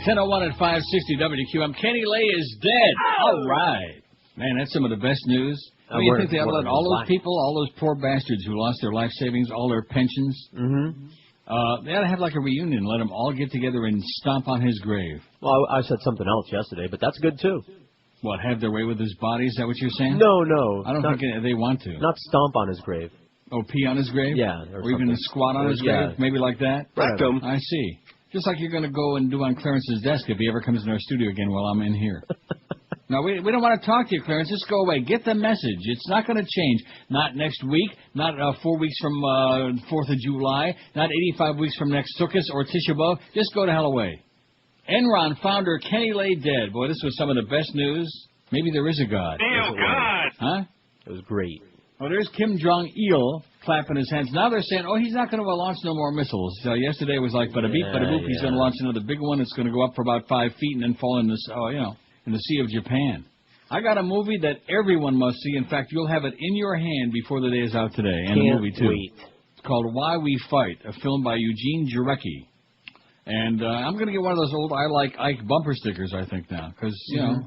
10:01 at 560 WQM. Kenny Lay is dead. All right. Man, that's some of the best news. I mean, you think they ought to let all those people, all those poor bastards who lost their life savings, all their pensions, they ought to have like a reunion, let them all get together and stomp on his grave. Well, I said something else yesterday, but that's good too. What, have their way with his body? Is that what you're saying? No. I don't think they want to. Not stomp on his grave. Oh, pee on his grave? Yeah. Or even squat on his grave? Maybe like that? Right. I see. Just like you're going to go and do on Clarence's desk if he ever comes in our studio again while I'm in here. No, we don't want to talk to you, Clarence. Just go away. Get the message. It's not going to change. Not next week. Not 4 weeks from 4th of July. Not 85 weeks from next Sukkot or Tisha B'Av. Just go to hell away. Enron founder Kenny Lay dead. Boy, this was some of the best news. Maybe there is a God. Oh, God. Huh? It was great. Oh, there's Kim Jong-il clapping his hands. Now they're saying, he's not going to launch no more missiles. Yesterday was like, bada beep, bada boop. He's going to launch another big one. It's going to go up for about 5 feet and then fall in in the Sea of Japan. I got a movie that everyone must see. In fact, you'll have it in your hand before the day is out today. And the movie, too. Wait. It's called Why We Fight, a film by Eugene Jarecki. And I'm going to get one of those old I Like Ike bumper stickers, I think, now. Because,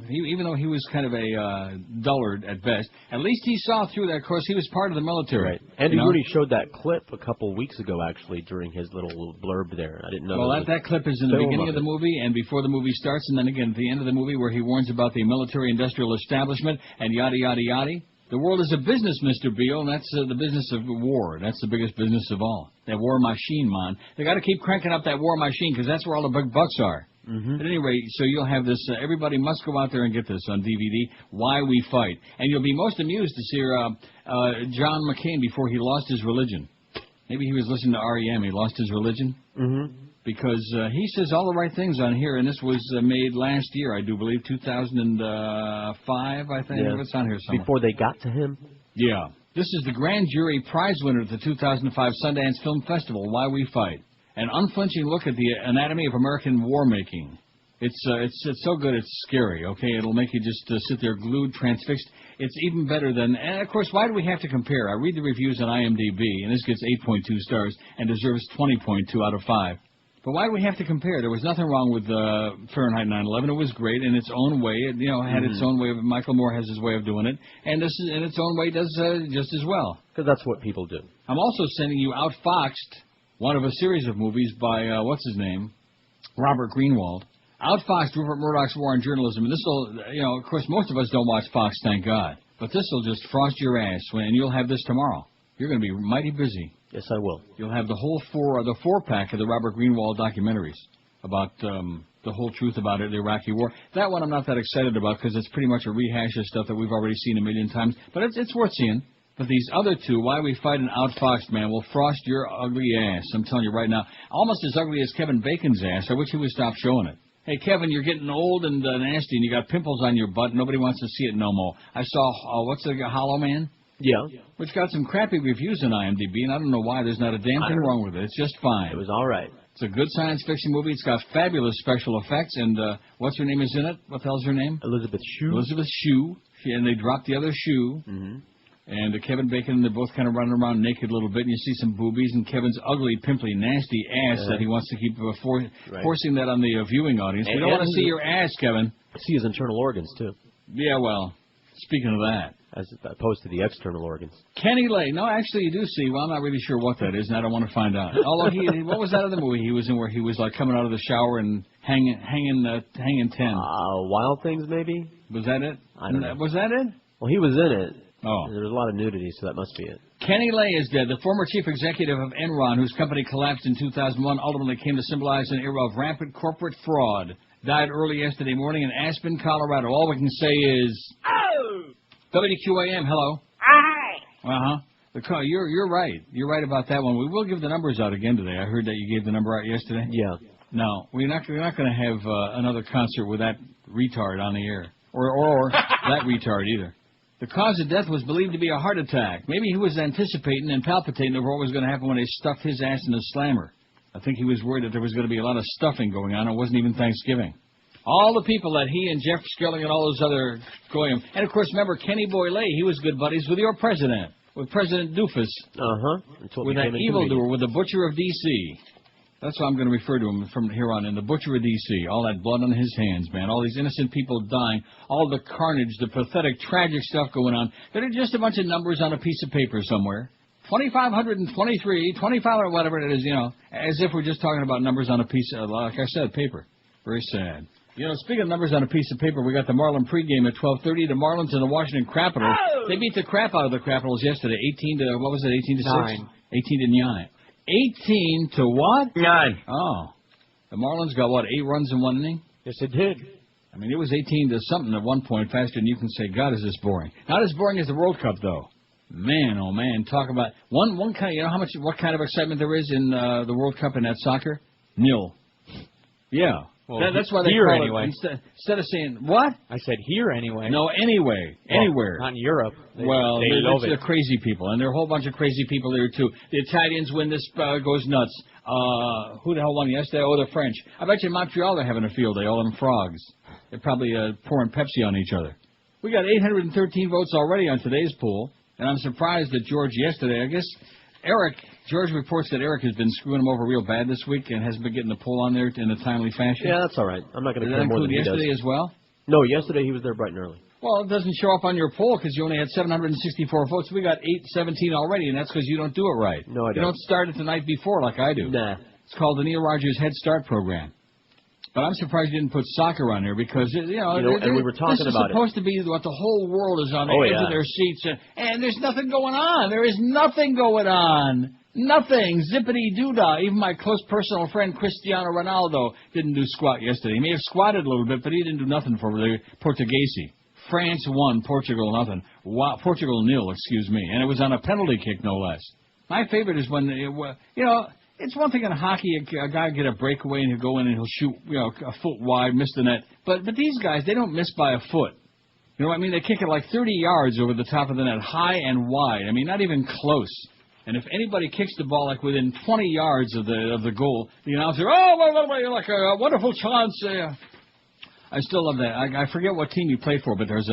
even though he was kind of a dullard at best, at least he saw through that. Of course, he was part of the military. Right. Andy Rooney showed that clip a couple weeks ago, actually, during his little blurb there. I didn't know. Well, that clip is in the beginning of the movie and before the movie starts, and then again at the end of the movie where he warns about the military-industrial establishment and yada, yada, yada. The world is a business, Mr. Beale, and that's the business of war. That's the biggest business of all. That war machine, man. They got to keep cranking up that war machine because that's where all the big bucks are. At any rate, so you'll have this. Everybody must go out there and get this on DVD, Why We Fight. And you'll be most amused to see John McCain before he lost his religion. Maybe he was listening to R.E.M. He lost his religion. Because he says all the right things on here, and this was made last year, I do believe, 2005, I think. Yeah. It's on here somewhere. Before they got to him? Yeah. This is the grand jury prize winner at the 2005 Sundance Film Festival, Why We Fight. An unflinching look at the anatomy of American war making. It's so good it's scary, okay? It'll make you just sit there glued, transfixed. It's even better than... And, of course, why do we have to compare? I read the reviews on IMDb, and this gets 8.2 stars and deserves 20.2 out of 5. But why do we have to compare? There was nothing wrong with Fahrenheit 9/11. It was great in its own way. It had its own way. Michael Moore has his way of doing it, and this in its own way does just as well. Because that's what people do. I'm also sending you Outfoxed, one of a series of movies by what's his name, Robert Greenwald. Outfoxed, Rupert Murdoch's War on Journalism, and this will, of course, most of us don't watch Fox, thank God. But this will just frost your ass, and you'll have this tomorrow. You're going to be mighty busy. Yes, I will. You'll have the whole four-pack of the Robert Greenwald documentaries about the whole truth about it, the Iraqi war. That one I'm not that excited about because it's pretty much a rehash of stuff that we've already seen a million times. But it's worth seeing. But these other two, Why We Fight and Outfoxed, man, will frost your ugly ass. I'm telling you right now. Almost as ugly as Kevin Bacon's ass. I wish he would stop showing it. Hey, Kevin, you're getting old and nasty, and you got pimples on your butt. Nobody wants to see it no more. I saw, what's the Hollow Man? Yeah. Which got some crappy reviews on IMDb, and I don't know why. There's not a damn thing wrong with it. It's just fine. It was all right. It's a good science fiction movie. It's got fabulous special effects, and what's her name is in it? What the hell's her name? Elizabeth Shue. Elizabeth Shue. And they dropped the other shoe. And Kevin Bacon, they're both kind of running around naked a little bit, and you see some boobies, and Kevin's ugly, pimply, nasty ass that he wants to keep forcing that on the viewing audience. We don't want to see your ass, Kevin. See his internal organs, too. Yeah, well, speaking of that. As opposed to the external organs. Kenny Lay. No, actually, you do see. Well, I'm not really sure what that is, and I don't want to find out. Although, what was that other movie he was in where he was like coming out of the shower and hanging 10? Wild Things, maybe? Was that it? I don't know. Was that it? Well, he was in it. Oh. There was a lot of nudity, so that must be it. Kenny Lay is dead. The former chief executive of Enron, whose company collapsed in 2001, ultimately came to symbolize an era of rampant corporate fraud. Died early yesterday morning in Aspen, Colorado. All we can say is... Oh! WQAM, hello. Hi. You're right. You're right about that one. We will give the numbers out again today. I heard that you gave the number out yesterday. Yeah. No, we're not going to have another concert with that retard on the air. Or that retard either. The cause of death was believed to be a heart attack. Maybe he was anticipating and palpitating over what was going to happen when they stuffed his ass in a slammer. I think he was worried that there was going to be a lot of stuffing going on. It wasn't even Thanksgiving. All the people that he and Jeff Skilling and all those other goyim. And, of course, remember, Kenny Boy Lay, he was good buddies with your president, with President Doofus. Uh-huh. With that evildoer, with the butcher of D.C. That's what I'm going to refer to him from here on in. The butcher of D.C. All that blood on his hands, man. All these innocent people dying. All the carnage, the pathetic, tragic stuff going on. They're just a bunch of numbers on a piece of paper somewhere. 2,523, 25 or whatever it is, as if we're just talking about numbers on a piece of, like I said, paper. Very sad. Speaking of numbers on a piece of paper, we got the Marlin pregame at 12:30. The Marlins and the Washington Capitals. Oh! They beat the crap out of the Capitals yesterday. 18 to, what was it, 18 to 6? 9. 18 to 9. 18 to what? 9. Oh. The Marlins got, 8 runs in 1 inning? Yes, it did. I mean, it was 18 to something at one point, faster than you can say, God, is this boring. Not as boring as the World Cup, though. Man, oh man, talk about one kind of, what kind of excitement there is in the World Cup in that soccer? Nil. Yeah. Well, that's why they here call anyway. it, instead of saying, what? I said here anyway. No, anyway. Anywhere. Not in Europe. They love it. They're crazy people, and there are a whole bunch of crazy people there, too. The Italians win this, goes nuts. Who the hell won yesterday? Oh, the French. I bet you in Montreal they're having a field day, all them frogs. They're probably pouring Pepsi on each other. We got 813 votes already on today's poll, and I'm surprised that George yesterday, I guess, George reports that Eric has been screwing him over real bad this week and hasn't been getting the poll on there in a timely fashion. Yeah, that's all right. I'm not going to care more than he does. Did that include yesterday as well? No, yesterday he was there bright and early. Well, it doesn't show up on your poll because you only had 764 votes. We got 817 already, and that's because you don't do it right. No, I don't. You don't start it the night before like I do. Nah. It's called the Neil Rogers Head Start Program. But I'm surprised you didn't put soccer on there because, and we were talking about it. This is supposed to be what the whole world is on the edge of their seats, and there's nothing going on. There is nothing going on. Nothing. Zippity-doo-dah. Even my close personal friend Cristiano Ronaldo didn't do squat yesterday. He may have squatted a little bit, but he didn't do nothing for the Portuguese. France won, Portugal nothing. Portugal nil, excuse me. And it was on a penalty kick, no less. My favorite is when, it's one thing in hockey, a guy get a breakaway and he'll go in and he'll shoot, a foot wide, miss the net. But these guys, they don't miss by a foot. You know what I mean? They kick it like 30 yards over the top of the net, high and wide. I mean, not even close. And if anybody kicks the ball like within 20 yards of the goal, the announcer, like a wonderful chance. I still love that. I forget what team you played for, but there's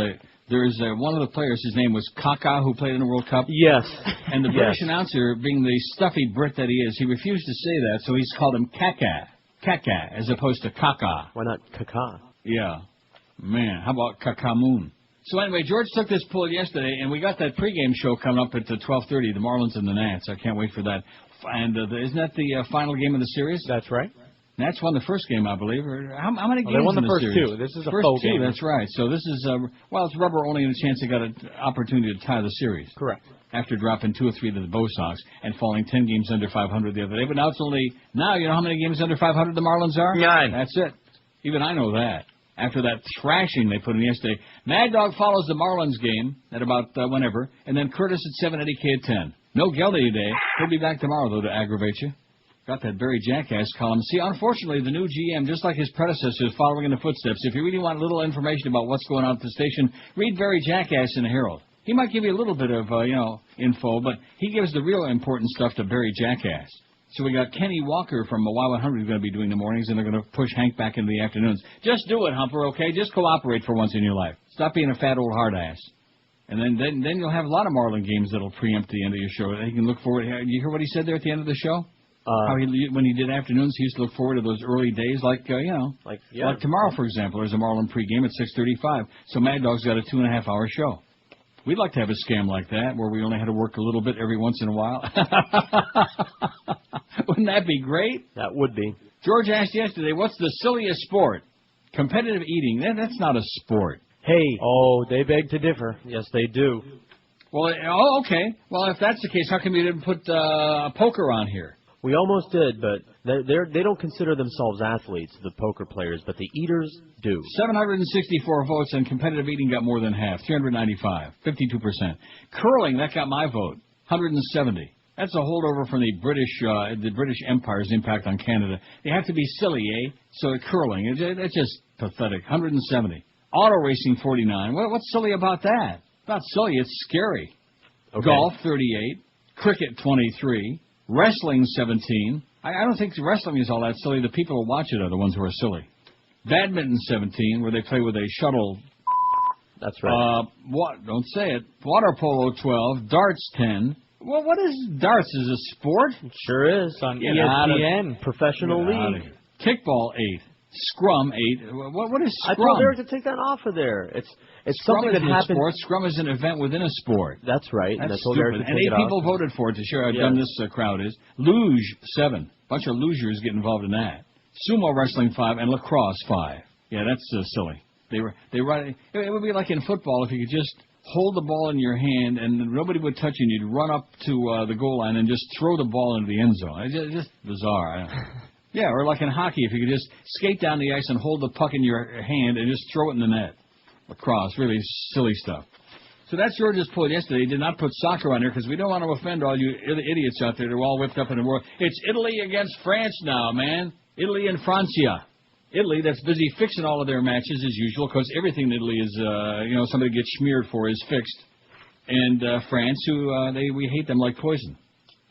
one of the players. His name was Kaká, who played in the World Cup. Yes. And the British announcer, being the stuffy Brit that he is, he refused to say that, so he's called him Kaká, as opposed to Kaká. Why not Kaká? Yeah. Man, how about Kakamoon? So anyway, George took this poll yesterday, and we got that pregame show coming up at 12:30, the Marlins and the Nats. I can't wait for that. And isn't that the final game of the series? That's right. Nats won the first game, I believe. How many games they won in the first series? 2. This is a first full 2, game. That's right. So this is, it's rubber only in a chance they got an opportunity to tie the series. Correct. After dropping 2 or 3 to the Bo Sox and falling 10 games under 500 the other day. But now you know how many games under 500 the Marlins are? 9. That's it. Even I know that. After that thrashing they put in yesterday. Mad Dog follows the Marlins game at about whenever, and then Curtis at 7, Eddie K at 10. No Geldy today. He'll be back tomorrow, though, to aggravate you. Got that Barry Jackass column. See, unfortunately, the new GM, just like his predecessor, is following in the footsteps. If you really want a little information about what's going on at the station, read Barry Jackass in the Herald. He might give you a little bit of, info, but he gives the real important stuff to Barry Jackass. So we got Kenny Walker from Y100 who's going to be doing the mornings, and they're going to push Hank back into the afternoons. Just do it, Humper, okay? Just cooperate for once in your life. Stop being a fat old hard ass. And then you'll have a lot of Marlin games that'll preempt the end of your show. You can look forward. You hear what he said there at the end of the show? How when he did afternoons, he used to look forward to those early days, like tomorrow, for example. There's a Marlin pregame at 6:35. So Mad Dog's got a 2.5-hour show. We'd like to have a scam like that, where we only had to work a little bit every once in a while. Wouldn't that be great? That would be. George asked yesterday, what's the silliest sport? Competitive eating. That's not a sport. Hey. Oh, they beg to differ. Yes, they do. Well, okay. Well, if that's the case, how come you didn't put poker on here? We almost did, but they don't consider themselves athletes, the poker players, but the eaters do. 764 votes, and competitive eating got more than half, 395, 52%. Curling, that got my vote, 170. That's a holdover from the British Empire's impact on Canada. They have to be silly, eh? So curling, it's just pathetic, 170. Auto racing, 49. What's silly about that? Not silly, it's scary. Okay. Golf, 38. Cricket, 23. Wrestling, 17. I don't think wrestling is all that silly. The people who watch it are the ones who are silly. Badminton, 17, where they play with a shuttle. That's right. Don't say it. Water polo, 12. Darts, 10. Well, what is darts? Is a sport? It sure is. On ESPN, professional league. Kickball 8. Scrum 8. What is Scrum? I told Eric to take that off of there. It's Scrum something that happens. Sport. Scrum is an event within a sport. That's right. That's stupid. And 8 people voted for it to show how dumb this crowd is. Luge 7. Bunch of losers get involved in that. Sumo wrestling 5 and lacrosse 5. Yeah, that's silly. They run. It would be like in football if you could just hold the ball in your hand and nobody would touch you. And you'd run up to the goal line and just throw the ball into the end zone. It's just bizarre. Yeah, or like in hockey, if you could just skate down the ice and hold the puck in your hand and just throw it in the net. Lacrosse, really silly stuff. So that's George's poll yesterday. He did not put soccer on there because we don't want to offend all you idiots out there. They're all whipped up in the world. It's Italy against France now, man. Italy and Francia. Italy, that's busy fixing all of their matches as usual because everything in Italy is, somebody gets smeared for is fixed. And France, we hate them like poison.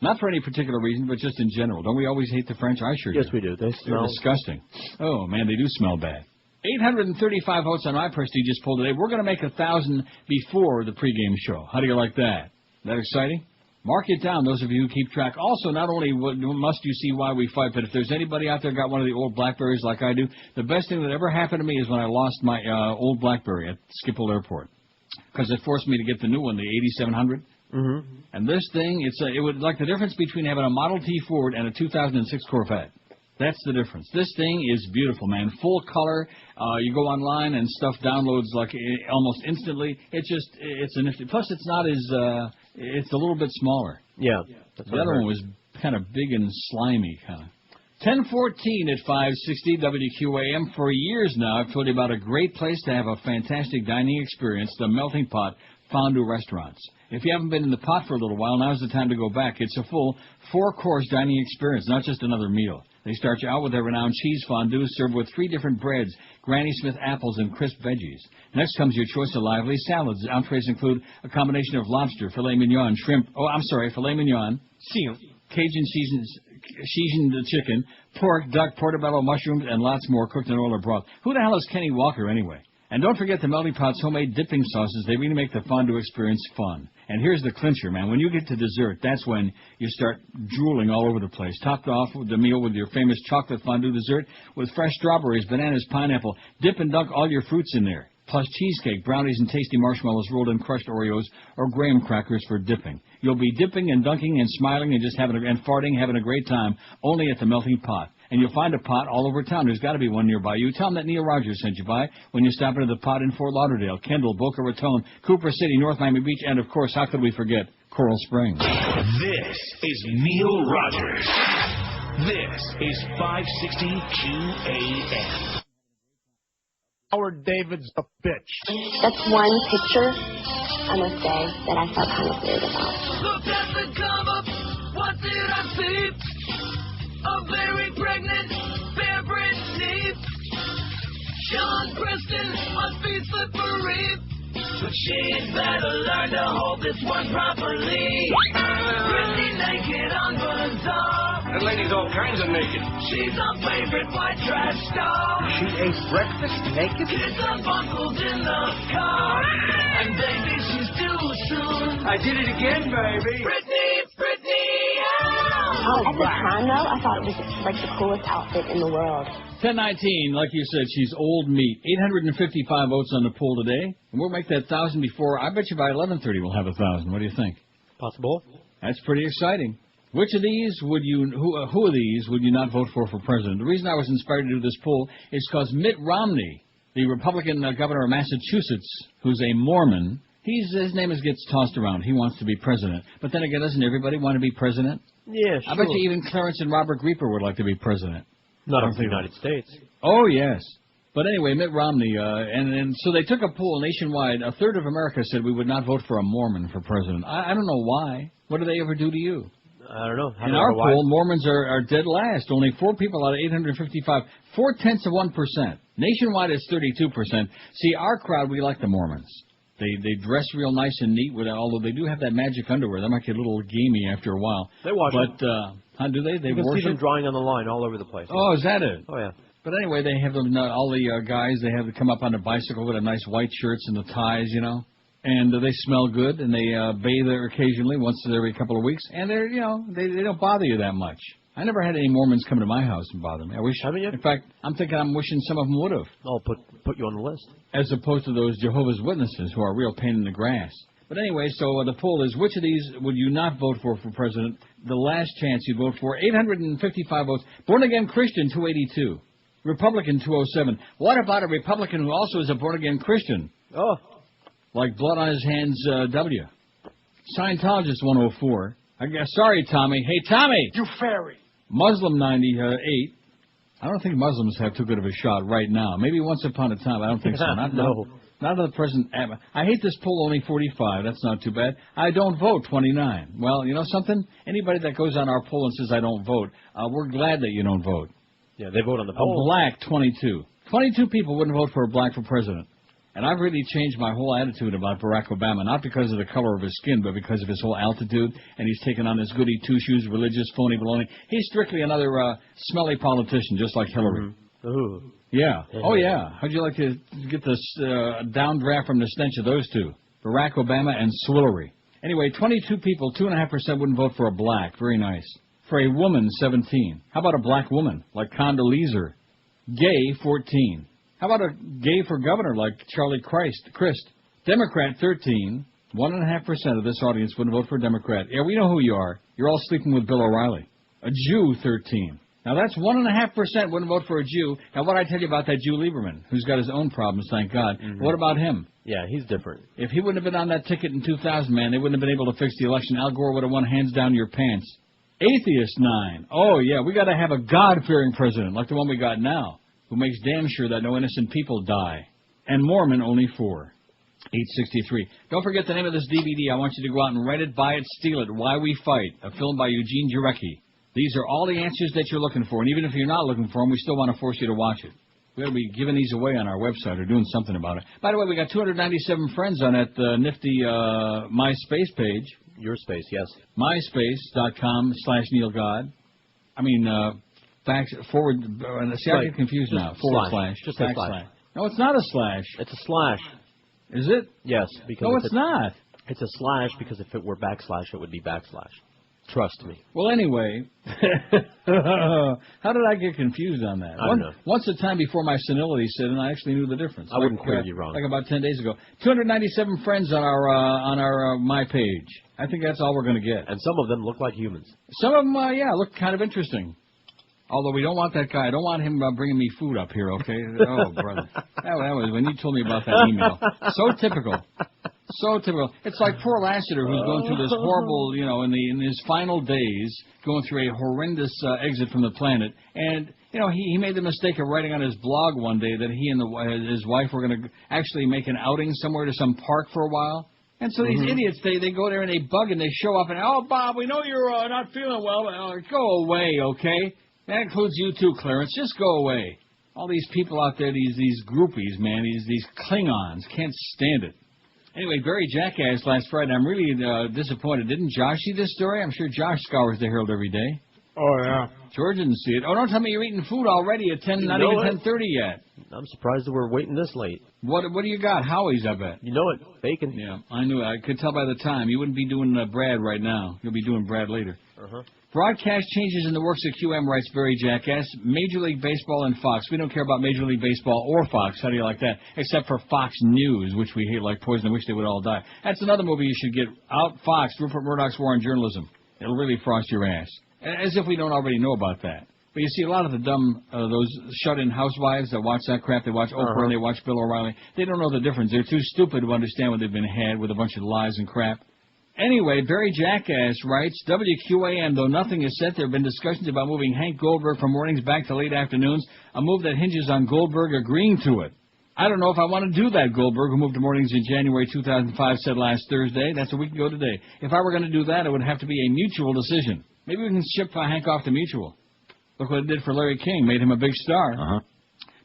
Not for any particular reason, but just in general. Don't we always hate the French? I sure do. Yes, we do. They're disgusting. Oh, man, they do smell bad. 835 votes on my prestigious poll today. We're going to make 1,000 before the pregame show. How do you like that? That exciting? Mark it down, those of you who keep track. Also, not only must you see why we fight, but if there's anybody out there got one of the old BlackBerries like I do, the best thing that ever happened to me is when I lost my old BlackBerry at Schiphol Airport. Because it forced me to get the new one, the 8700. Mm-hmm. And this thing, it would like the difference between having a Model T Ford and a 2006 Corvette. That's the difference. This thing is beautiful, man. Full color. You go online and stuff downloads like almost instantly. It's a nifty. Plus, it's not as it's a little bit smaller. Yeah. The other one was kind of big and slimy, kind of. 1014 at 560 WQAM. For years now, I've told you about a great place to have a fantastic dining experience, the Melting Pot Fondue Restaurants. If you haven't been in the pot for a little while, now's the time to go back. It's a full 4-course dining experience, not just another meal. They start you out with their renowned cheese fondue served with 3 different breads, Granny Smith apples, and crisp veggies. Next comes your choice of lively salads. Entrees include a combination of lobster, filet mignon, filet mignon, Cajun seasoned chicken, pork, duck, portobello, mushrooms, and lots more cooked in oil or broth. Who the hell is Kenny Walker anyway? And don't forget the Melting Pot's homemade dipping sauces. They really make the fondue experience fun. And here's the clincher, man. When you get to dessert, that's when you start drooling all over the place. Topped off with the meal with your famous chocolate fondue dessert with fresh strawberries, bananas, pineapple. Dip and dunk all your fruits in there. Plus cheesecake, brownies, and tasty marshmallows rolled in crushed Oreos or graham crackers for dipping. You'll be dipping and dunking and smiling and just farting, having a great time, only at the Melting Pot. And you'll find a pot all over town. There's got to be one nearby you. Tell them that Neil Rogers sent you by when you stop into the pot in Fort Lauderdale, Kendall, Boca Raton, Cooper City, North Miami Beach, and, of course, how could we forget Coral Springs? This is Neil Rogers. This is 560 QAM. Howard David's a bitch. That's one picture, I must say, that I felt kind of weird about. Look at the cover, what did I see? A very pregnant Bear Britney. Sean Preston must be slippery, but she'd better learn to hold this one properly. Britney naked on Bazaar. That lady's all kinds of naked. She's our favorite white trash star. She ate breakfast naked? Kids are buckled in the car. And baby, she's too soon. I did it again, baby. Britney, At the time, though, I thought it was like the coolest outfit in the world. 1019, like you said, she's old meat. 855 votes on the poll today. And we'll make that 1,000 before. I bet you by 11:30 we'll have 1,000. What do you think? Possible. That's pretty exciting. Which of these would you, who of these would you not vote for president? The reason I was inspired to do this poll is because Mitt Romney, the Republican governor of Massachusetts, who's a Mormon, his name gets tossed around. He wants to be president. But then again, doesn't everybody want to be president? Yeah, sure. I bet you even Clarence and Robert Grieper would like to be president. Not of the United States. Oh, yes. But anyway, Mitt Romney, and so they took a poll nationwide. A third of America said we would not vote for a Mormon for president. I don't know why. What do they ever do to you? I don't know. In our poll, Mormons are dead last. Only 4 people out of 855. 0.4%. Nationwide, it's 32%. See, our crowd, we like the Mormons. They dress real nice and neat, although they do have that magic underwear. That might get a little gamey after a while. They wash them. How do they? They you can worship? see them drawing on the line all over the place. Oh, is that it? Oh, yeah. But anyway, they have them, all the guys, they have to come up on a bicycle with the nice white shirts and the ties, you know. And they smell good, and they bathe there occasionally, once every couple of weeks. And they're, they don't bother you that much. I never had any Mormons come to my house and bother me. I wish. Haven't you? In fact, I'm wishing some of them would have. I'll put you on the list. As opposed to those Jehovah's Witnesses who are a real pain in the grass. But anyway, so the poll is, which of these would you not vote for president? The last chance you vote for, 855 votes. Born-again Christian, 282. Republican, 207. What about a Republican who also is a born-again Christian? Oh. Like blood on his hands, W. Scientologist, 104. Sorry, Tommy. Hey, Tommy! You fairy! Muslim, 98. I don't think Muslims have too good of a shot right now. Maybe once upon a time. I don't think so. Not at the present. I hate this poll, only 45. That's not too bad. I don't vote, 29. Well, you know something? Anybody that goes on our poll and says I don't vote, we're glad that you don't vote. Yeah, they vote on the poll. A black, 22. 22 people wouldn't vote for a black for president. And I've really changed my whole attitude about Barack Obama, not because of the color of his skin, but because of his whole altitude, and he's taken on this goody two-shoes, religious, phony baloney. He's strictly another smelly politician, just like Hillary. Mm-hmm. Ooh. Yeah. Oh, yeah. How'd you like to get this downdraft from the stench of those two? Barack Obama and Swillery. Anyway, 22 people, 2.5% wouldn't vote for a black. Very nice. For a woman, 17. How about a black woman, like Condoleezza? Gay, 14. How about a gay for governor like Charlie Crist? Democrat, 13. 1.5% of this audience wouldn't vote for a Democrat. Yeah, we know who you are. You're all sleeping with Bill O'Reilly. A Jew, 13. Now, that's 1.5% wouldn't vote for a Jew. Now, what did I tell you about that Jew Lieberman, who's got his own problems, thank God? Mm-hmm. What about him? Yeah, he's different. If he wouldn't have been on that ticket in 2000, man, they wouldn't have been able to fix the election. Al Gore would have won hands down your pants. Atheist, 9. Oh, yeah, we got to have a God-fearing president like the one we got now, who makes damn sure that no innocent people die. And Mormon, only 4. 863. Don't forget the name of this DVD. I want you to go out and rent it, buy it, steal it. Why We Fight, a film by Eugene Jarecki. These are all the answers that you're looking for, and even if you're not looking for them, we still want to force you to watch it. We ought to be giving these away on our website or doing something about it. By the way, we got 297 friends on that nifty MySpace page. Your space, yes. MySpace.com/Neil God. I mean, forward. See, I get confused now. /. Just a slash. No, it's not a slash. It's a slash. Is it? Yes. Because no, it's not. It's a slash because if it were backslash, it would be backslash. Trust me. Well, anyway, how did I get confused on that? I don't know. Once a time before my senility set in, I actually knew the difference. I wouldn't clear you wrong. Like about 10 days ago. 297 friends on our my page. I think that's all we're going to get. And some of them look like humans. Some of them, look kind of interesting. Although we don't want that guy. I don't want him bringing me food up here, okay? Oh, brother. That was when you told me about that email. So typical. So typical. It's like poor Lassiter, who's going through this horrible, in his final days, going through a horrendous exit from the planet. And, he made the mistake of writing on his blog one day that he and his wife were going to actually make an outing somewhere to some park for a while. And so these idiots, they go there and they bug and they show up and, oh, Bob, we know you're not feeling well. Go away, okay? That includes you too, Clarence. Just go away. All these people out there, these groupies, man, these Klingons, can't stand it. Anyway, Barry Jackass last Friday. I'm really disappointed. Didn't Josh see this story? I'm sure Josh scours the Herald every day. Oh, yeah. George didn't see it. Oh, don't tell me you're eating food already at 10, not even 10:30 yet. I'm surprised that we're waiting this late. What do you got? Howie's, I bet. You know it. Bacon. Yeah, I knew it. I could tell by the time. You wouldn't be doing Brad right now. You'll be doing Brad later. Uh-huh. Broadcast changes in the works of QM, writes Barry Jackass. Major League Baseball and Fox. We don't care about Major League Baseball or Fox. How do you like that? Except for Fox News, which we hate like poison. I wish they would all die. That's another movie you should get out. Fox, Rupert Murdoch's War on Journalism. It'll really frost your ass. As if we don't already know about that. But you see, a lot of the dumb, those shut-in housewives that watch that crap, they watch Oprah and they watch Bill O'Reilly, they don't know the difference. They're too stupid to understand what they've been had with a bunch of lies and crap. Anyway, Barry Jackass writes, WQAM, though nothing is set, there have been discussions about moving Hank Goldberg from mornings back to late afternoons, a move that hinges on Goldberg agreeing to it. I don't know if I want to do that, Goldberg, who moved to mornings in January 2005, said last Thursday. That's a week ago today. If I were going to do that, it would have to be a mutual decision. Maybe we can ship Hank off to Mutual. Look what it did for Larry King, made him a big star. Uh-huh.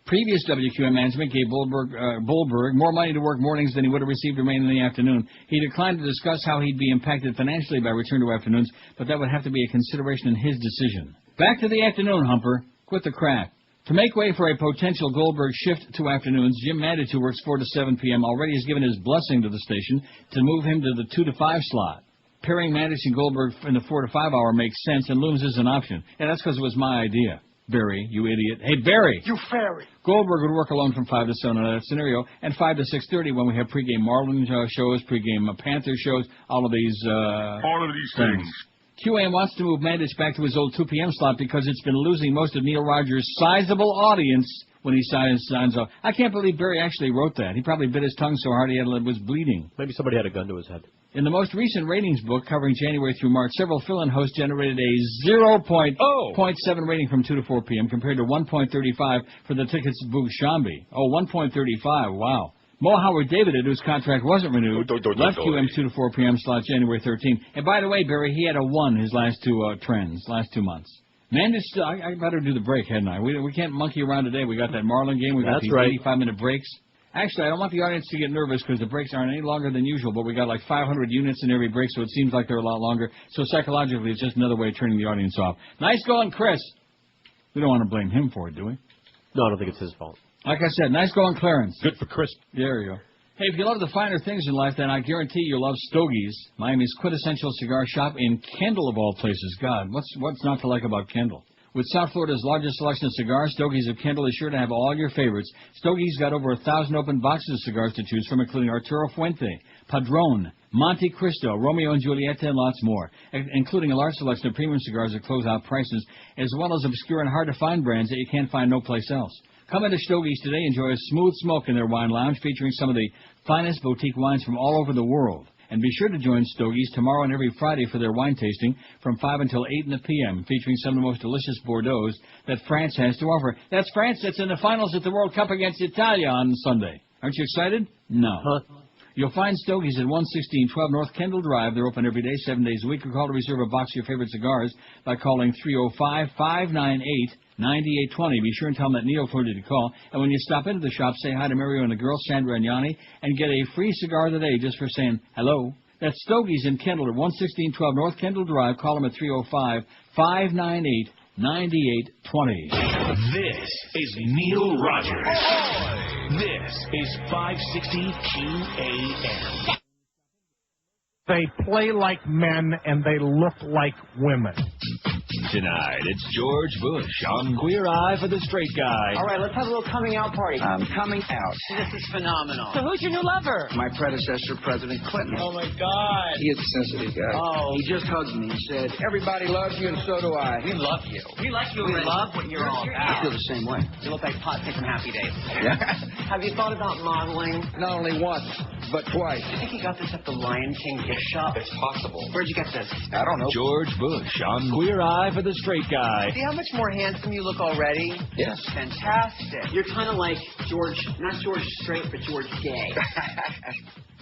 Previous WQM management gave Goldberg more money to work mornings than he would have received remaining in the afternoon. He declined to discuss how he'd be impacted financially by return to afternoons, but that would have to be a consideration in his decision. Back to the afternoon, Humper. Quit the crap. To make way for a potential Goldberg shift to afternoons, Jim Mandich, who works 4 to 7 p.m., already has given his blessing to the station to move him to the 2 to 5 slot. Pairing Mandich and Goldberg in the 4 to 5 hour makes sense, and looms is an option. And that's because it was my idea. Barry, you idiot. Hey, Barry! You fairy! Goldberg would work alone from 5 to 7 in that scenario, and 5 to 6:30 when we have pregame Marlin shows, pregame Panther shows, all of these things. QAM wants to move Mandich back to his old 2 p.m. slot because it's been losing most of Neil Rogers' sizable audience when he signs off. I can't believe Barry actually wrote that. He probably bit his tongue so hard it was bleeding. Maybe somebody had a gun to his head. In the most recent ratings book covering January through March, several fill-in hosts generated a 0.7 rating from 2 to 4 p.m. compared to 1.35 for the tickets book Shambi. 1.35, wow. Mo Howard David, whose contract wasn't renewed, left QM's 2 to 4 p.m. slot January 13. And by the way, Barry, he had a 1 his last two last 2 months. Mandich, I better do the break, hadn't I? We can't monkey around today. We got that Marlin game. We got these 85-minute breaks. Actually, I don't want the audience to get nervous because the breaks aren't any longer than usual, but we got like 500 units in every break, so it seems like they're a lot longer. So psychologically, it's just another way of turning the audience off. Nice going, Chris. We don't want to blame him for it, do we? No, I don't think it's his fault. Like I said, nice going, Clarence. Good for Chris. There you go. Hey, if you love the finer things in life, then I guarantee you'll love Stogie's, Miami's quintessential cigar shop in Kendall, of all places. God, what's not to like about Kendall? With South Florida's largest selection of cigars, Stogie's of Kendall is sure to have all your favorites. Stogie's got over 1,000 open boxes of cigars to choose from, including Arturo Fuente, Padron, Monte Cristo, Romeo and Julieta, and lots more, including a large selection of premium cigars at closeout prices, as well as obscure and hard-to-find brands that you can't find no place else. Come into Stogie's today and enjoy a smooth smoke in their wine lounge featuring some of the finest boutique wines from all over the world. And be sure to join Stogie's tomorrow and every Friday for their wine tasting from 5 until 8 in the p.m., featuring some of the most delicious Bordeaux that France has to offer. That's France that's in the finals at the World Cup against Italia on Sunday. Aren't you excited? No. Huh? You'll find Stogie's at 11612 North Kendall Drive. They're open every day, 7 days a week. Or call to reserve a box of your favorite cigars by calling 305-598-9820. Be sure and tell them that Neil told you to call. And when you stop into the shop, say hi to Mario and the girls, Sandra and Yanni, and get a free cigar of the day just for saying hello. That's Stogie's in Kendall at 11612 North Kendall Drive. Call them at 305-598-9820. This is Neil Rogers. This is 560 QAM. They play like men and they look like women. Tonight, it's George Bush on Queer Eye for the Straight Guy. All right, let's have a little coming out party. I'm coming out. This is phenomenal. So who's your new lover? My predecessor, President Clinton. Oh, my God. He is a sensitive guy. Oh. He just hugged me and said, everybody loves you and so do I. We love you. We like you. We love what you're all I feel about. the same way. You look like Pot Pick from Happy Days. Yeah? Have you thought about modeling? Not only once, but twice. Do you think you got this at the Lion King gift shop? It's possible. Where'd you get this? I don't know. George Bush on Queer Eye for the Straight Guy. See how much more handsome you look already? Yes. Fantastic. You're kind of like George, not George Straight, but George Gay.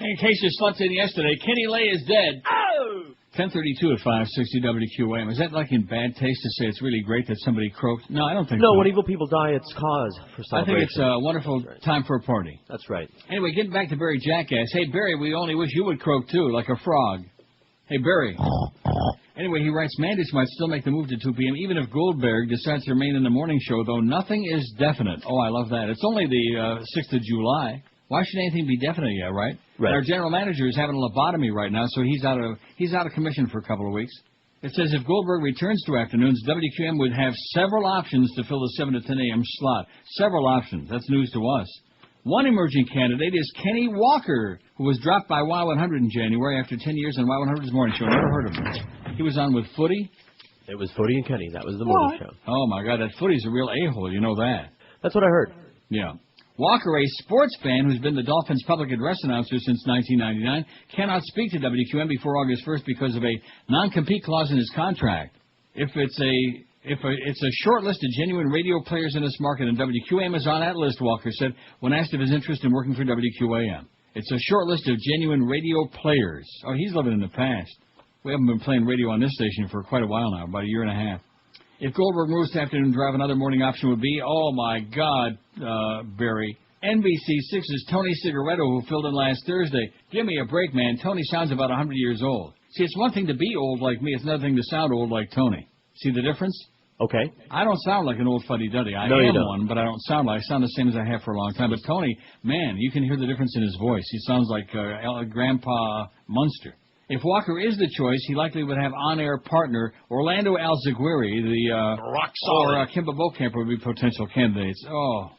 In case you slept in yesterday, Kenny Lay is dead. Oh! 10:32 at 560 WQAM. Is that like in bad taste to say it's really great that somebody croaked? No, I don't think so. No, when evil people die, it's cause for celebration. I think it's a wonderful time for a party. That's right. Anyway, getting back to Barry Jackass. Hey, Barry, we only wish you would croak, too, like a frog. Hey, Barry. Anyway, he writes, Mandich might still make the move to 2 p.m., even if Goldberg decides to remain in the morning show, though nothing is definite. Oh, I love that. It's only the 6th of July. Why should anything be definite yet, right? Right. Our general manager is having a lobotomy right now, so he's out of commission for a couple of weeks. It says if Goldberg returns to afternoons, WQM would have several options to fill the 7 to 10 a.m. slot. Several options. That's news to us. One emerging candidate is Kenny Walker, who was dropped by Y100 in January after 10 years on Y100's morning show. Never heard of him. He was on with Footy. It was Footy and Kenny. That was the morning show. Oh, my God, that Footy's a real a-hole. You know that. That's what I heard. Yeah. Walker, a sports fan who's been the Dolphins' public address announcer since 1999, cannot speak to WQM before August 1st because of a non-compete clause in his contract. If it's a short list of genuine radio players in this market, and WQAM is on that list, Walker said, when asked of his interest in working for WQAM. It's a short list of genuine radio players. Oh, he's living in the past. We haven't been playing radio on this station for quite a while now, about a year and a half. If Goldberg moves to afternoon drive, another morning option would be, oh, my God, Barry, NBC6's Tony Cigaretto, who filled in last Thursday. Give me a break, man. Tony sounds about 100 years old. See, it's one thing to be old like me. It's another thing to sound old like Tony. See the difference? Okay. I don't sound like an old fuddy-duddy. I No, you am don't. one, but I don't sound like. I sound the same as I have for a long time. But Tony, man, you can hear the difference in his voice. He sounds like Grandpa Munster. If Walker is the choice, he likely would have on-air partner Orlando Alziguiri, the rock solid, or Kimba Beaucamp would be potential candidates. Oh,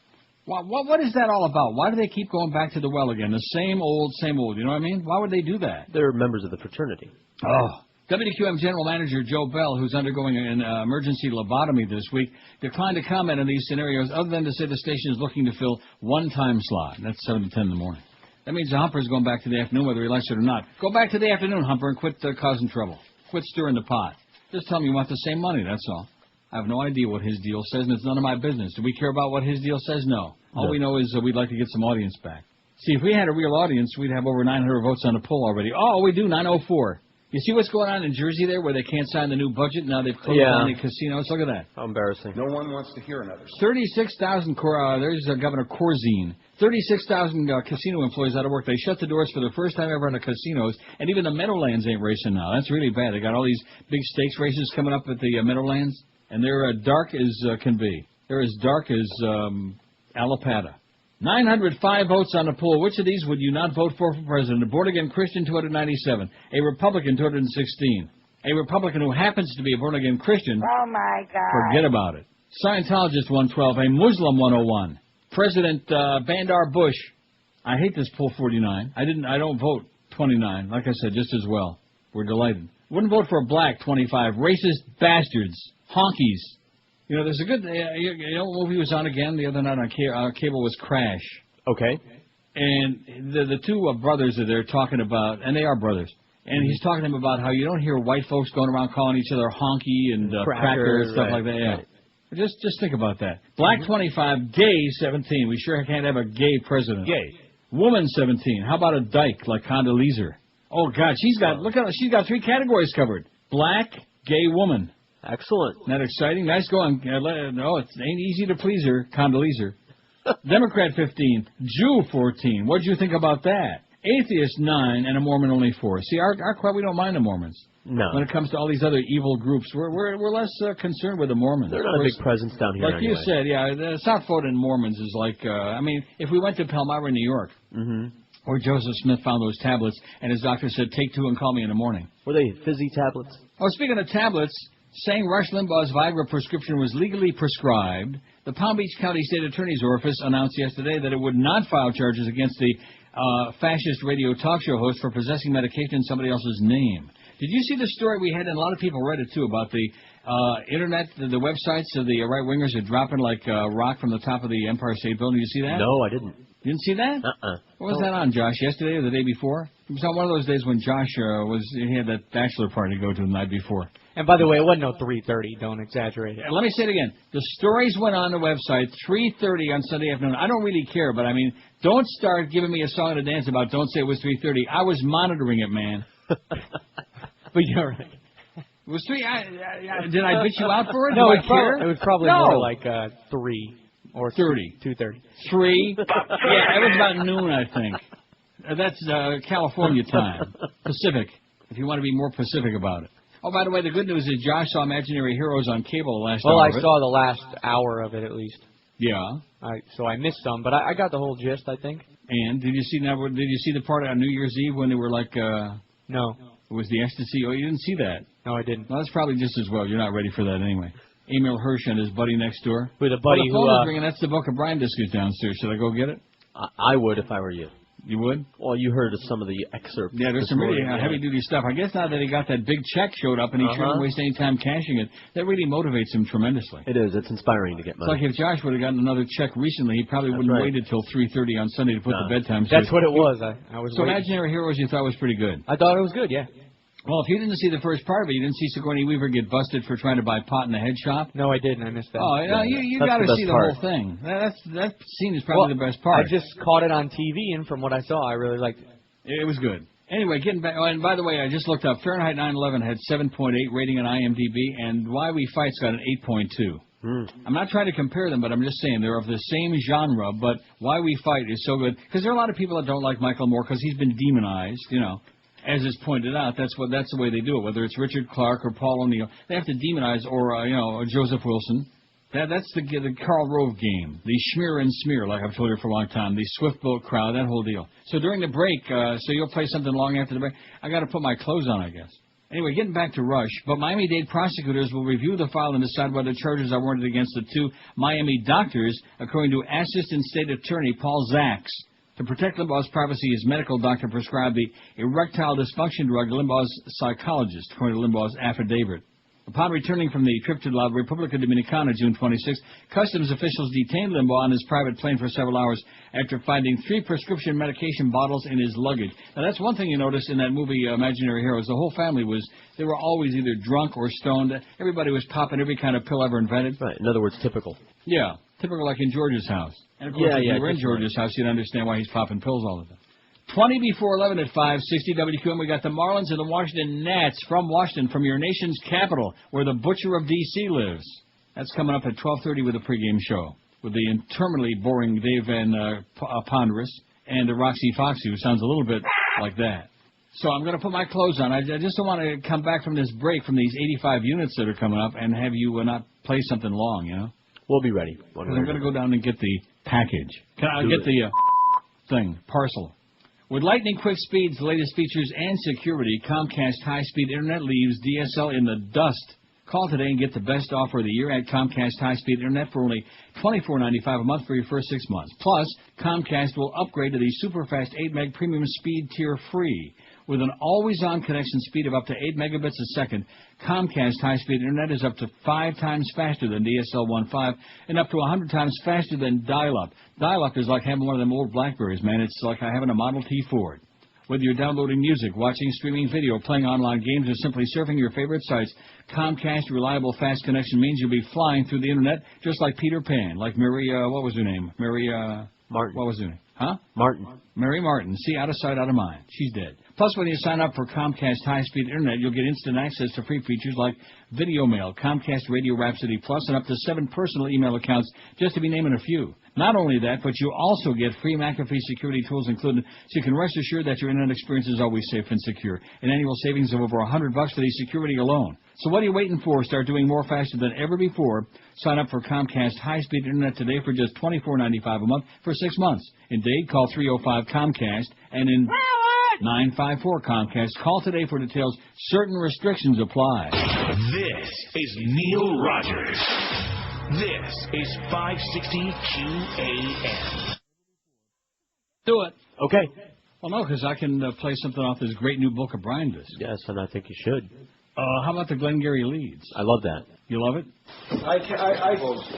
what is that all about? Why do they keep going back to the well again? The same old, same old. You know what I mean? Why would they do that? They're members of the fraternity. Oh. WQM General Manager Joe Bell, who's undergoing an emergency lobotomy this week, declined to comment on these scenarios other than to say the station is looking to fill one time slot. That's 7 to 10 in the morning. That means the Humper's going back to the afternoon whether he likes it or not. Go back to the afternoon, Humper, and quit causing trouble. Quit stirring the pot. Just tell him you want the same money, that's all. I have no idea what his deal says, and it's none of my business. Do we care about what his deal says? No. All we know is we'd like to get some audience back. See, if we had a real audience, we'd have over 900 votes on the poll already. Oh, we do, 904. You see what's going on in Jersey there where they can't sign the new budget? Now they've closed down the casinos. Look at that. How embarrassing. No one wants to hear another. 36,000, there's Governor Corzine. 36,000 casino employees out of work. They shut the doors for the first time ever in the casinos, and even the Meadowlands ain't racing now. That's really bad. They got all these big stakes races coming up at the Meadowlands, and they're dark as can be. They're as dark as Alapata. 905 votes on the poll. Which of these would you not vote for president? A born-again Christian, 297. A Republican, 216. A Republican who happens to be a born-again Christian. Oh, my God. Forget about it. Scientologist, 112. A Muslim, 101. President Bandar Bush. I hate this poll, 49. I don't vote, 29. Like I said, just as well. We're delighted. Wouldn't vote for a black, 25. Racist bastards. Honkies. You know, there's a good, you know what movie was on again the other night on cable was Crash. Okay. And the two brothers that they're talking about, and they are brothers, and he's talking to them about how you don't hear white folks going around calling each other honky and cracker and stuff like that. Yeah. Right. Just think about that. Black 25, gay 17. We sure can't have a gay president. Gay. Woman 17. How about a dyke like Condoleezza? Oh, God, she's got 3 categories covered. Black, gay woman. Excellent. Isn't that exciting? Nice going. No, it ain't easy to please her, Condoleezza. Democrat 15, Jew 14. What'd you think about that? Atheist 9, and a Mormon only 4. See, our crowd, we don't mind the Mormons. No. When it comes to all these other evil groups, we're less concerned with the Mormons. They're not a big presence down here. Like you said, yeah, the South Florida Mormons is like, I mean, if we went to Palmyra, New York, where Joseph Smith found those tablets, and his doctor said, take 2 and call me in the morning. Were they fizzy tablets? Oh, speaking of tablets, saying Rush Limbaugh's Viagra prescription was legally prescribed, the Palm Beach County State Attorney's Office announced yesterday that it would not file charges against the fascist radio talk show host for possessing medication in somebody else's name. Did you see the story we had, and a lot of people read it too, about the internet, the websites of the right-wingers are dropping like rock from the top of the Empire State Building? Did you see that? No, I didn't. You didn't see that? What was that on, Josh? Yesterday or the day before? It was on one of those days when Josh he had that bachelor party to go to the night before. And by the way, it wasn't no 3:30. Don't exaggerate it. Let me say it again. The stories went on the website 3:30 on Sunday afternoon. I don't really care, but I mean, don't start giving me a song to dance about. Don't say it was 3:30. I was monitoring it, man. But you're right. It was 3. Did I bitch you out for it? No, Do I care? It was probably more like 3 or 30. 2:30. 3. Yeah, it was about noon, I think. That's California time, Pacific. If you want to be more Pacific about it. Oh, by the way, the good news is Josh saw Imaginary Heroes on cable last hour. Well, I saw the last hour of it at least. Yeah. So I missed some, but I got the whole gist, I think. And did you see the part on New Year's Eve when they were like? No. It was the ecstasy. Oh, you didn't see that? No, I didn't. Well, that's probably just as well. You're not ready for that anyway. Emil Hirsch and his buddy next door. With a buddy the phone is ringing. That's the Boca Brian biscuit downstairs. Should I go get it? I would if I were you. You would? Well, you heard of some of the excerpts. Yeah, there's some really heavy-duty stuff. I guess now that he got that big check showed up and he shouldn't waste any time cashing it, that really motivates him tremendously. It is. It's inspiring to get money. It's like if Josh would have gotten another check recently, he probably wouldn't have waited till 3:30 on Sunday to put the bedtime. That's what it was. I was. So Imaginary Heroes you thought was pretty good? I thought it was good, yeah. Well, if you didn't see the first part of it, you didn't see Sigourney Weaver get busted for trying to buy pot in the head shop? No, I didn't. I missed that. Oh, yeah, you got to see the whole thing. That scene is probably the best part. I just caught it on TV, and from what I saw, I really liked it. It was good. Anyway, getting back. Oh, and by the way, I just looked up. Fahrenheit 9/11 had 7.8 rating on IMDb, and Why We Fight's got an 8.2. I'm not trying to compare them, but I'm just saying they're of the same genre, but Why We Fight is so good. Because there are a lot of people that don't like Michael Moore because he's been demonized, you know. as is pointed out, that's the way they do it. Whether it's Richard Clark or Paul O'Neill, they have to demonize, or Joseph Wilson. That's the Karl Rove game, the schmear and smear, like I've told you for a long time, the swift boat crowd, that whole deal. So during the break, so you'll play something long after the break. I got to put my clothes on, I guess. Anyway, getting back to Rush, but Miami-Dade prosecutors will review the file and decide whether charges are warranted against the 2 Miami doctors, according to Assistant State Attorney Paul Zaks. To protect Limbaugh's privacy, his medical doctor prescribed the erectile dysfunction drug to Limbaugh's psychologist, according to Limbaugh's affidavit. Upon returning from the trip to La República Dominicana June 26, customs officials detained Limbaugh on his private plane for several hours after finding 3 prescription medication bottles in his luggage. Now, that's one thing you notice in that movie, Imaginary Heroes. The whole family they were always either drunk or stoned. Everybody was popping every kind of pill ever invented. Right, in other words, typical. Yeah, typical like in George's house. And, of course, if you were in George's house, you'd understand why he's popping pills all the time. 20 before 11 at 560 WQM. We got the Marlins and the Washington Nats from Washington, from your nation's capital, where the Butcher of D.C. lives. That's coming up at 12:30 with a pregame show, with the interminably boring Dave Van Ponderous and Roxy Foxy, who sounds a little bit like that. So I'm going to put my clothes on. I just don't want to come back from this break from these 85 units that are coming up and have you not play something long, you know? We'll be ready. I'm going to go down and get the package. I'll get the parcel. With lightning-quick speeds, the latest features, and security, Comcast high-speed internet leaves DSL in the dust. Call today and get the best offer of the year at Comcast high-speed internet for only $24.95 a month for your first 6 months. Plus, Comcast will upgrade to the super-fast 8-meg premium speed tier free. With an always-on connection speed of up to 8 megabits a second, Comcast high-speed internet is up to 5 times faster than DSL 1.5 and up to 100 times faster than dial-up. Dial-up is like having one of them old Blackberries, man. It's like having a Model T Ford. Whether you're downloading music, watching streaming video, playing online games, or simply surfing your favorite sites, Comcast reliable fast connection means you'll be flying through the internet just like Peter Pan, like Mary, what was her name? Mary, Martin. What was her name? Huh? Martin. Mary Martin. See, out of sight, out of mind. She's dead. Plus, when you sign up for Comcast high-speed internet, you'll get instant access to free features like Video Mail, Comcast Radio Rhapsody Plus, and up to 7 personal email accounts, just to be naming a few. Not only that, but you also get free McAfee security tools included, so you can rest assured that your internet experience is always safe and secure. An annual savings of over $100 for the security alone. So what are you waiting for? Start doing more faster than ever before. Sign up for Comcast high-speed internet today for just $24.95 a month for 6 months. In Dade, call 305-COMCAST, and in 954-COMCAST. Call today for details. Certain restrictions apply. This is Neil Rogers. This is 560 QAM. Do it. Okay. Well, no, because I can play something off this great new book of Brian disc. Yes, and I think you should. How about the Glengarry Leads? I love that. You love it? I can't close this.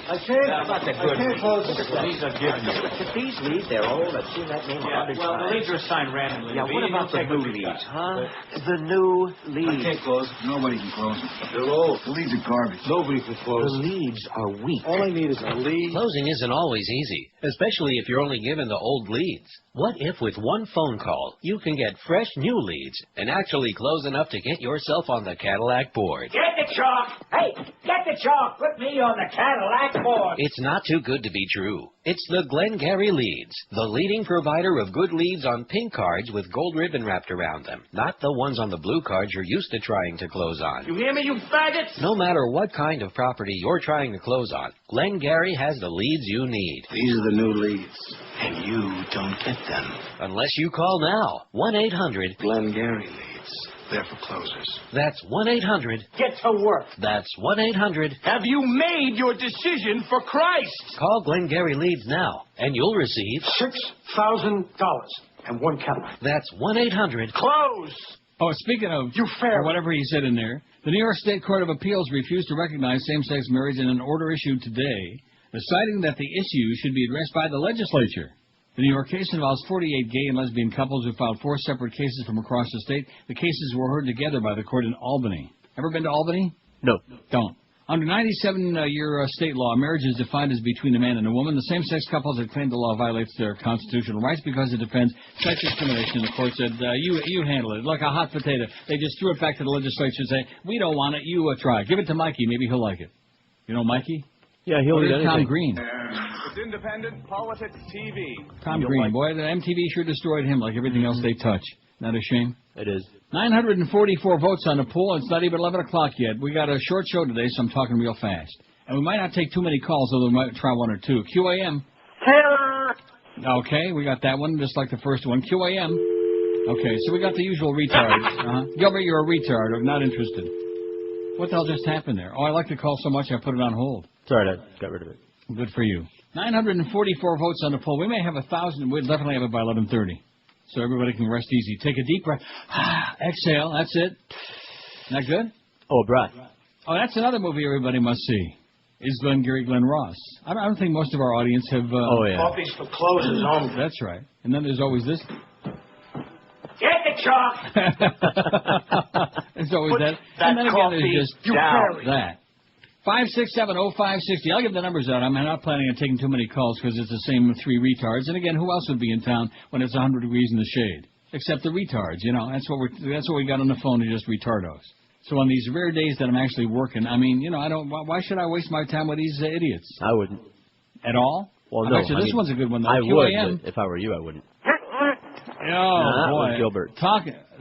These are given you. These leads, they're old. I've seen that name 100 times. Well, the leads are assigned randomly. Yeah, what about the new leads, huh? The new leads. I can't close. Nobody can close them. They're old. The leads are garbage. Nobody can close. The leads are weak. All I need is a lead. Closing isn't always easy, especially if you're only given the old leads. What if with one phone call, you can get fresh new leads and actually close enough to get yourself on the Cadillac board? Get the chalk! Hey, get the chalk! Put me on the Cadillac board! It's not too good to be true. It's the Glengarry Leads, the leading provider of good leads on pink cards with gold ribbon wrapped around them, not the ones on the blue cards you're used to trying to close on. You hear me, you faggots? No matter what kind of property you're trying to close on, Glengarry has the leads you need. These are the new leads, and you don't get them. Unless you call now, 1-800... Glengarry Leads. They're for closers. That's 1-800... Get to work. That's 1-800... Have you made your decision for Christ? Call Glengarry Leads now, and you'll receive... $6,000 and one Cadillac. That's 1-800... Close! Oh, speaking of, or whatever he said in there, the New York State Court of Appeals refused to recognize same-sex marriage in an order issued today, deciding that the issue should be addressed by the legislature. The New York case involves 48 gay and lesbian couples who filed 4 separate cases from across the state. The cases were heard together by the court in Albany. Ever been to Albany? No. Don't. Under 97-year state law, marriage is defined as between a man and a woman. The same-sex couples have claimed the law violates their constitutional rights because it defends sex discrimination. The court said, you handle it. Like a hot potato. They just threw it back to the legislature and say, we don't want it, you try. Give it to Mikey, maybe he'll like it. You know Mikey? Yeah, he'll eat anything. Tom Green. It's independent politics TV. Tom Green, boy, the MTV sure destroyed him like everything else they touch. Not a shame? It is. 944 votes on the poll. It's not even 11 o'clock yet. We got a short show today, so I'm talking real fast. And we might not take too many calls, although we might try one or two. QAM. Okay, we got that one, just like the first one. QAM. Okay, so we got the usual retards. Gilbert, you're a retard. I'm not interested. What the hell just happened there? Oh, I like the call so much I put it on hold. Sorry, I got rid of it. Good for you. 944 votes on the poll. We may have 1,000. We'll definitely have it by 11:30. So everybody can rest easy. Take a deep breath. Exhale. That's it. That good? Oh, breath. Oh, that's another movie everybody must see. Is Glenn Ross. I don't think most of our audience have... oh, yeah. Coffee's for closers only. That's right. And then there's always this. Get the chalk! There's always Put that. that And then again, there's coffee just down. that. 5670560. I'll give the numbers out. I'm not planning on taking too many calls because it's the same three retards. And again, who else would be in town when it's 100 degrees in the shade? Except the retards, you know. That's what we got on the phone, is just retardos. So on these rare days that I'm actually working, I mean, you know, why should I waste my time with these idiots? I wouldn't. At all? Well, no. Actually, this one's a good one, though. I QAM. would, but if I were you, I wouldn't. Oh, that boy. was Gilbert.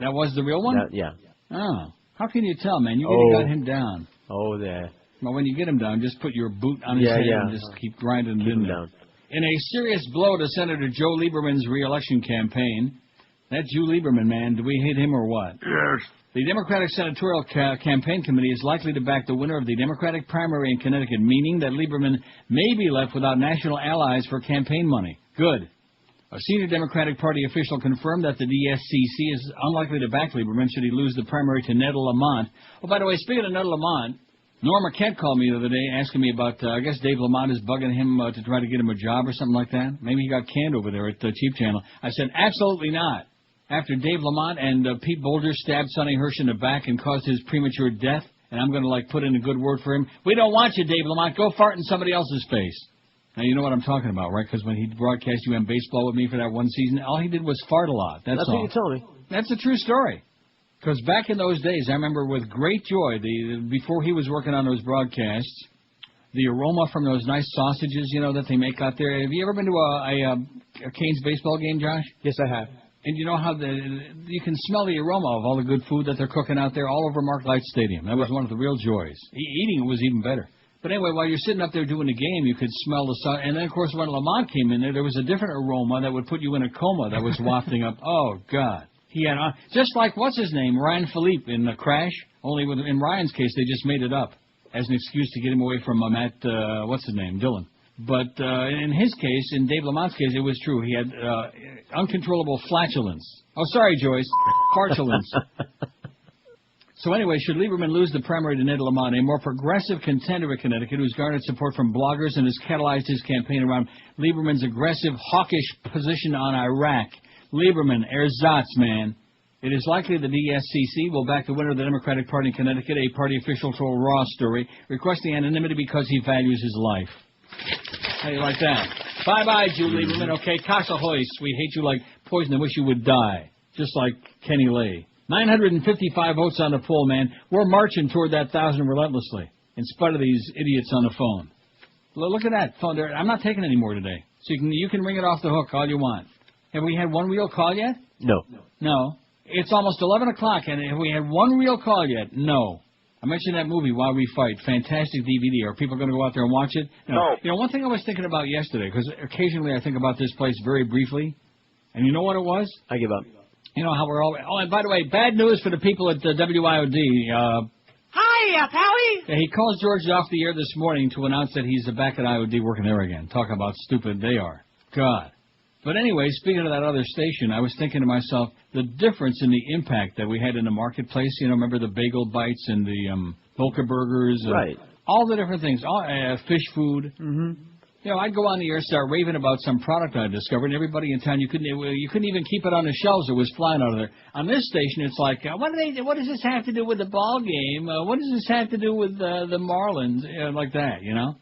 That was the real one? Yeah. Oh. How can you tell, man? You really got him down. Oh, there. Well, when you get him down, just put your boot on his head and just keep grinding him down. In a serious blow to Senator Joe Lieberman's re-election campaign, that Joe Lieberman, man, do we hate him or what? Yes. The Democratic Senatorial Campaign Committee is likely to back the winner of the Democratic primary in Connecticut, meaning that Lieberman may be left without national allies for campaign money. Good. A senior Democratic Party official confirmed that the DSCC is unlikely to back Lieberman should he lose the primary to Ned Lamont. Oh, by the way, speaking of Ned Lamont, Norma Kent called me the other day asking me about, I guess Dave Lamont is bugging him to try to get him a job or something like that. Maybe he got canned over there at the Cheap Channel. I said, absolutely not. After Dave Lamont and Pete Bolger stabbed Sonny Hirsch in the back and caused his premature death, and I'm going to, put in a good word for him, we don't want you, Dave Lamont. Go fart in somebody else's face. Now, you know what I'm talking about, right? Because when he broadcast UM baseball with me for that one season, all he did was fart a lot. That's all. What you tell me. That's a true story. Because back in those days, I remember with great joy, before he was working on those broadcasts, the aroma from those nice sausages, you know, that they make out there. Have you ever been to a Canes baseball game, Josh? Yes, I have. And you know how you can smell the aroma of all the good food that they're cooking out there all over Mark Light Stadium. That was one of the real joys. Eating it was even better. But anyway, while you're sitting up there doing the game, you could smell the sun. And then, of course, when Lamont came in there was a different aroma that would put you in a coma that was wafting up. Oh, God. He had, just like, what's his name, Ryan Philippe in The Crash, only in Ryan's case, they just made it up as an excuse to get him away from Matt, what's his name, Dillon. But in his case, in Dave Lamont's case, it was true. He had uncontrollable flatulence. Oh, sorry, Joyce. Fartulence. So anyway, should Lieberman lose the primary to Ned Lamont, a more progressive contender in Connecticut who's garnered support from bloggers and has catalyzed his campaign around Lieberman's aggressive, hawkish position on Iraq. Lieberman, ersatz, man. It is likely the DSCC will back the winner of the Democratic Party in Connecticut, a party official told Raw Story, requesting anonymity because he values his life. How do you like that? Bye-bye, Joe Lieberman. Okay, Casa Hoist. We hate you like poison and wish you would die. Just like Kenny Lay. 955 votes on the poll, man. We're marching toward that 1,000 relentlessly, in spite of these idiots on the phone. Look at that phone. I'm not taking any more today. So you can ring it off the hook all you want. Have we had one real call yet? No. No. It's almost 11 o'clock, and have we had one real call yet? No. I mentioned that movie, While We Fight. Fantastic DVD. Are people going to go out there and watch it? No. You know, one thing I was thinking about yesterday, because occasionally I think about this place very briefly, and you know what it was? I give up. You know how we're all... Oh, and by the way, bad news for the people at the WIOD. Hi, Pally. He calls George off the air this morning to announce that he's back at IOD working there again. Talk about stupid they are. God. But anyway, speaking of that other station, I was thinking to myself, the difference in the impact that we had in the marketplace, you know, remember the bagel bites and the Volker burgers? Right. All the different things, fish food. Mm-hmm. You know, I'd go on the air and start raving about some product I discovered, and everybody in town, you couldn't even keep it on the shelves. It was flying out of there. On this station, it's like, what does this have to do with the ball game? What does this have to do with the Marlins? Like that, you know?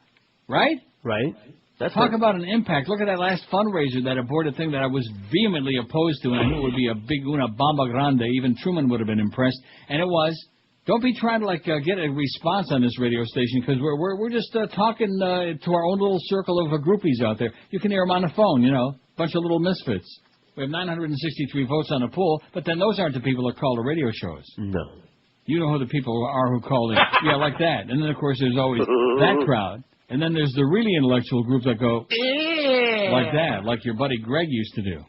Right? Right. Talk about an impact. Look at that last fundraiser, that aborted thing that I was vehemently opposed to, and I knew it would be a big una bomba grande. Even Truman would have been impressed, and it was. Don't be trying to get a response on this radio station, because we're just talking to our own little circle of groupies out there. You can hear them on the phone, you know, bunch of little misfits. We have 963 votes on the poll, but then those aren't the people that call the radio shows. No. You know who the people are who call it. Yeah, like that. And then, of course, there's always that crowd. And then there's the really intellectual group that go, like that, like your buddy Greg used to do.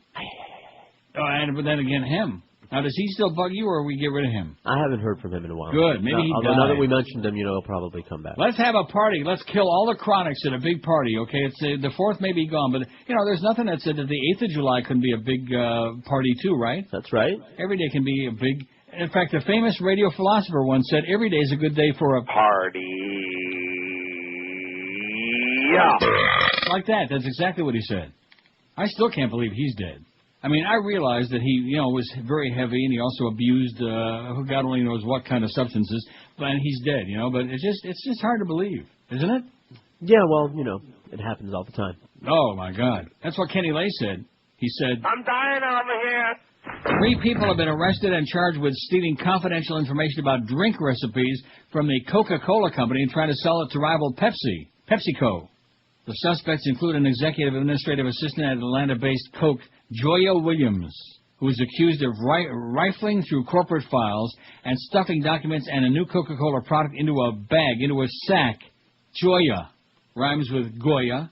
But then again, him. Now, does he still bug you, or we get rid of him? I haven't heard from him in a while. Good. Maybe he died. Now that we mentioned him, he'll probably come back. Let's have a party. Let's kill all the chronics at a big party, okay? It's the 4th may be gone, but, there's nothing that said that the 8th of July couldn't be a big party, too, right? That's right. Every day can be a big... In fact, a famous radio philosopher once said, every day is a good day for a... Party. Yeah. Like that. That's exactly what he said. I still can't believe he's dead. I mean, I realized that he, was very heavy, and he also abused, God only knows what kind of substances, and he's dead, but it's just hard to believe, isn't it? Yeah, well, it happens all the time. Oh, my God. That's what Kenneth Lay said. He said, I'm dying over here. 3 people have been arrested and charged with stealing confidential information about drink recipes from the Coca-Cola company and trying to sell it to rival PepsiCo. The suspects include an executive administrative assistant at Atlanta-based Coke, Joya Williams, who is accused of rifling through corporate files and stuffing documents and a new Coca-Cola product into a bag, into a sack. Joya rhymes with Goya.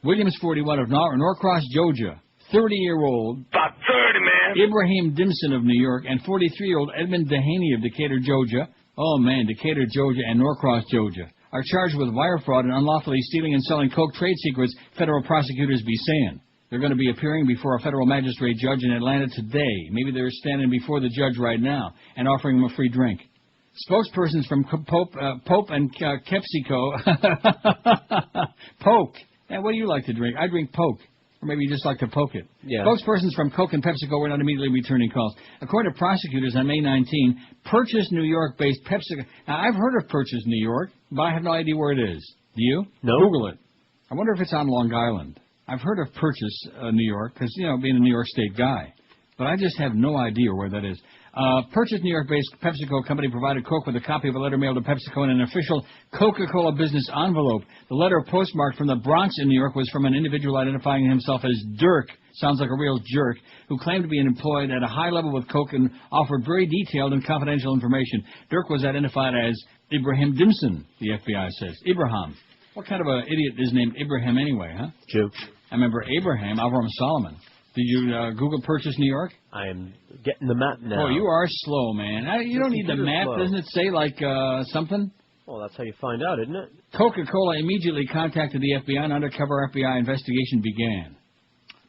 Williams, 41, of Norcross, Georgia. 30-year-old About 30, man. Ibrahim Dimson of New York, and 43-year-old Edmund Dehaney of Decatur, Georgia. Oh, man, Decatur, Georgia, and Norcross, Georgia are charged with wire fraud and unlawfully stealing and selling Coke trade secrets, federal prosecutors be saying. They're going to be appearing before a federal magistrate judge in Atlanta today. Maybe they're standing before the judge right now and offering them a free drink. Spokespersons from Pope and PepsiCo. Poke. And what do you like to drink? I drink Poke. Or maybe you just like to poke it. Yeah. Spokespersons from Coke and PepsiCo were not immediately returning calls. According to prosecutors on May 19, Purchase, New York-based PepsiCo... Now, I've heard of Purchase, New York, but I have no idea where it is. Do you? No. Google it. I wonder if it's on Long Island. I've heard of Purchase, New York, because, being a New York State guy. But I just have no idea where that is. Purchase, New York-based PepsiCo company provided Coke with a copy of a letter mailed to PepsiCo in an official Coca-Cola business envelope. The letter, postmarked from the Bronx in New York, was from an individual identifying himself as Dirk, sounds like a real jerk, who claimed to be employed at a high level with Coke and offered very detailed and confidential information. Dirk was identified as Ibrahim Dimson, the FBI says. Ibrahim. What kind of an idiot is named Ibrahim anyway, huh? Jew. I remember Abraham, Avram Solomon. Did you Google Purchase New York? I am getting the map now. Oh, you are slow, man. You don't need the map. Slow. Doesn't it say, something? Well, that's how you find out, isn't it? Coca-Cola immediately contacted the FBI, and undercover FBI investigation began.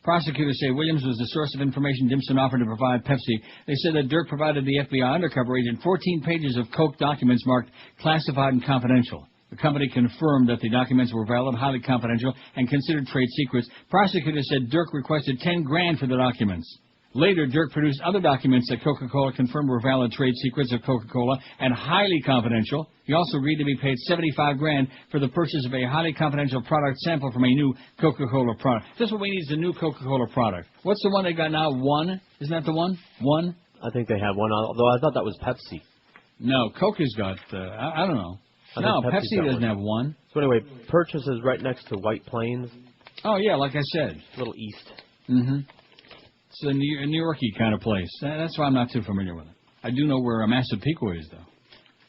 Prosecutors say Williams was the source of information Dimson offered to provide Pepsi. They said that Dirk provided the FBI undercover agent 14 pages of Coke documents marked classified and confidential. The company confirmed that the documents were valid, highly confidential, and considered trade secrets. Prosecutors said Dirk requested $10,000 for the documents. Later, Dirk produced other documents that Coca-Cola confirmed were valid trade secrets of Coca-Cola and highly confidential. He also agreed to be paid $75,000 for the purchase of a highly confidential product sample from a new Coca-Cola product. Just what we need is a new Coca-Cola product. What's the one they got now? One? Isn't that the one? One? I think they have one, although I thought that was Pepsi. No, Coke has got, I don't know. No, Pepsi doesn't have one. So anyway, Purchase is right next to White Plains. Oh, yeah, like I said. A little east. Mm-hmm. It's a New York-y kind of place. That's why I'm not too familiar with it. I do know where Massapequa is, though.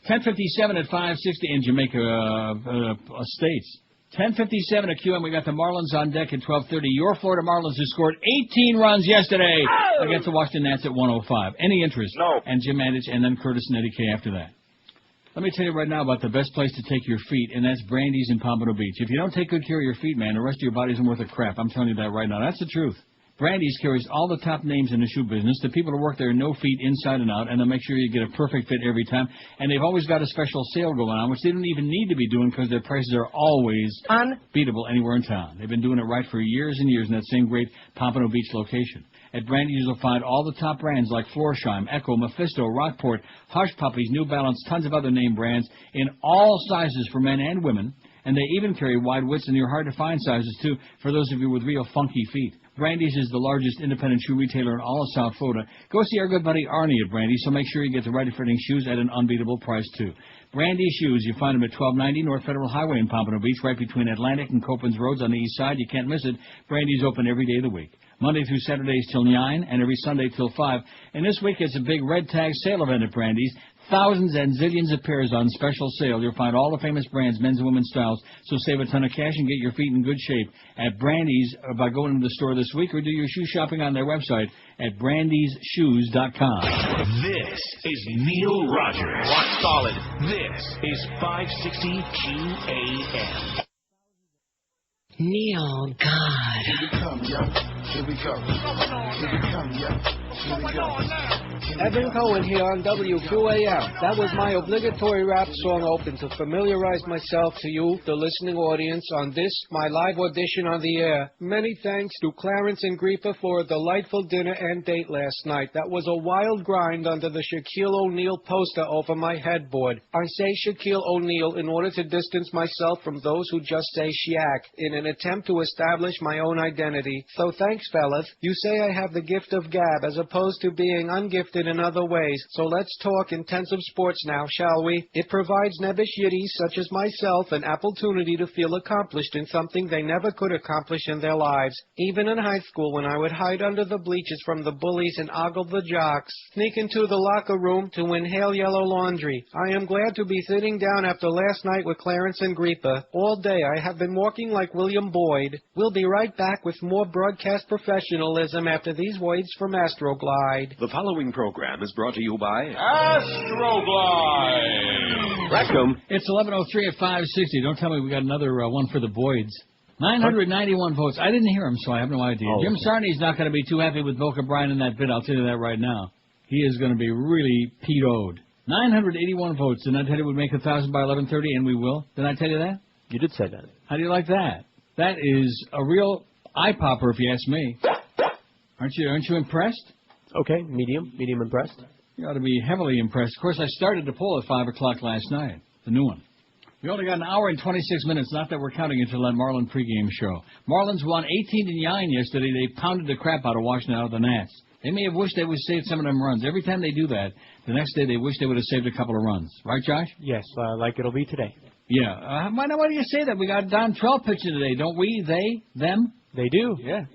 10:57 at 560 in Jamaica States. 10:57 at QM. We got the Marlins on deck at 12:30. Your Florida Marlins who scored 18 runs yesterday against the Washington Nats at 105. Any interest? No. And Jim Mandich, and then Curtis and Eddie K after that. Let me tell you right now about the best place to take your feet, and that's Brandy's in Pompano Beach. If you don't take good care of your feet, man, the rest of your body isn't worth a crap. I'm telling you that right now. That's the truth. Brandy's carries all the top names in the shoe business. The people who work there know feet inside and out, and they'll make sure you get a perfect fit every time. And they've always got a special sale going on, which they don't even need to be doing because their prices are always unbeatable anywhere in town. They've been doing it right for years and years in that same great Pompano Beach location. At Brandy's, you'll find all the top brands like Florsheim, Echo, Mephisto, Rockport, Hush Puppies, New Balance, tons of other name brands in all sizes for men and women. And they even carry wide widths and your hard-to-find sizes, too, for those of you with real funky feet. Brandy's is the largest independent shoe retailer in all of South Florida. Go see our good buddy Arnie at Brandy's, so make sure you get the right-fitting shoes at an unbeatable price, too. Brandy's Shoes, you find them at 1290 North Federal Highway in Pompano Beach, right between Atlantic and Copans Roads on the east side. You can't miss it. Brandy's open every day of the week. Monday through Saturdays till 9, and every Sunday till 5. And this week it's a big red tag sale event at Brandy's. Thousands and zillions of pairs on special sale. You'll find all the famous brands, men's and women's styles. So save a ton of cash and get your feet in good shape at Brandy's by going to the store this week, or do your shoe shopping on their website at brandysshoes.com. This is Neil Rogers. Rock solid. This is 560 GAM. Neil, God. Here we come, yo. Here we go. Here we come, yo. Here we go. Evan Cohen here on WQAM. That was my obligatory rap song open to familiarize myself to you, the listening audience, on this, my live audition on the air. Many thanks to Clarence and Griepa for a delightful dinner and date last night. That was a wild grind under the Shaquille O'Neal poster over my headboard. I say Shaquille O'Neal in order to distance myself from those who just say Shaq, in an attempt to establish my own identity. So thanks, fellas. You say I have the gift of gab as opposed to being ungifted in other ways. So let's talk intensive sports now, shall we? It provides nebbish yiddies such as myself an opportunity to feel accomplished in something they never could accomplish in their lives. Even in high school, when I would hide under the bleachers from the bullies and ogle the jocks, sneak into the locker room to inhale yellow laundry. I am glad to be sitting down after last night with Clarence and Griepa. All day I have been walking like William Boyd. We'll be right back with more broadcast professionalism after these words from Astroglide. The following program is brought to you by Astroglide. Rectum. It's 11:03 at 560. Don't tell me we got another one for the Boyds. 991 votes. I didn't hear him, so I have no idea. Oh, Jim okay. Sarney's not going to be too happy with Boca Brian in that bit. I'll tell you that right now. He is going to be really PO'd. 981 votes. Didn't I tell you we'd make 1,000 by 11:30, and we will? Didn't I tell you that? You did say that. How do you like that? That is a real eye-popper, if you ask me. Aren't you impressed? Okay, medium impressed. You ought to be heavily impressed. Of course, I started the poll at 5 o'clock last night, the new one. We only got an hour and 26 minutes, not that we're counting until that Marlin pregame show. Marlins won 18-9 yesterday. They pounded the crap out of Washington, out of the Nats. They may have wished they would save some of them runs. Every time they do that, the next day they wish they would have saved a couple of runs. Right, Josh? Yes, like it'll be today. Yeah. Why do you say that? We got Don Trell pitching today, don't we? They? Them? They do, yeah.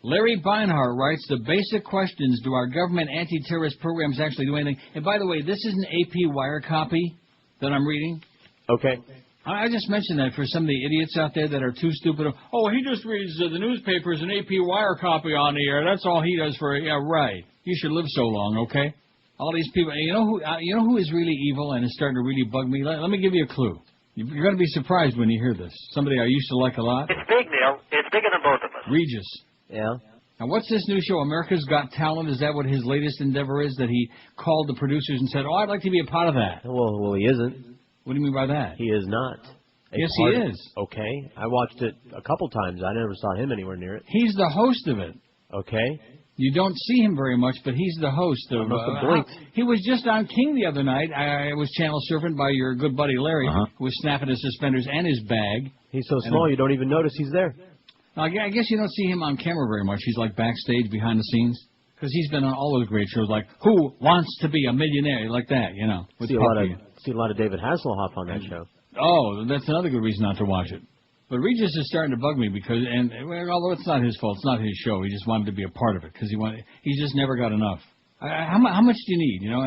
Larry Beinhardt writes, the basic questions, do our government anti-terrorist programs actually do anything? And by the way, this is an AP wire copy that I'm reading. Okay. I just mentioned that for some of the idiots out there that are too stupid. Oh, he just reads the newspapers and AP wire copy on the air. That's all he does for it. Yeah, right. You should live so long, okay? All these people. You know who is really evil and is starting to really bug me? Let me give you a clue. You're going to be surprised when you hear this. Somebody I used to like a lot. It's big, Neil. It's bigger than both of us. Regis. Yeah. Now, what's this new show, America's Got Talent? Is that what his latest endeavor is, that he called the producers and said, oh, I'd like to be a part of that? Well, he isn't. What do you mean by that? He is not. Yes, he is. Okay. I watched it a couple times. I never saw him anywhere near it. He's the host of it. Okay. You don't see him very much, but he's the host of he was just on King the other night. I was channel surfing by your good buddy Larry, who was snapping his suspenders and his bag. He's so small you don't even notice he's there. Now, I guess you don't see him on camera very much. He's like backstage, behind the scenes. Because he's been on all those great shows like Who Wants to Be a Millionaire, like that, you know. See a lot of David Hasselhoff on that show. Oh, that's another good reason not to watch it. But Regis is starting to bug me because, although it's not his fault, it's not his show. He just wanted to be a part of it because he just never got enough. How much do you need? You know,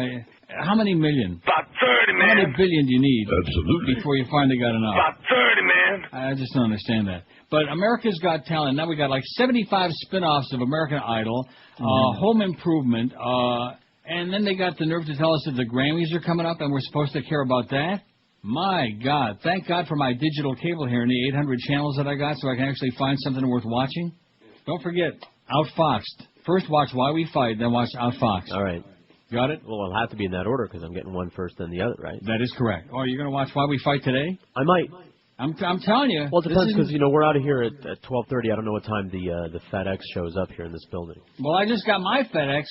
how many million? About 30, man. How many billion do you need? Absolutely. Before you finally got enough? About 30, man. I just don't understand that. But America's Got Talent. Now we got like 75 spin-offs of American Idol, Home Improvement, and then they got the nerve to tell us that the Grammys are coming up and we're supposed to care about that. My God. Thank God for my digital cable here and the 800 channels that I got so I can actually find something worth watching. Don't forget, Outfoxed. First watch Why We Fight, then watch Outfoxed. All right. Got it? Well, it'll have to be in that order because I'm getting one first, then the other, right? That is correct. Oh, you're going to watch Why We Fight today? I might. I'm telling you. Well, it depends because, we're out of here at 12:30. I don't know what time the FedEx shows up here in this building. Well, I just got my FedEx.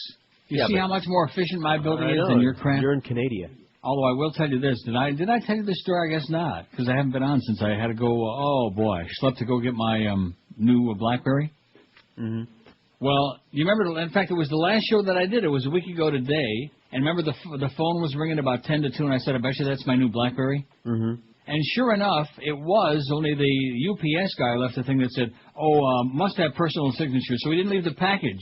You see how much more efficient my building is than your crap? You're in Canada. Although I will tell you this. Did I tell you this story? I guess not, because I haven't been on since I had to go, slept to go get my new BlackBerry. Mm-hmm. Well, you remember, in fact, it was the last show that I did. It was a week ago today. And remember, the phone was ringing about 10 to 2, and I said, I bet you that's my new BlackBerry. Mm-hmm. And sure enough, it was only the UPS guy left a thing that said, must have personal signature, so he didn't leave the package.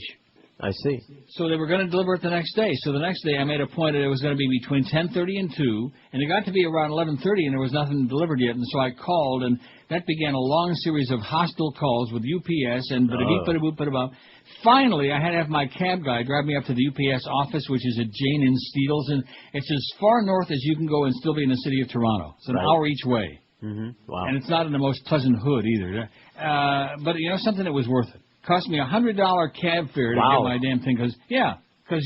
I see. So they were going to deliver it the next day. So the next day I made a point that it was going to be between 10:30 and 2, and it got to be around 11:30 and there was nothing delivered yet, and so I called, and that began a long series of hostile calls with UPS and ba-da-beep-ba-da-boop-ba-da-bop. Finally, I had to have my cab guy drive me up to the UPS office, which is at Jane and Steeles, and it's as far north as you can go and still be in the city of Toronto. It's an hour each way. Wow. And it's not in the most pleasant hood either. But, something that was worth it. Cost me $100 cab fare to get my damn thing, because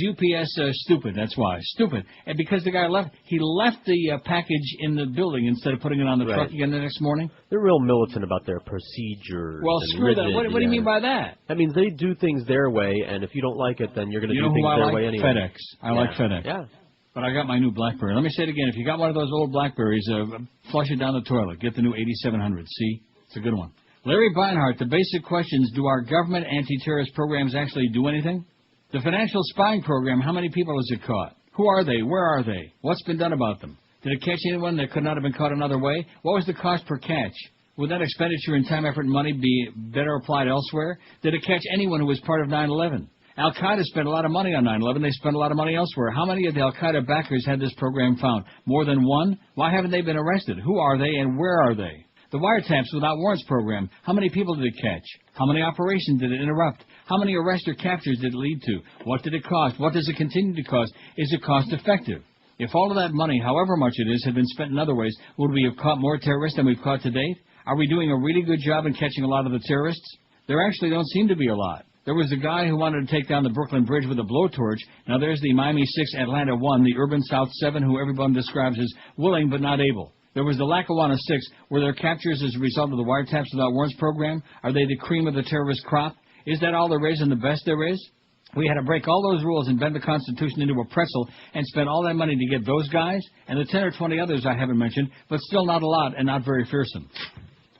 UPS stupid, that's why. Stupid. And because the guy left the package in the building instead of putting it on the truck again the next morning. They're real militant about their procedures. Well, screw that. What do you mean by that? That means they do things their way, and if you don't like it, then you're going to do things their way anyway. FedEx. I like FedEx. Yeah. But I got my new BlackBerry. Let me say it again. If you got one of those old BlackBerries, flush it down the toilet. Get the new 8700. See? It's a good one. Larry Beinhardt, the basic questions, do our government anti-terrorist programs actually do anything? The financial spying program, how many people has it caught? Who are they? Where are they? What's been done about them? Did it catch anyone that could not have been caught another way? What was the cost per catch? Would that expenditure in time, effort, and money be better applied elsewhere? Did it catch anyone who was part of 9/11? Al-Qaeda spent a lot of money on 9/11. They spent a lot of money elsewhere. How many of the Al-Qaeda backers had this program found? More than one? Why haven't they been arrested? Who are they and where are they? The wiretaps without warrants program, how many people did it catch? How many operations did it interrupt? How many arrests or captures did it lead to? What did it cost? What does it continue to cost? Is it cost effective? If all of that money, however much it is, had been spent in other ways, would we have caught more terrorists than we've caught to date? Are we doing a really good job in catching a lot of the terrorists? There actually don't seem to be a lot. There was the guy who wanted to take down the Brooklyn Bridge with a blowtorch. Now there's the Miami 6, Atlanta 1, the Urban South 7, who everyone describes as willing but not able. There was the Lackawanna 6. Were there captures as a result of the wiretaps without warrants program? Are they the cream of the terrorist crop? Is that all there is and the best there is? We had to break all those rules and bend the Constitution into a pretzel and spend all that money to get those guys and the 10 or 20 others I haven't mentioned, but still not a lot and not very fearsome.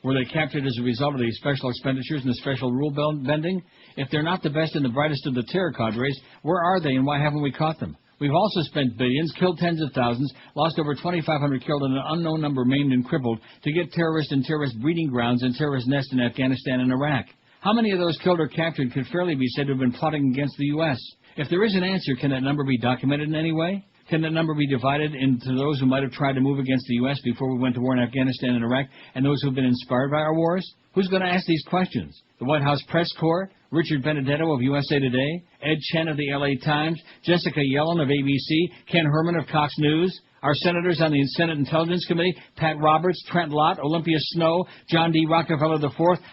Were they captured as a result of these special expenditures and the special rule bending? If they're not the best and the brightest of the terror cadres, where are they and why haven't we caught them? We've also spent billions, killed tens of thousands, lost over 2,500 killed and an unknown number maimed and crippled to get terrorist and terrorist breeding grounds and terrorist nests in Afghanistan and Iraq. How many of those killed or captured could fairly be said to have been plotting against the U.S.? If there is an answer, can that number be documented in any way? Can that number be divided into those who might have tried to move against the U.S. before we went to war in Afghanistan and Iraq and those who have been inspired by our wars? Who's going to ask these questions? The White House Press Corps? Richard Benedetto of USA Today? Ed Chen of the L.A. Times? Jessica Yellen of ABC? Ken Herman of Cox News? Our senators on the Senate Intelligence Committee? Pat Roberts, Trent Lott, Olympia Snow, John D. Rockefeller IV,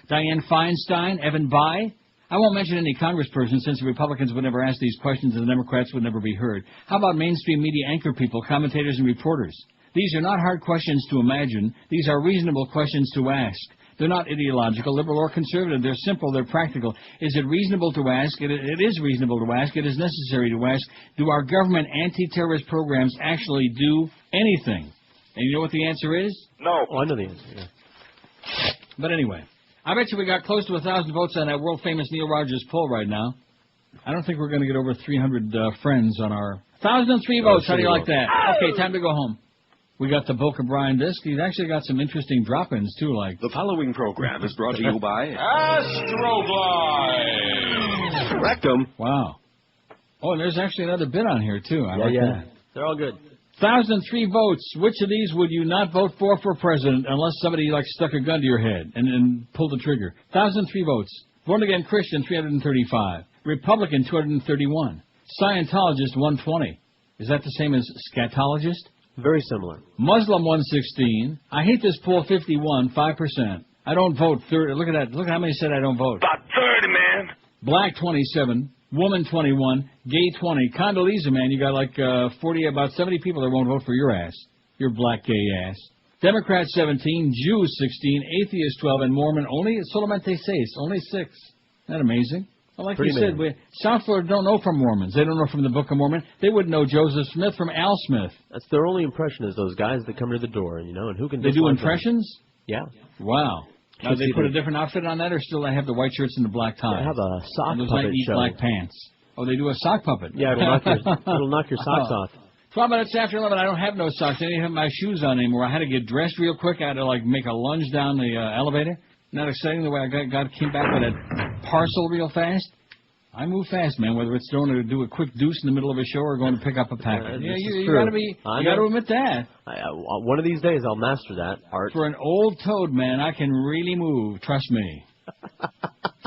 Dianne Feinstein, Evan Bayh? I won't mention any congresspersons since the Republicans would never ask these questions and the Democrats would never be heard. How about mainstream media anchor people, commentators, and reporters? These are not hard questions to imagine. These are reasonable questions to ask. They're not ideological, liberal, or conservative. They're simple. They're practical. Is it reasonable to ask? It is reasonable to ask. It is necessary to ask. Do our government anti-terrorist programs actually do anything? And you know what the answer is? No. Oh, I know the answer, yeah. But anyway, I bet you we got close to 1,000 votes on that world-famous Neil Rogers poll right now. I don't think we're going to get over 300 friends on our... 1,003 votes. How do you like that? Okay, time to go home. We got the Boca Brian disc. He's actually got some interesting drop-ins, too, like... The following program is brought to you by... Astroglide! Rectum. Wow. Oh, and there's actually another bit on here, too. I like that. They're all good. 1,003 votes. Which of these would you not vote for president unless somebody, like, stuck a gun to your head and pulled the trigger? 1,003 votes. Born-again Christian, 335. Republican, 231. Scientologist, 120. Is that the same as scatologist? Very similar. Muslim, 116. I hate this poll, 51, 5%. I don't vote, 30. Look at that. Look at how many said I don't vote. About 30, man. Black, 27. Woman, 21. Gay, 20. Condoleezza, man, you got like about 70 people that won't vote for your ass. Your black gay ass. Democrat, 17. Jew, 16. Atheist, 12. And Mormon, only, solamente 6. Only 6. Isn't that amazing? Well, like you said, South Florida don't know from Mormons. They don't know from the Book of Mormon. They wouldn't know Joseph Smith from Al Smith. That's their only impression is those guys that come to the door, you know, and who can... They do impressions? Yeah. Wow. Now, they put a different outfit on that, or still they have the white shirts and the black tie? They have a sock and those puppet neat show. Black pants. Oh, they do a sock puppet. Yeah, it'll knock your socks off. 12 minutes after 11, I don't have no socks. I didn't have my shoes on anymore. I had to get dressed real quick. I had to, make a lunge down the elevator. Not exciting the way I came back with that parcel real fast. I move fast, man, whether it's going to do a quick deuce in the middle of a show or going to pick up a packet. You got to admit that. One of these days, I'll master that art. For an old toad, man, I can really move. Trust me.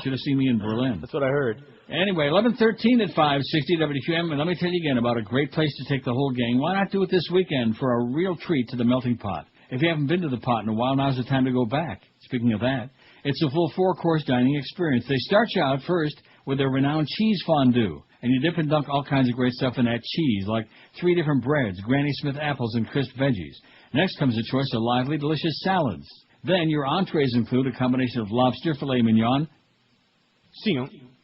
Should have seen me in Berlin. That's what I heard. Anyway, 11:13 at 560 WQM, and let me tell you again about a great place to take the whole gang. Why not do it this weekend for a real treat to the melting pot? If you haven't been to the pot in a while, now's the time to go back. Speaking of that, it's a full 4-course dining experience. They start you out first with their renowned cheese fondue, and you dip and dunk all kinds of great stuff in that cheese, like 3 different breads, Granny Smith apples, and crisp veggies. Next comes a choice of lively, delicious salads. Then your entrees include a combination of lobster, filet mignon,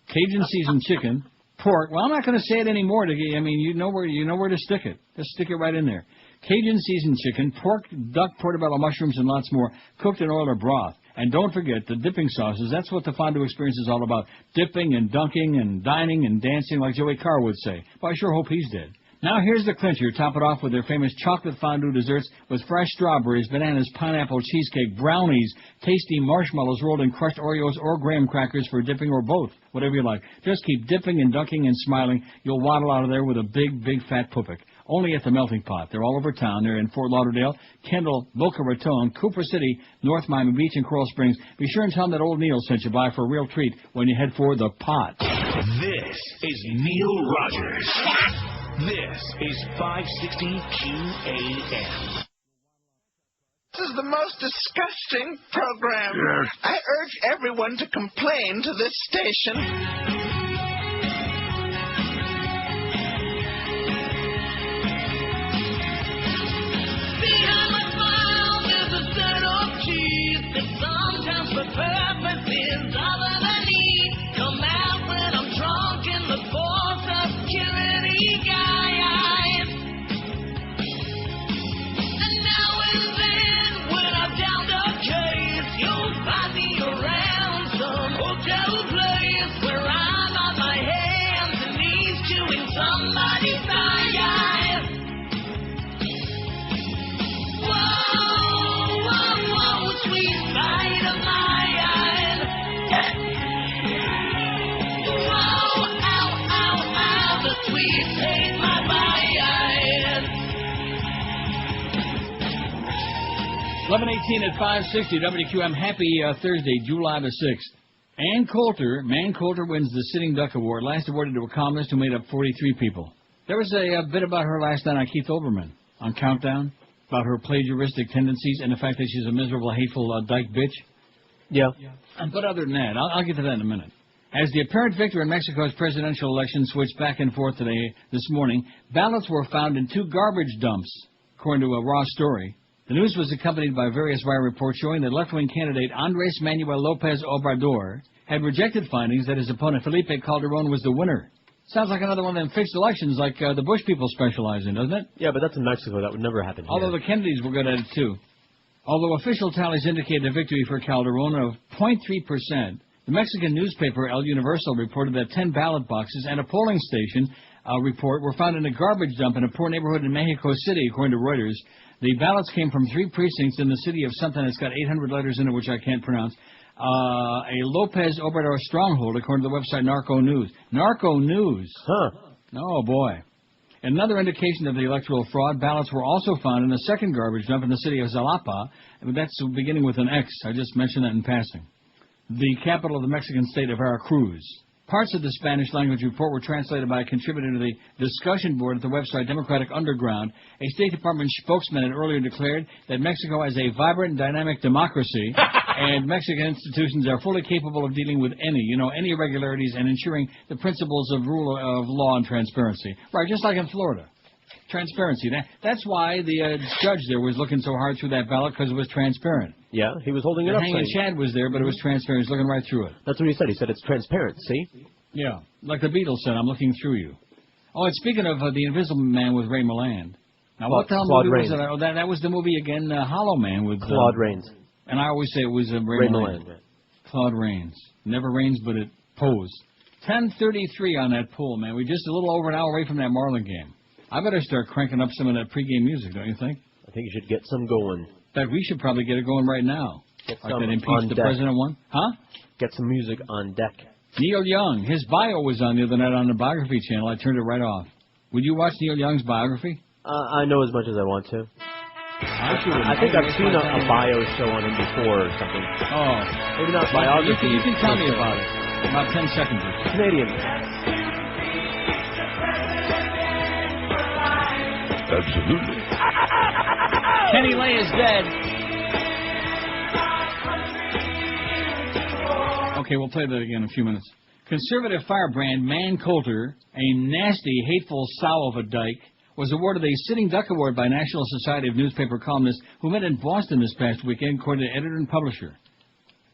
Cajun seasoned chicken, pork. Well, I'm not going to say it anymore. You know where to stick it. Just stick it right in there. Cajun seasoned chicken, pork, duck, portobello mushrooms, and lots more, cooked in oil or broth. And don't forget the dipping sauces. That's what the fondue experience is all about. Dipping and dunking and dining and dancing, like Joey Carr would say. Well, I sure hope he's dead. Now here's the clincher. Top it off with their famous chocolate fondue desserts with fresh strawberries, bananas, pineapple, cheesecake, brownies, tasty marshmallows rolled in crushed Oreos or graham crackers for dipping, or both, whatever you like. Just keep dipping and dunking and smiling. You'll waddle out of there with a big, big fat pupik. Only at the Melting Pot. They're all over town. They're in Fort Lauderdale, Kendall, Boca Raton, Cooper City, North Miami Beach, and Coral Springs. Be sure and tell them that old Neil sent you by for a real treat when you head for the pot. This is Neil Rogers. This is 560 QAM. This is the most disgusting program. Yes. I urge everyone to complain to this station. At 560 WQM. Happy Thursday, July the 6th. Ann Coulter wins the Sitting Duck Award, last awarded to a columnist who made up 43 people. There was a bit about her last night on Keith Olbermann on Countdown, about her plagiaristic tendencies and the fact that she's a miserable, hateful dyke bitch. Yeah. But other than that, I'll get to that in a minute. As the apparent victor in Mexico's presidential election switched back and forth this morning, ballots were found in 2 garbage dumps, according to a Raw story. The news was accompanied by various wire reports showing that left-wing candidate Andres Manuel Lopez Obrador had rejected findings that his opponent Felipe Calderon was the winner. Sounds like another one of them fixed elections like the Bush people specialize in, doesn't it? Yeah, but that's in Mexico. That would never happen here. Although the Kennedys were good at it, too. Although official tallies indicate a victory for Calderon of 0.3%, the Mexican newspaper El Universal reported that 10 ballot boxes and a polling station report were found in a garbage dump in a poor neighborhood in Mexico City, according to Reuters. The ballots came from 3 precincts in the city of something that's got 800 letters in it, which I can't pronounce. A Lopez Obrador stronghold, according to the website Narco News. Narco News. Huh. Oh, boy. Another indication of the electoral fraud, ballots were also found in a second garbage dump in the city of Jalapa. That's beginning with an X. I just mentioned that in passing. The capital of the Mexican state of Veracruz. Parts of the Spanish-language report were translated by a contributor to the discussion board at the website Democratic Underground. A State Department spokesman had earlier declared that Mexico has a vibrant and dynamic democracy, and Mexican institutions are fully capable of dealing with any irregularities and ensuring the principles of rule of law and transparency. Right, just like in Florida. Transparency. That's why the judge there was looking so hard through that ballot, because it was transparent. Yeah, he was holding it up. Hanging Chad was there, but it was transparent. He was looking right through it. That's what he said. He said it's transparent, see? Yeah, like the Beatles said, I'm looking through you. Oh, and speaking of The Invisible Man with Ray Milland. Now, what the hell movie was that? Oh, that was the movie again, Hollow Man with... Claude Rains. And I always say it was Ray Milland. Right. Claude Rains. Never rains, but it pours. 10:33 on that pool, man. We're just a little over an hour away from that Marlin game. I better start cranking up some of that pregame music, don't you think? I think you should get some going. In fact, we should probably get it going right now. Get like some that impeach on the deck. president one. Huh? Get some music on deck. Neil Young, his bio was on the other night on the Biography channel. I turned it right off. Would you watch Neil Young's biography? I know as much as I want to. I think I've seen a bio show on him before or something. Oh. Maybe not biography. You can tell me about it. About 10 seconds or so. Canadian. Absolutely. Kenny Lay is dead. Okay, we'll play that again in a few minutes. Conservative firebrand Man Coulter, a nasty, hateful sow of a dyke, was awarded a Sitting Duck Award by National Society of Newspaper Columnists who met in Boston this past weekend, according to editor and publisher.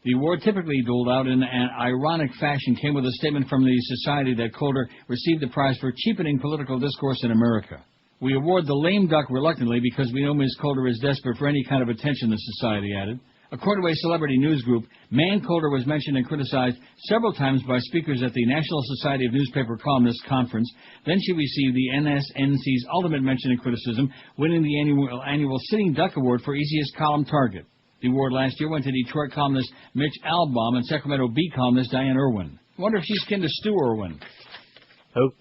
The award, typically doled out in an ironic fashion, came with a statement from the society that Coulter received the prize for cheapening political discourse in America. We award the lame duck reluctantly because we know Ms. Coulter is desperate for any kind of attention, the society added. According to a celebrity news group, Man Coulter was mentioned and criticized several times by speakers at the National Society of Newspaper Columnists conference. Then she received the NSNC's ultimate mention and criticism, winning the annual Sitting Duck Award for easiest column target. The award last year went to Detroit columnist Mitch Albom and Sacramento Bee columnist Diane Irwin. I wonder if she's kin to Stu Irwin. Who?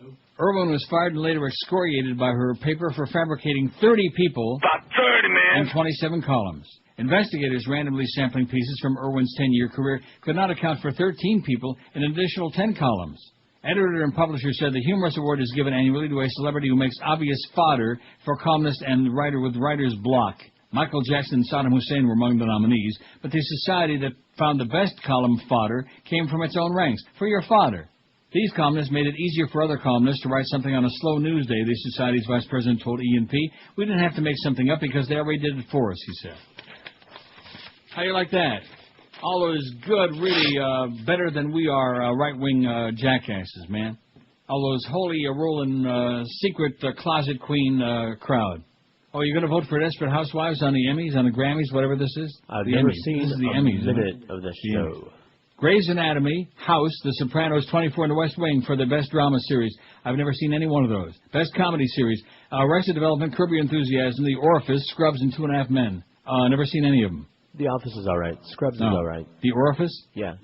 Irwin was fired and later excoriated by her paper for fabricating 30 people About 30, man. and 27 columns. Investigators randomly sampling pieces from Irwin's 10-year career could not account for 13 people and an additional 10 columns. Editor and publisher said the humorous award is given annually to a celebrity who makes obvious fodder for columnist and writer with writer's block. Michael Jackson and Saddam Hussein were among the nominees, but the society that found the best column fodder came from its own ranks. For your fodder. These columnists made it easier for other columnists to write something on a slow news day, the society's vice president told E&P. We didn't have to make something up because they already did it for us, he said. How do you like that? All those good, really better than we are right-wing jackasses, man. All those holy rolling secret closet queen crowd. Oh, you're going to vote for Desperate Housewives on the Emmys, on the Grammys, whatever this is? I've the never Emmys. seen This is the a Emmys, minute of the show. Grey's Anatomy, House, The Sopranos, 24, and The West Wing for the best drama series. I've never seen any one of those. Best comedy series, Arrested Development, Curb Your Enthusiasm, The Orifice, Scrubs, and 2.5 Men. Never seen any of them. The Office is all right. Scrubs is all right. The Orifice? Yeah.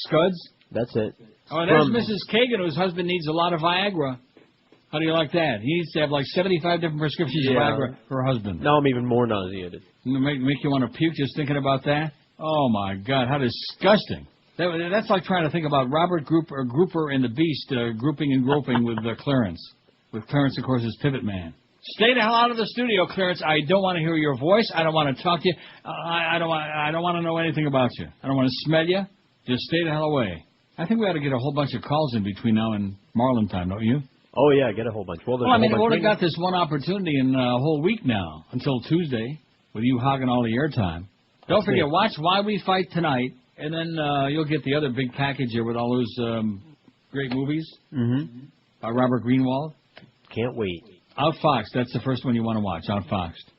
Scuds? That's it. Oh, there's Mrs. Kagan, whose husband needs a lot of Viagra. How do you like that? He needs to have like 75 different prescriptions of Viagra for her husband. Now I'm even more nauseated. Make you want to puke just thinking about that? Oh, my God, how disgusting. That's like trying to think about Robert Grouper and the Beast grouping and groping with Clarence. With Clarence, of course, as Pivot Man. Stay the hell out of the studio, Clarence. I don't want to hear your voice. I don't want to talk to you. I don't want to know anything about you. I don't want to smell you. Just stay the hell away. I think we ought to get a whole bunch of calls in between now and Marlin time, don't you? Oh, yeah, get a whole bunch. Well, I mean, we've only got this one opportunity in a whole week now, until Tuesday, with you hogging all the airtime. Don't forget, watch Why We Fight Tonight, and then you'll get the other big package here with all those great movies by Robert Greenwald. Can't wait. Outfoxed, that's the first one you want to watch, Outfoxed.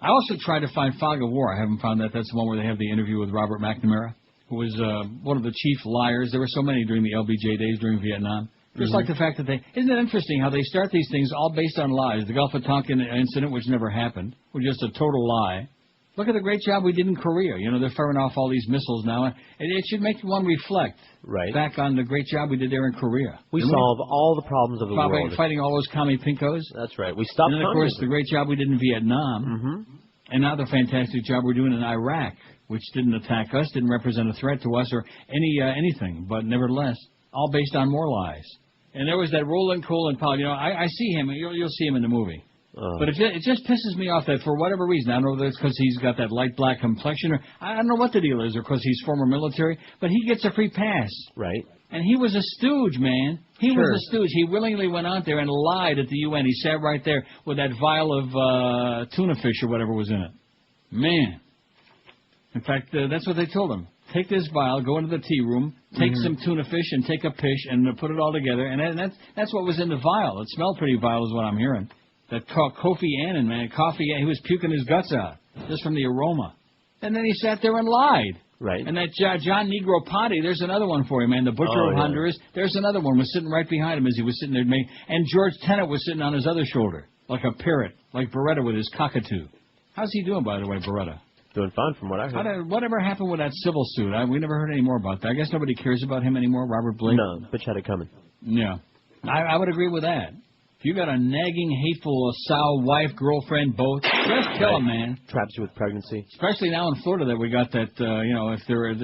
I also tried to find Fog of War. I haven't found that. That's the one where they have the interview with Robert McNamara, who was one of the chief liars. There were so many during the LBJ days during Vietnam. Just like the fact that isn't it interesting how they start these things all based on lies? The Gulf of Tonkin incident, which never happened, was just a total lie. Look at the great job we did in Korea. You know, they're firing off all these missiles now. It should make one reflect back on the great job we did there in Korea. We solve all the problems of the world. Fighting all those commie pinkos. That's right. We stopped And then, of course, the great job we did in Vietnam. And now the fantastic job we're doing in Iraq, which didn't attack us, didn't represent a threat to us or anything. But nevertheless, all based on more lies. And there was that Roland Cole and Paul. You know, I see him. You'll see him in the movie. But it just pisses me off that for whatever reason, I don't know whether it's because he's got that light black complexion or I don't know what the deal is, or because he's former military, but he gets a free pass. Right. And he was a stooge, man. He was a stooge. He willingly went out there and lied at the UN. He sat right there with that vial of tuna fish or whatever was in it. Man. In fact, that's what they told him. Take this vial, go into the tea room, take some tuna fish and take a pish and put it all together. And that's what was in the vial. It smelled pretty vile is what I'm hearing. That Kofi Annan, man, he was puking his guts out just from the aroma. And then he sat there and lied. Right. And that John Negroponte, there's another one for you, man. The Butcher of Honduras, there's another one. Was sitting right behind him as he was sitting there. And George Tenet was sitting on his other shoulder, like a parrot, like Beretta with his cockatoo. How's he doing, by the way, Beretta? Doing fine from what I heard. Whatever happened with that civil suit? We never heard any more about that. I guess nobody cares about him anymore, Robert Blake? No, but you had it coming. Yeah. I would agree with that. If you got a nagging, hateful sow wife, girlfriend, both, just kill him, man. Traps you with pregnancy. Especially now in Florida that we got that, if they're a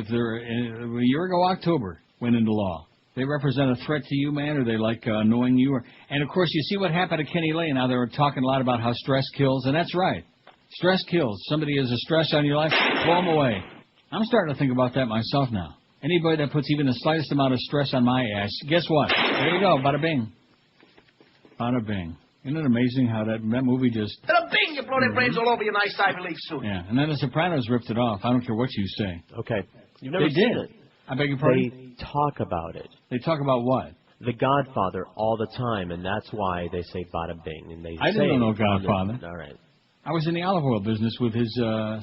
year ago October went into law. They represent a threat to you, man, or they like annoying you. And, of course, you see what happened to Kenny Lay. Now they're talking a lot about how stress kills, and that's right. Stress kills. Somebody has a stress on your life, blow them away. I'm starting to think about that myself now. Anybody that puts even the slightest amount of stress on my ass, guess what? There you go, bada bing. Bada bing. Isn't it amazing how that movie just... Bada bing, you blow their brains all over your nice Ivy League suit. Yeah, and then The Sopranos ripped it off. I don't care what you say. Okay. You've never they seen did. it. I beg your pardon? They talk about it. They talk about what? The Godfather all the time, and that's why they say bada bing. And I didn't know Godfather. All right. I was in the olive oil business with his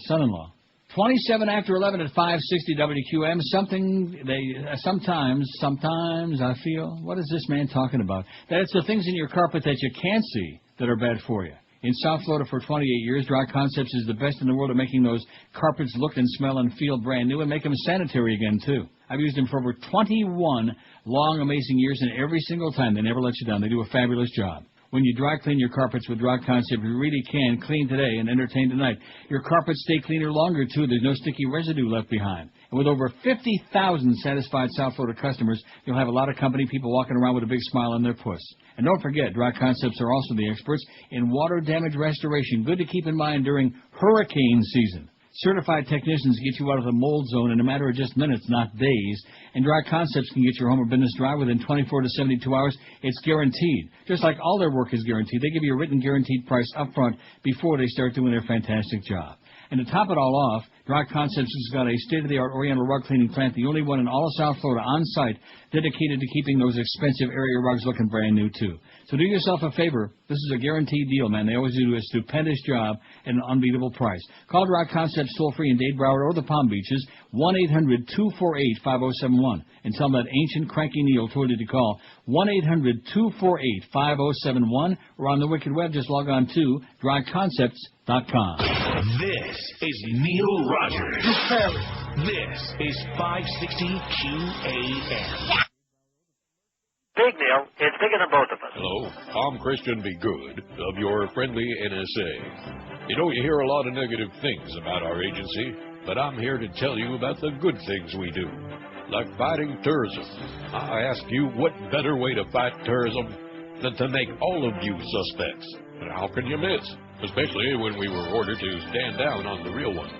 son-in-law. 27 after 11 at 560 WQM. Sometimes I feel, what is this man talking about? That it's the things in your carpet that you can't see that are bad for you. In South Florida for 28 years, Dry Concepts is the best in the world at making those carpets look and smell and feel brand new and make them sanitary again, too. I've used them for over 21 long, amazing years, and every single time they never let you down. They do a fabulous job. When you dry clean your carpets with Dry Concept, you really can clean today and entertain tonight. Your carpets stay cleaner longer, too. There's no sticky residue left behind. And with over 50,000 satisfied South Florida customers, you'll have a lot of company people walking around with a big smile on their puss. And don't forget, Dry Concepts are also the experts in water damage restoration. Good to keep in mind during hurricane season. Certified technicians get you out of the mold zone in a matter of just minutes, not days. And Dry Concepts can get your home or business dry within 24 to 72 hours. It's guaranteed. Just like all their work is guaranteed, they give you a written guaranteed price up front before they start doing their fantastic job. And to top it all off, Dry Concepts has got a state-of-the-art Oriental rug cleaning plant, the only one in all of South Florida on site, dedicated to keeping those expensive area rugs looking brand new, too. So do yourself a favor. This is a guaranteed deal, man. They always do a stupendous job at an unbeatable price. Call Dry Concepts toll-free in Dade, Broward, or the Palm Beaches, 1-800-248-5071. And tell them that ancient cranky Neil told you to call 1-800-248-5071. Or on the Wicked Web, just log on to dryconcepts.com. This is Neil Rogers. This is 560 QAM. Big Neil, it's bigger than both of us. Hello, I'm Christian Be Good of your friendly NSA. You know, you hear a lot of negative things about our agency, but I'm here to tell you about the good things we do, like fighting terrorism. I ask you, what better way to fight terrorism than to make all of you suspects? And how can you miss? Especially when we were ordered to stand down on the real ones.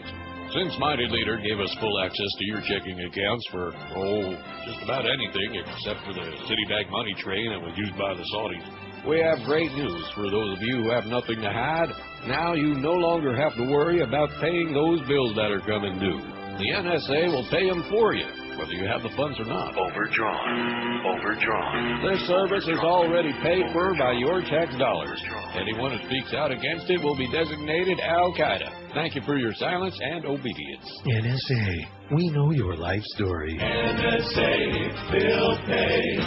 Since Mighty Leader gave us full access to your checking accounts for, just about anything except for the Citibank money train that was used by the Saudis, we have great news for those of you who have nothing to hide. Now you no longer have to worry about paying those bills that are coming due. The NSA will pay them for you, whether you have the funds or not. Overdrawn. This service is already paid for by your tax dollars. Anyone who speaks out against it will be designated Al-Qaeda. Thank you for your silence and obedience. NSA, we know your life story. NSA, bill pay.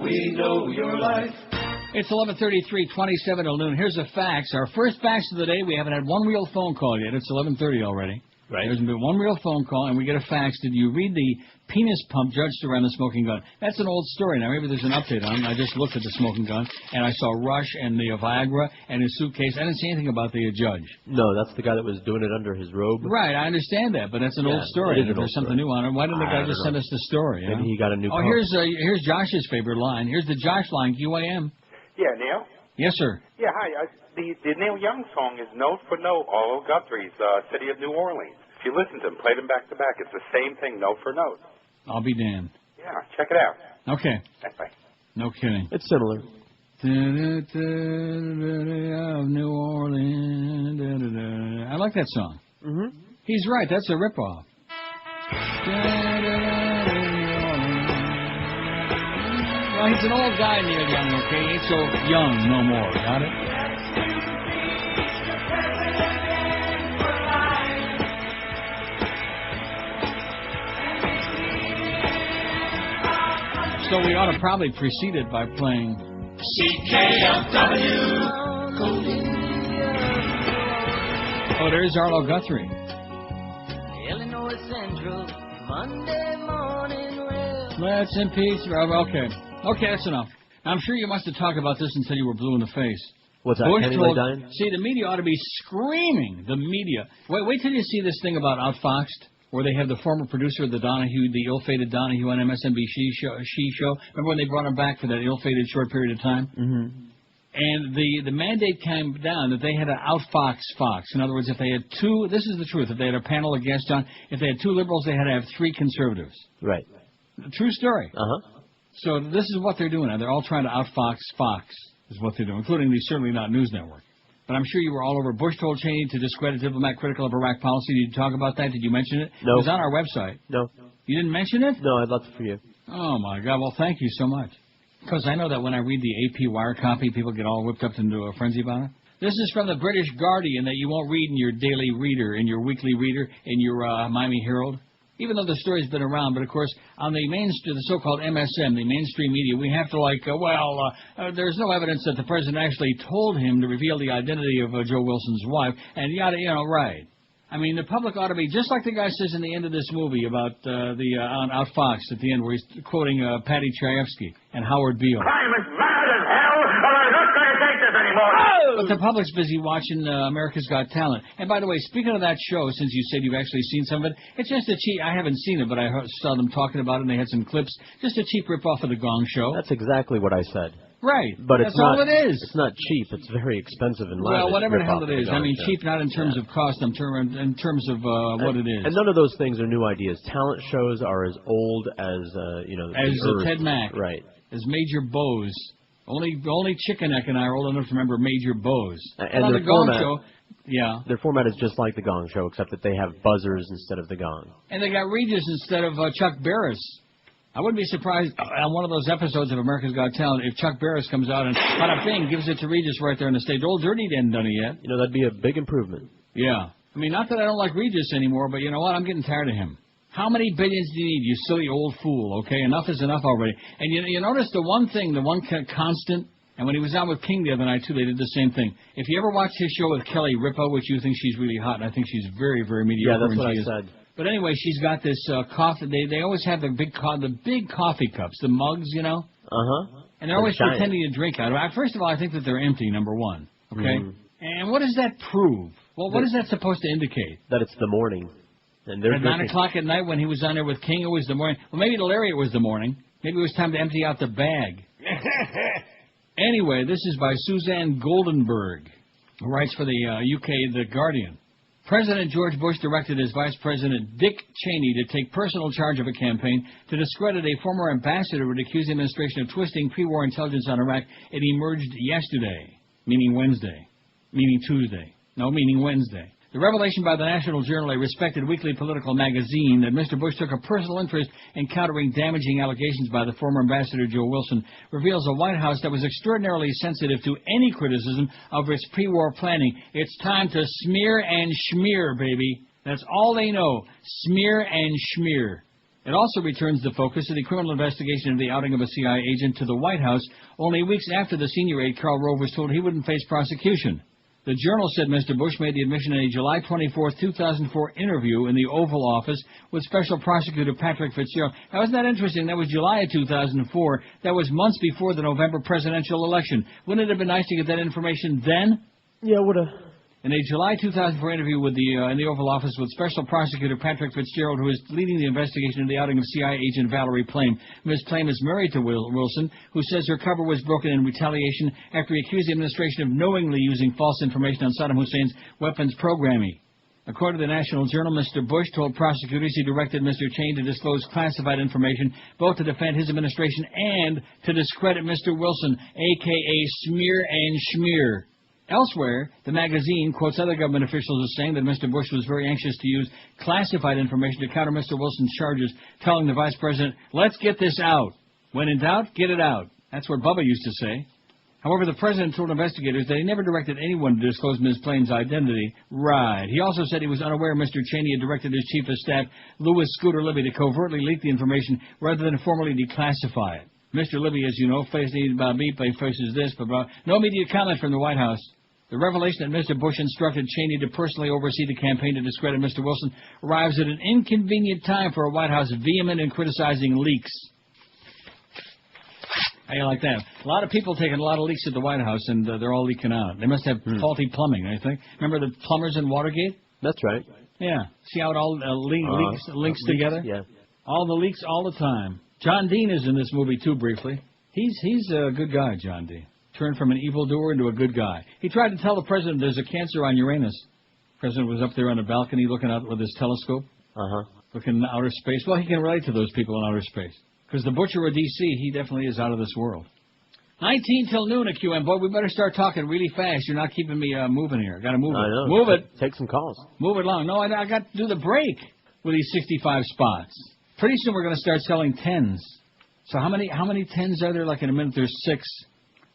We know your life. It's 11:33, 27 till noon. Here's a fax. Our first fax of the day. We haven't had one real phone call yet. It's 11:30 already. Right. There's been one real phone call, and we get a fax. Did you read the penis pump judged around the smoking gun? That's an old story. Now, maybe there's an update on it. I just looked at the smoking gun, and I saw Rush and the Viagra and his suitcase. I didn't see anything about the judge. No, that's the guy that was doing it under his robe. Right, I understand that, but that's an old story. If there's something new on it, why didn't the guy just send us the story? Maybe he got a new pump. Here's Josh's favorite line. Here's the Josh line, QAM. Yeah, Neil? Yes, sir. Yeah, hi. The Neil Young song is Note for Note, all of Guthrie's City of New Orleans. If you listen to them, play them back to back. It's the same thing, note for note. I'll be damned. Yeah, check it out. Okay. Bye. No kidding. It's similar. Of New Orleans. I like that song. Mm-hmm. He's right. That's a ripoff. Well, he's an old guy, Neil Young, okay? He ain't so young no more. Got it? So we ought to probably precede it by playing CKLW. Oh, there's Arlo Guthrie. Illinois Central, Monday morning rail. Let's impeach. Okay, that's enough. I'm sure you must have talked about this until you were blue in the face. What's that, Kenneth Lay dying? See, the media ought to be screaming. The media. Wait till you see this thing about Outfoxed, where they have the former producer of the Donahue, the ill-fated Donahue on MSNBC show. Remember when they brought him back for that ill-fated short period of time? Mm-hmm. And the mandate came down that they had to outfox Fox. In other words, if they had two, this is the truth, if they had a panel of guests on, if they had two liberals, they had to have three conservatives. Right. True story. Uh-huh. So this is what they're doing now. They're all trying to outfox Fox, is what they're doing, including the Certainly Not News Network. But I'm sure you were all over. Bush told Cheney to discredit diplomat critical of Iraq policy. Did you talk about that? Did you mention it? No. It was on our website. No. You didn't mention it? No, I'd love to for you. Oh, my God. Well, thank you so much. Because I know that when I read the AP Wire copy, people get all whipped up into a frenzy about it. This is from the British Guardian that you won't read in your daily reader, in your weekly reader, in your Miami Herald. Even though the story's been around, but of course, on the so-called MSM, the mainstream media, we have to there's no evidence that the president actually told him to reveal the identity of Joe Wilson's wife, and right. I mean, the public ought to be, just like the guy says in the end of this movie about on Outfoxed at the end, where he's quoting Patty Chayefsky and Howard Beale. Crime is bad as hell, and I'm not going to take this anymore. But the public's busy watching America's Got Talent. And by the way, speaking of that show, since you said you've actually seen some of it, it's just a cheap, I haven't seen it, but I saw them talking about it, and they had some clips, just a cheap rip-off of The Gong Show. That's exactly what I said. Right. But that's all it is. It's not cheap. It's very expensive and lavish. Well, whatever the hell it is. I mean, cheap not in terms of cost, in terms of what it is. And none of those things are new ideas. Talent shows are as old as, as Ted Mack. Right. As Major Bose. Only Chicken Neck and I are old enough to remember Major Bose. And on their the Gong format, Show, yeah. Their format is just like the Gong Show, except that they have buzzers instead of the gong. And they got Regis instead of Chuck Barris. I wouldn't be surprised on one of those episodes of America's Got Talent if Chuck Barris comes out and bada bing gives it to Regis right there on the stage. Old Dirty hadn't done it yet. That'd be a big improvement. Yeah. I mean, not that I don't like Regis anymore, but you know what? I'm getting tired of him. How many billions do you need, you silly old fool? Okay, enough is enough already. And you notice the one thing, the one constant, and when he was out with King the other night, too, they did the same thing. If you ever watch his show with Kelly Ripa, which you think she's really hot, and I think she's very, very mediocre. Yeah, that's what I said. But anyway, she's got this coffee. They always have the big coffee cups, the mugs, Uh-huh. And they're always pretending to drink out of it. First of all, I think that they're empty, number one. Okay? And what does that prove? Well, what is that supposed to indicate? That it's the morning. And they're at 9 o'clock at night when he was on there with King, it was the morning. Well, maybe to Larry it was the morning. Maybe it was time to empty out the bag. Anyway, this is by Suzanne Goldenberg, who writes for the UK The Guardian. President George Bush directed his Vice President Dick Cheney to take personal charge of a campaign to discredit a former ambassador who would accuse the administration of twisting pre-war intelligence on Iraq. It emerged yesterday, meaning Wednesday, meaning Tuesday. No, meaning Wednesday. The revelation by the National Journal, a respected weekly political magazine, that Mr. Bush took a personal interest in countering damaging allegations by the former ambassador Joe Wilson reveals a White House that was extraordinarily sensitive to any criticism of its pre-war planning. It's time to smear and schmear, baby. That's all they know. Smear and schmear. It also returns the focus of the criminal investigation of the outing of a CIA agent to the White House only weeks after the senior aide, Karl Rove, was told he wouldn't face prosecution. The Journal said Mr. Bush made the admission in a July 24, 2004 interview in the Oval Office with Special Prosecutor Patrick Fitzgerald. Now, isn't that interesting? That was July of 2004. That was months before the November presidential election. Wouldn't it have been nice to get that information then? Yeah, would have. In a July 2004 interview with in the Oval Office with Special Prosecutor Patrick Fitzgerald, who is leading the investigation into the outing of CIA agent Valerie Plame. Ms. Plame is married to Wilson, who says her cover was broken in retaliation after he accused the administration of knowingly using false information on Saddam Hussein's weapons programming. According to the National Journal, Mr. Bush told prosecutors he directed Mr. Cheney to disclose classified information, both to defend his administration and to discredit Mr. Wilson, a.k.a. smear and schmear. Elsewhere, the magazine quotes other government officials as saying that Mr. Bush was very anxious to use classified information to counter Mr. Wilson's charges, telling the vice president, let's get this out. When in doubt, get it out. That's what Bubba used to say. However, the president told investigators that he never directed anyone to disclose Ms. Plain's identity. Right. He also said he was unaware Mr. Cheney had directed his chief of staff, Louis Scooter Libby, to covertly leak the information rather than formally declassify it. Mr. Libby, as you know, faces this, but no immediate comment from the White House. The revelation that Mr. Bush instructed Cheney to personally oversee the campaign to discredit Mr. Wilson arrives at an inconvenient time for a White House vehement in criticizing leaks. How do you like that? A lot of people taking a lot of leaks at the White House, and they're all leaking out. They must have faulty plumbing, I think. Remember the plumbers in Watergate? That's right. Yeah. See how it all links together? Yeah. All the leaks all the time. John Dean is in this movie, too, briefly. He's a good guy, John Dean. Turned from an evildoer into a good guy. He tried to tell the president there's a cancer on Uranus. The president was up there on a balcony looking out with his telescope. Looking in outer space. Well, he can relate to those people in outer space. Because the butcher of D.C., he definitely is out of this world. 19 till noon at QM. Boy, we better start talking really fast. You're not keeping me moving here. Got to move it. I know. Move it. Take some calls. Move it along. No, I got to do the break with these 65 spots. Pretty soon we're going to start selling 10s. So how many 10s are there? Like in a minute there's 6.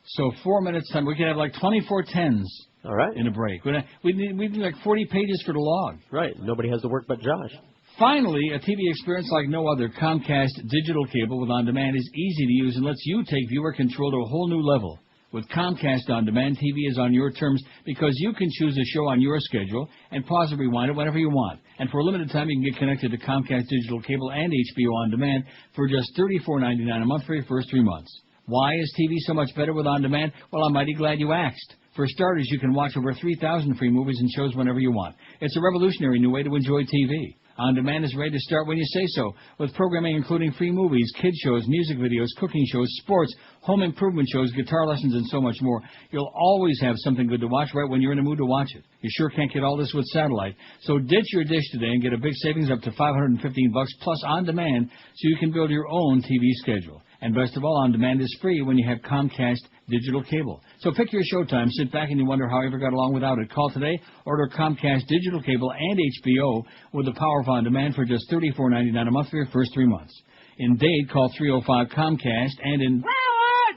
So 4 minutes time. We could have like 24 10s. All right. In a break. We need like 40 pages for the log. Right. Nobody has to work but Josh. Finally, a TV experience like no other. Comcast digital cable with on-demand is easy to use and lets you take viewer control to a whole new level. With Comcast on-demand, TV is on your terms because you can choose a show on your schedule and pause and rewind it whenever you want. And for a limited time, you can get connected to Comcast digital cable and HBO on-demand for just $34.99 a month for your first 3 months. Why is TV so much better with on-demand? Well, I'm mighty glad you asked. For starters, you can watch over 3,000 free movies and shows whenever you want. It's a revolutionary new way to enjoy TV. On-demand is ready to start when you say so, with programming including free movies, kids shows, music videos, cooking shows, sports, home improvement shows, guitar lessons, and so much more. You'll always have something good to watch right when you're in the mood to watch it. You sure can't get all this with satellite. So ditch your dish today and get a big savings up to $515 plus on-demand so you can build your own TV schedule. And best of all, on-demand is free when you have Comcast digital cable. So pick your showtime, sit back, and you wonder how you ever got along without it. Call today, order Comcast digital cable and HBO with the power of on-demand for just $34.99 a month for your first 3 months. In Dade, call 305-COMCAST, and in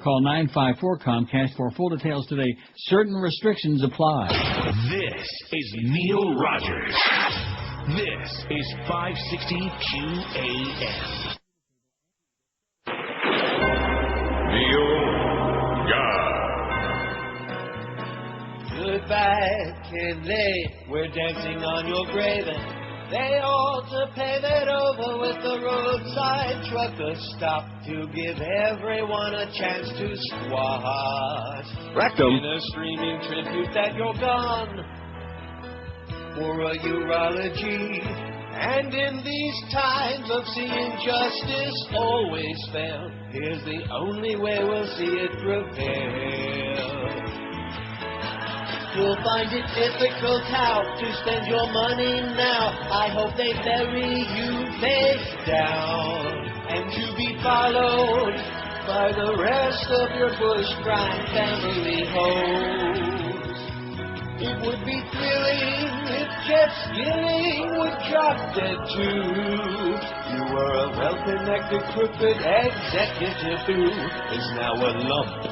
call 954-COMCAST for full details today. Certain restrictions apply. This is Neil Rogers. This is 560 QAM. Goodbye, Kenneth Lay. We're dancing on your grave, and they ought to pave it over with the roadside trucker stop to give everyone a chance to squat. Rectum. In a screaming tribute that you're gone for a urology. And in these times of seeing justice always fail, here's the only way we'll see it prevail. You'll find it difficult how to spend your money now. I hope they bury you face down and to be followed by the rest of your Bush crime family hoes. It would be thrilling if Jeff Skilling would drop dead too. You were a well-connected, crooked executive who is now a lump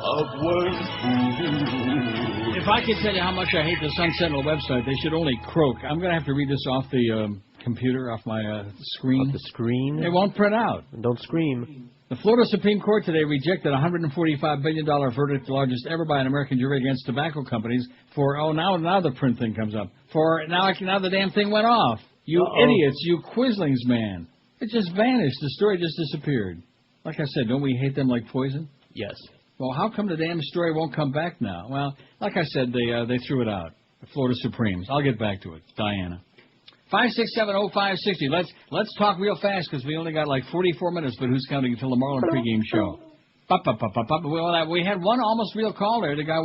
of worm food. If I could tell you how much I hate the Sun Sentinel website, they should only croak. I'm going to have to read this off the computer, off my screen. Off the screen? It won't print out. Don't scream. The Florida Supreme Court today rejected a $145 billion verdict, the largest ever by an American jury against tobacco companies for, now the print thing comes up. For, now the damn thing went off. You idiots, you quislings, man. It just vanished. The story just disappeared. Like I said, don't we hate them like poison? Yes. Well, how come the damn story won't come back now? Well, like I said, they threw it out. The Florida Supremes. I'll get back to it. Diana. 5670560. Let's talk real fast because we only got like 44 minutes, but who's counting until the Marlin pregame show? Well, we had one almost real call there. The guy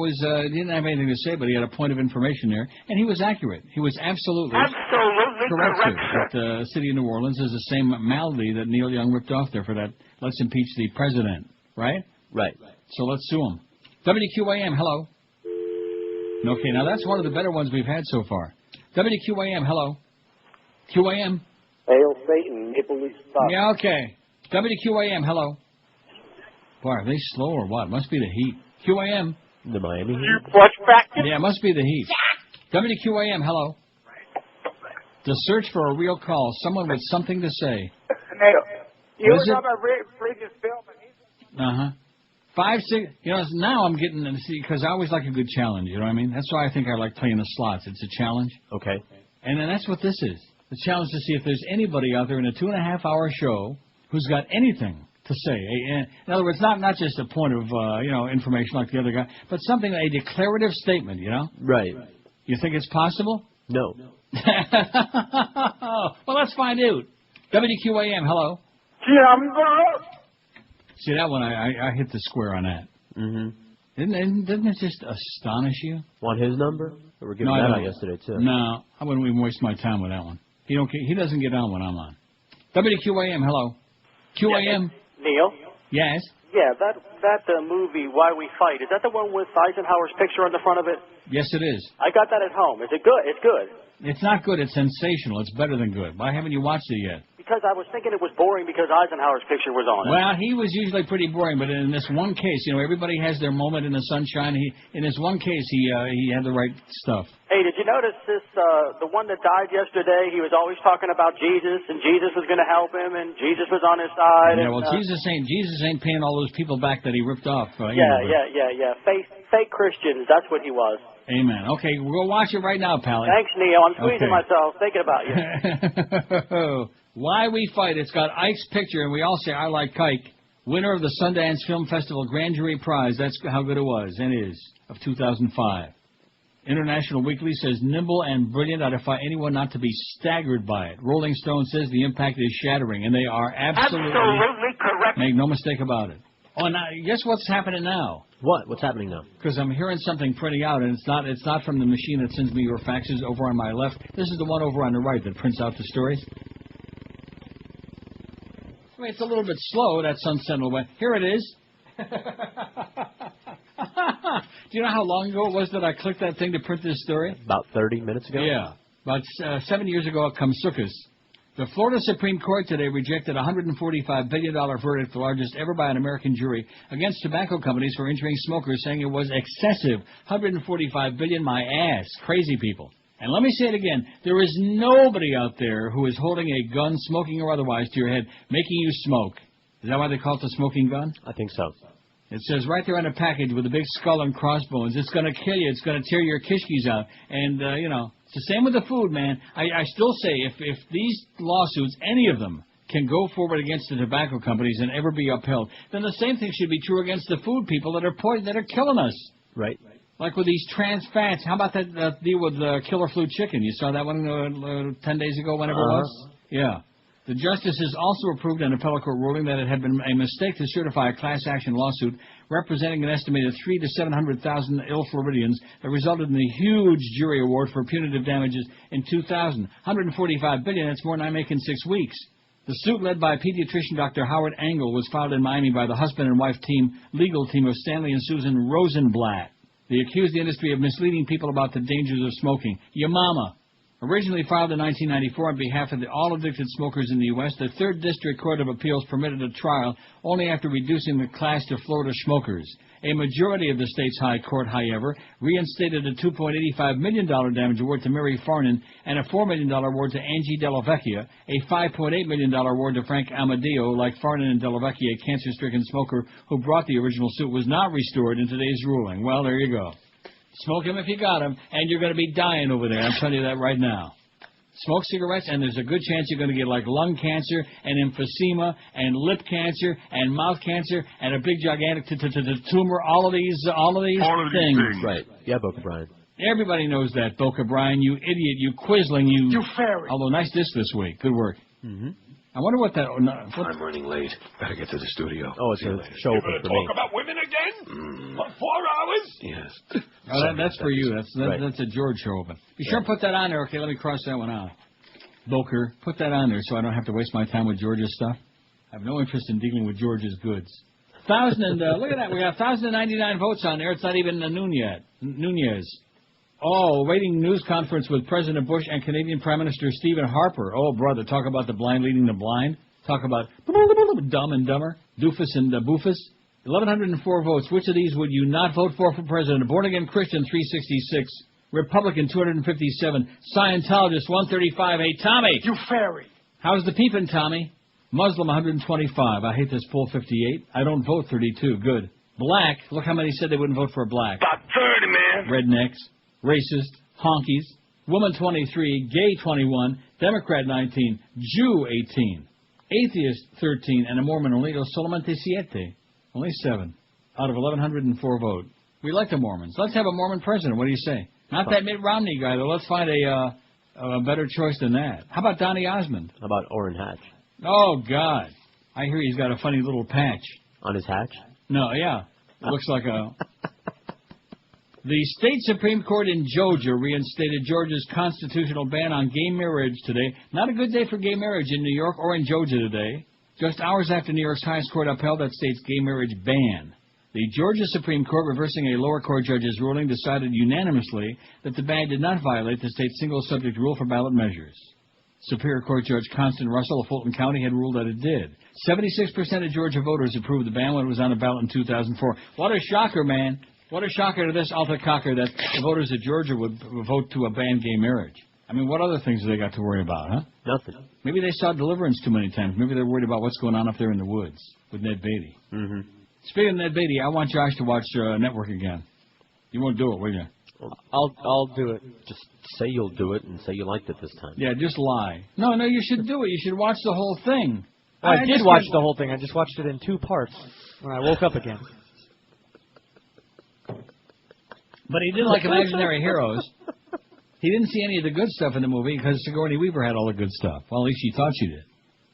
didn't have anything to say, but he had a point of information there, and he was accurate. He was absolutely correct. That the city of New Orleans is the same malady that Neil Young ripped off there for that let's impeach the president, right? Right. So let's sue him. WQAM, hello. Okay, now that's one of the better ones we've had so far. WQAM, hello. QAM. Hail Satan, Maple Leaf Stop. Yeah, okay. WQAM, hello. Boy, are they slow or what? Must be the heat. QAM. The Miami Heat. Yeah, it must be the heat. WQAM, hello. The search for a real call. Someone with something to say. You were talking about previous film. Uh-huh. 5, 6, now I'm getting, because I always like a good challenge, you know what I mean? That's why I think I like playing the slots. It's a challenge. Okay. And then that's what this is. The challenge to see if there's anybody out there in a 2.5-hour show who's got anything to say. In other words, not just a point of, information like the other guy, but something, a declarative statement, Right. You think it's possible? No. Well, let's find out. WQAM, hello. See, that one, I hit the square on that. Mm-hmm. Didn't it just astonish you? Want his number? We were giving that out yesterday, too. No, I wouldn't even waste my time with that one. He doesn't get on when I'm on. WQAM, hello. QAM. Neil? Yes? Yeah, that movie, Why We Fight, is that the one with Eisenhower's picture on the front of it? Yes, it is. I got that at home. Is it good? It's good. It's not good. It's sensational. It's better than good. Why haven't you watched it yet? Because I was thinking it was boring because Eisenhower's picture was on it. Well, he was usually pretty boring, but in this one case, everybody has their moment in the sunshine. In this one case, he had the right stuff. Hey, did you notice this? The one that died yesterday, he was always talking about Jesus, and Jesus was going to help him, and Jesus was on his side. Yeah, well, Jesus ain't paying all those people back that he ripped off. Yeah. Fake Christians, that's what he was. Amen. Okay, we'll watch it right now, Pally. Thanks, Neil. I'm squeezing myself, thinking about you. Why We Fight. It's got Ike's picture, and we all say, I like Ike. Winner of the Sundance Film Festival Grand Jury Prize. That's how good it was, and is, of 2005. International Weekly says, nimble and brilliant. I defy anyone not to be staggered by it. Rolling Stone says the impact is shattering, and they are absolutely correct. Make no mistake about it. Oh, now, guess what's happening now? What? What's happening now? Because I'm hearing something printing out, and it's not from the machine that sends me your faxes over on my left. This is the one over on the right that prints out the stories. I mean, it's a little bit slow, that Sun Sentinel way. Here it is. Do you know how long ago it was that I clicked that thing to print this story? About 30 minutes ago? Yeah. About 7 years ago at Kamsukas. The Florida Supreme Court today rejected a $145 billion verdict, the largest ever by an American jury, against tobacco companies for injuring smokers, saying it was excessive. $145 billion, my ass. Crazy people. And let me say it again. There is nobody out there who is holding a gun, smoking or otherwise, to your head, making you smoke. Is that why they call it the smoking gun? I think so. It says right there on the package with a big skull and crossbones, it's going to kill you. It's going to tear your kishkis out. And, it's the same with the food, man. I still say if these lawsuits, any of them, can go forward against the tobacco companies and ever be upheld, then the same thing should be true against the food people that are killing us. Right. Like with these trans fats. How about that deal with Killer Flu Chicken? You saw that one 10 days ago, whenever it was? Yeah. The justices also approved an appellate court ruling that it had been a mistake to certify a class action lawsuit representing an estimated 300,000 to 700,000 ill Floridians that resulted in the huge jury award for punitive damages in 2000. $145 billion, that's more than I make in 6 weeks. The suit, led by pediatrician Dr. Howard Engel, was filed in Miami by the husband and wife legal team of Stanley and Susan Rosenblatt. They accused the industry of misleading people about the dangers of smoking. Your mama. Originally filed in 1994 on behalf of all addicted smokers in the U.S., the 3rd District Court of Appeals permitted a trial only after reducing the class to Florida smokers. A majority of the state's high court, however, reinstated a $2.85 million damage award to Mary Farnan and a $4 million award to Angie Della Vecchia, a $5.8 million award to Frank Amadeo. Like Farnan and Della Vecchia, a cancer-stricken smoker who brought the original suit was not restored in today's ruling. Well, there you go. Smoke them if you got them, and you're going to be dying over there. I'm telling you that right now. Smoke cigarettes, and there's a good chance you're going to get like lung cancer and emphysema and lip cancer and mouth cancer and a big gigantic tumor. All of these things. Right. Yeah, Boca Brian. Everybody knows that, Boca Brian. You idiot. You quisling. You fairy. Although nice disc this week. Good work. Mm-hmm. I wonder what that... I'm running late. Better get to the studio. Oh, it's a show for me. Talk about women again? For 4 hours? Yes. Oh, that's for you. That's a George show open. Be sure to put that on there. Okay, let me cross that one out. Boker, put that on there so I don't have to waste my time with George's stuff. I have no interest in dealing with George's goods. Look at that. We got 1,099 votes on there. It's not even a Nunez. Oh, waiting news conference with President Bush and Canadian Prime Minister Stephen Harper. Oh, brother, talk about the blind leading the blind. Talk about Dumb and Dumber, Doofus and Boofus. 1,104 votes. Which of these would you not vote for president? Born-again Christian, 366. Republican, 257. Scientologist, 135. Hey, Tommy. You fairy. How's the peeping, Tommy? Muslim, 125. I hate this poll, 58. I don't vote, 32. Good. Black, look how many said they wouldn't vote for a black. About 30, man. Rednecks, racist, honkies. Woman, 23. Gay, 21. Democrat, 19. Jew, 18. Atheist, 13. And a Mormon only, solamente 7. Only 7 out of 1,104 vote. We like the Mormons. Let's have a Mormon president. What do you say? Not that Mitt Romney guy, though. Let's find a better choice than that. How about Donny Osmond? How about Orrin Hatch? Oh, God. I hear he's got a funny little patch. On his hatch? No, yeah. It looks like a... The state Supreme Court in Georgia reinstated Georgia's constitutional ban on gay marriage today. Not a good day for gay marriage in New York or in Georgia today. Just hours after New York's highest court upheld that state's gay marriage ban. The Georgia Supreme Court, reversing a lower court judge's ruling, decided unanimously that the ban did not violate the state's single-subject rule for ballot measures. Superior Court Judge Constant Russell of Fulton County had ruled that it did. 76% of Georgia voters approved the ban when it was on the ballot in 2004. What a shocker, man. What a shocker to this Alta Cocker that the voters of Georgia would vote to ban gay marriage. I mean, what other things do they got to worry about, huh? Nothing. Maybe they saw Deliverance too many times. Maybe they're worried about what's going on up there in the woods with Ned Beatty. Mm-hmm. Speaking of Ned Beatty, I want Josh to watch Network again. You won't do it, will you? I'll do it. Just say you'll do it and say you liked it this time. Yeah, just lie. No, you should do it. You should watch the whole thing. Well, I did watch the whole thing. I just watched it in 2 parts when I woke up again. But he did like Imaginary Heroes. He didn't see any of the good stuff in the movie because Sigourney Weaver had all the good stuff. Well, at least she thought she did.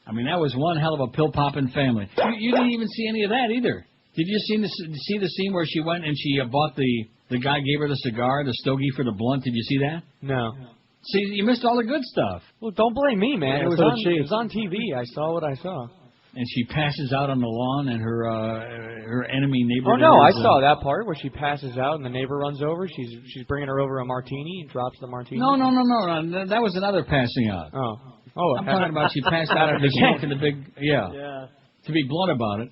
I mean, that was one hell of a pill-popping family. You didn't even see any of that either. Did you see the scene where she went and she bought the guy gave her the cigar, the stogie for the blunt? Did you see that? No. See, you missed all the good stuff. Well, don't blame me, man. Yeah, it was on TV. I saw what I saw. And she passes out on the lawn, and her enemy neighbor. Oh no, I saw that part where she passes out and the neighbor runs over. She's bringing her over a martini and drops the martini. No. That was another passing out. Oh. I'm talking about she passed out of the smoke in the big. Yeah. To be blunt about it.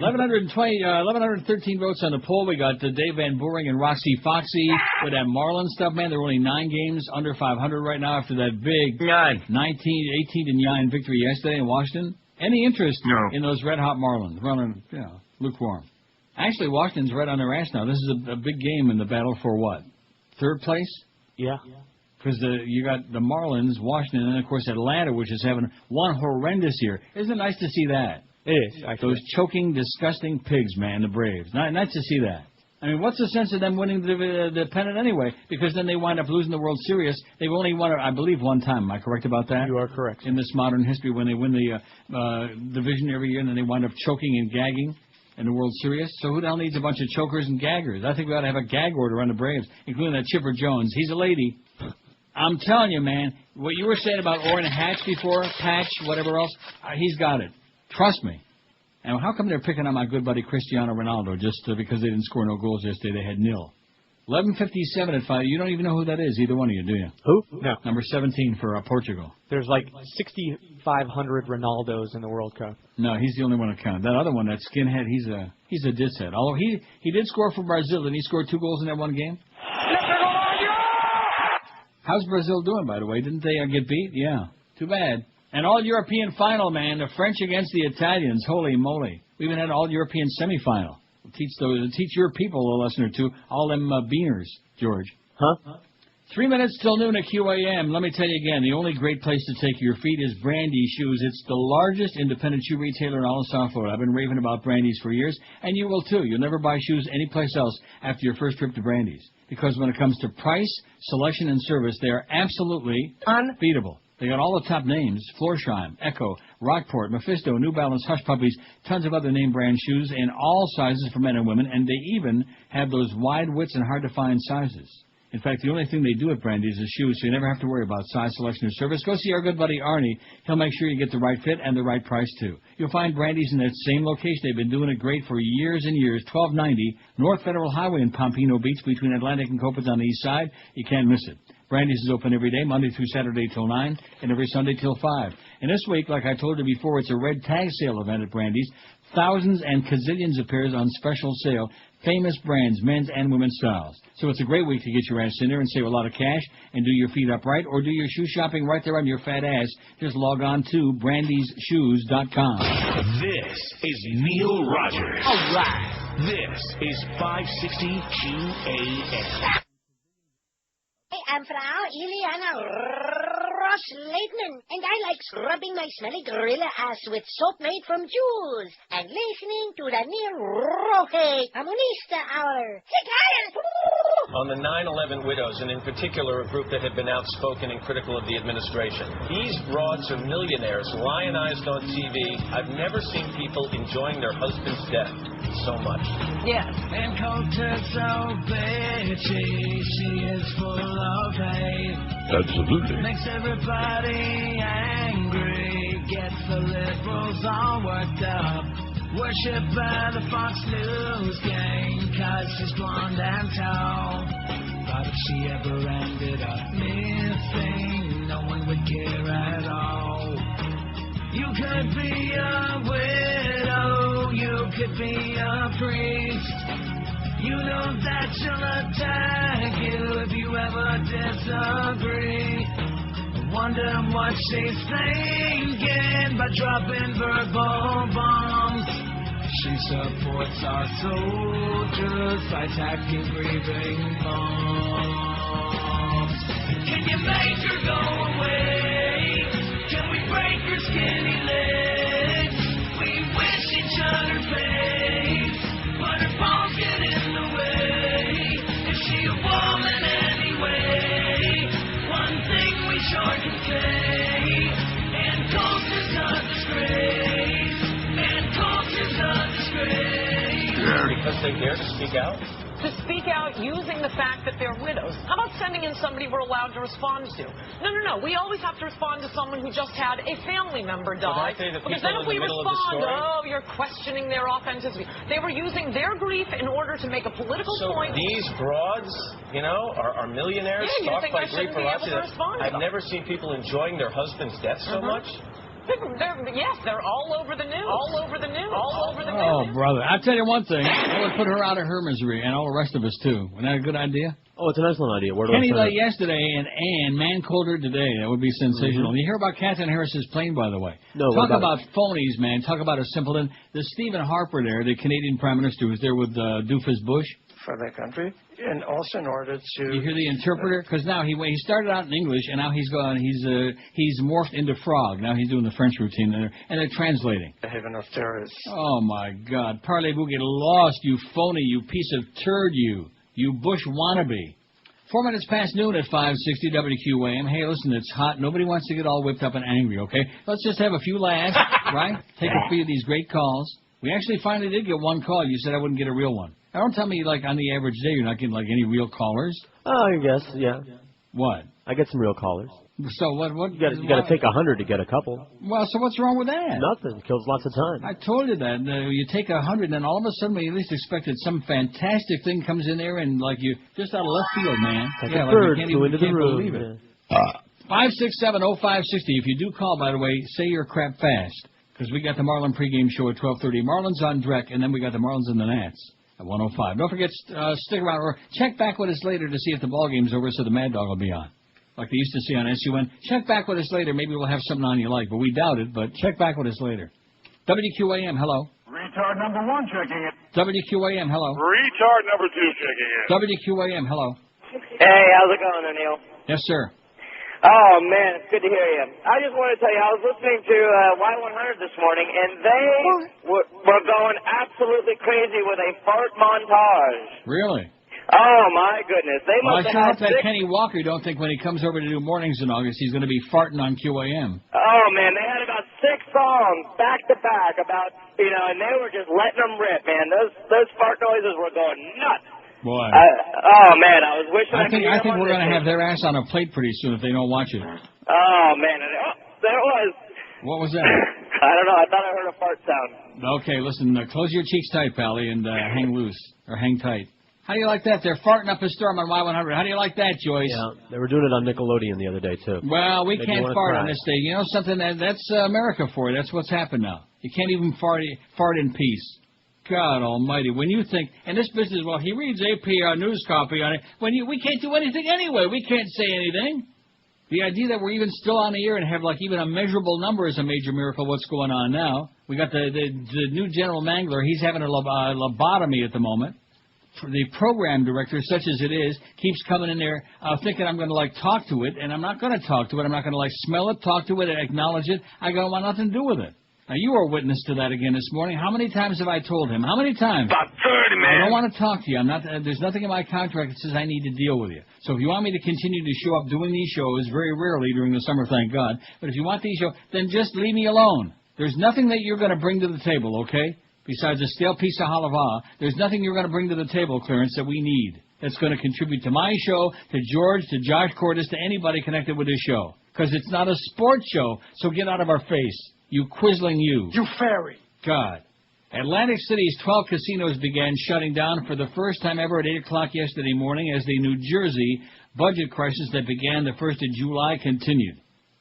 1,113 votes on the poll. We got Dave Van Boering and Roxy Foxy with that Marlin stuff, man. There were only 9 games under 500 right now after that big 18-9 victory yesterday in Washington. Any interest in those red-hot Marlins? Running, lukewarm. Actually, Washington's right on their ass now. This is a big game in the battle for what? 3rd place? Yeah. Because you got the Marlins, Washington, and, of course, Atlanta, which is having one horrendous year. Isn't it nice to see that? It is, actually. Those choking, disgusting pigs, man, the Braves. Nice to see that. I mean, what's the sense of them winning the pennant anyway? Because then they wind up losing the World Series. They've only won it, I believe, 1 time. Am I correct about that? You are correct. In this modern history, when they win the division every year, and then they wind up choking and gagging in the World Series. So who the hell needs a bunch of chokers and gaggers? I think we ought to have a gag order on the Braves, including that Chipper Jones. He's a lady. I'm telling you, man, what you were saying about Orrin Hatch before, Patch, whatever else, he's got it. Trust me. And how come they're picking on my good buddy Cristiano Ronaldo just because they didn't score no goals yesterday? They had 0. 11:57 at 5. You don't even know who that is, either one of you, do you? Who? No. Number 17 for Portugal. There's like 6,500 Ronaldos in the World Cup. No, he's the only one that counted. That other one, that skinhead, he's a dickhead. Although he did score for Brazil, and he scored 2 goals in that one game. How's Brazil doing, by the way? Didn't they get beat? Yeah. Too bad. An all-European final, man. The French against the Italians. Holy moly. We even had an all-European semifinal. Teach your people a lesson or two. All them beaners, George. Huh? 3 minutes till noon at QAM. Let me tell you again, the only great place to take your feet is Brandy Shoes. It's the largest independent shoe retailer in all of South Florida. I've been raving about Brandy's for years, and you will too. You'll never buy shoes anyplace else after your first trip to Brandy's. Because when it comes to price, selection, and service, they are absolutely unbeatable. They got all the top names: Florsheim, Echo, Rockport, Mephisto, New Balance, Hush Puppies, tons of other name brand shoes in all sizes for men and women, and they even have those wide widths and hard-to-find sizes. In fact, the only thing they do at Brandy's is shoes, so you never have to worry about size, selection, or service. Go see our good buddy Arnie. He'll make sure you get the right fit and the right price, too. You'll find Brandy's in that same location. They've been doing it great for years and years. 1290 North Federal Highway in Pompano Beach between Atlantic and Copans on the east side. You can't miss it. Brandy's is open every day, Monday through Saturday till 9, and every Sunday till 5. And this week, like I told you before, it's a red tag sale event at Brandy's. Thousands and gazillions of pairs on special sale. Famous brands, men's and women's styles. So it's a great week to get your ass in there and save a lot of cash and do your feet up right, or do your shoe shopping right there on your fat ass. Just log on to brandysshoes.com. This is Neil Rogers. All right. This is 560 QAM. Hey, I'm Frau Iliana Ross-Leitman, and I like scrubbing my smelly gorilla ass with soap made from jewels and listening to the Neil Roque Comunista Hour. On the 9/11 widows, and in particular a group that had been outspoken and critical of the administration. These broads are millionaires, lionized on TV. I've never seen people enjoying their husband's death so much. Yes. And culture's so bitchy, she is full of hate. Absolutely. Makes everybody angry, gets the liberals all worked up. Worshipped by the Fox News gang, cause she's blonde and tall. But if she ever ended up missing, no one would care at all. You could be a widow, you could be a priest. You know that she'll attack you if you ever disagree. I wonder what she's thinking by dropping verbal bombs. She supports our soldiers by attacking breathing bombs. Can you make her go away? Can we break her skinny legs? We wish each other pain, but her palms get in the way. Is she a woman anyway? One thing we sure can say, and culture's a disgrace. And culture's a disgrace. Because they dare to speak out? To speak out using the fact that they're widows. How about sending in somebody we're allowed to respond to? No. We always have to respond to someone who just had a family member die. Because then if we respond, oh, you're questioning their authenticity. They were using their grief in order to make a political point. So these broads, you know, are millionaires, Yeah, stalked by grief for I've never seen people enjoying their husband's death so much. They're all over the news. All over the news. Oh, brother. I'll tell you one thing. I would put her out of her misery, and all the rest of us, too. Isn't that a good idea? Oh, it's an excellent idea. Where do Kenny I Lay yesterday and Ann man-cold her today. That would be sensational. You hear about Captain Harris's plane, by the way? No. Talk about phonies, man. Talk about a simpleton. There's Stephen Harper there, the Canadian Prime Minister, who's there with Doofus Bush. For their country, and also in order to... You hear the interpreter? Because now he started out in English, and now he's morphed into frog. Now he's doing the French routine, and they're translating. The haven of terrorists. Oh, my God. Parlez-vous, get lost, you phony, you piece of turd, you Bush wannabe. 4 minutes past noon at 560 WQAM. Hey, listen, it's hot. Nobody wants to get all whipped up and angry, okay? Let's just have a few laughs, right? Take a few of these great calls. We actually finally did get one call. You said I wouldn't get a real one. Now, don't tell me, like, on the average day you're not getting, like, any real callers. Oh, I guess, yeah. What? I get some real callers. So what? You got to take 100 to get a couple. Well, so what's wrong with that? Nothing. It kills lots of time. I told you that. You take 100, and then all of a sudden we at least expected some fantastic thing comes in there, and like you just out of left field, man. Like a bird flew into the room. Believe it. 567-0560. If you do call, by the way, say your crap fast, because we got the Marlin pregame show at 12:30. Marlin's on Drek, and then we got the Marlins and the Nats at 105. Don't forget, stick around or check back with us later to see if the ball game's over, so the Mad Dog will be on. Like they used to see on SUN. Check back with us later. Maybe we'll have something on you like, but we doubt it. But check back with us later. WQAM, hello. Retard number 1 checking in. WQAM, hello. Retard number 2 checking in. WQAM, hello. Hey, how's it going, O'Neill? Yes, sir. Oh, man, it's good to hear you. I just want to tell you, I was listening to Y100 this morning, and they were going absolutely crazy with a fart montage. Really? Oh, my goodness. They Well, I must sure have hope that Kenny Walker don't think when he comes over to do mornings in August he's going to be farting on QAM. Oh, man, they had about 6 songs back-to-back about, and they were just letting them rip, man. Those fart noises were going nuts. Boy. Oh, man, I was wishing I could I think we're going to have their ass on a plate pretty soon if they don't watch it. Oh, man. There it was. What was that? I don't know. I thought I heard a fart sound. Okay, listen, close your cheeks tight, Pally, and hang loose, or hang tight. How do you like that? They're farting up a storm on Y100. How do you like that, Joyce? Yeah, they were doing it on Nickelodeon the other day, too. Well, we can't fart on this day. You know something? That's America for you. That's what's happened now. You can't even fart in peace. God almighty, when you think, and this business, well, he reads AP news copy on it, we can't do anything anyway. We can't say anything. The idea that we're even still on the air and have, like, even a measurable number is a major miracle. What's going on now? We got the new general mangler. He's having a lobotomy at the moment. The program director, such as it is, keeps coming in there thinking I'm going to, like, talk to it, and I'm not going to talk to it. I'm not going to, like, smell it, talk to it, and acknowledge it. I don't want nothing to do with it. Now, you are witness to that again this morning. How many times have I told him? How many times? About 30, man. I don't want to talk to you. There's nothing in my contract that says I need to deal with you. So if you want me to continue to show up doing these shows, very rarely during the summer, thank God, but if you want these shows, then just leave me alone. There's nothing that you're going to bring to the table, okay? Besides a stale piece of halava, there's nothing you're going to bring to the table, Clarence, that we need that's going to contribute to my show, to George, to Josh Cordes, to anybody connected with this show. Because it's not a sports show, so get out of our face. You quizzling you. You fairy. God. Atlantic City's 12 casinos began shutting down for the first time ever at 8 o'clock yesterday morning as the New Jersey budget crisis that began the 1st of July continued.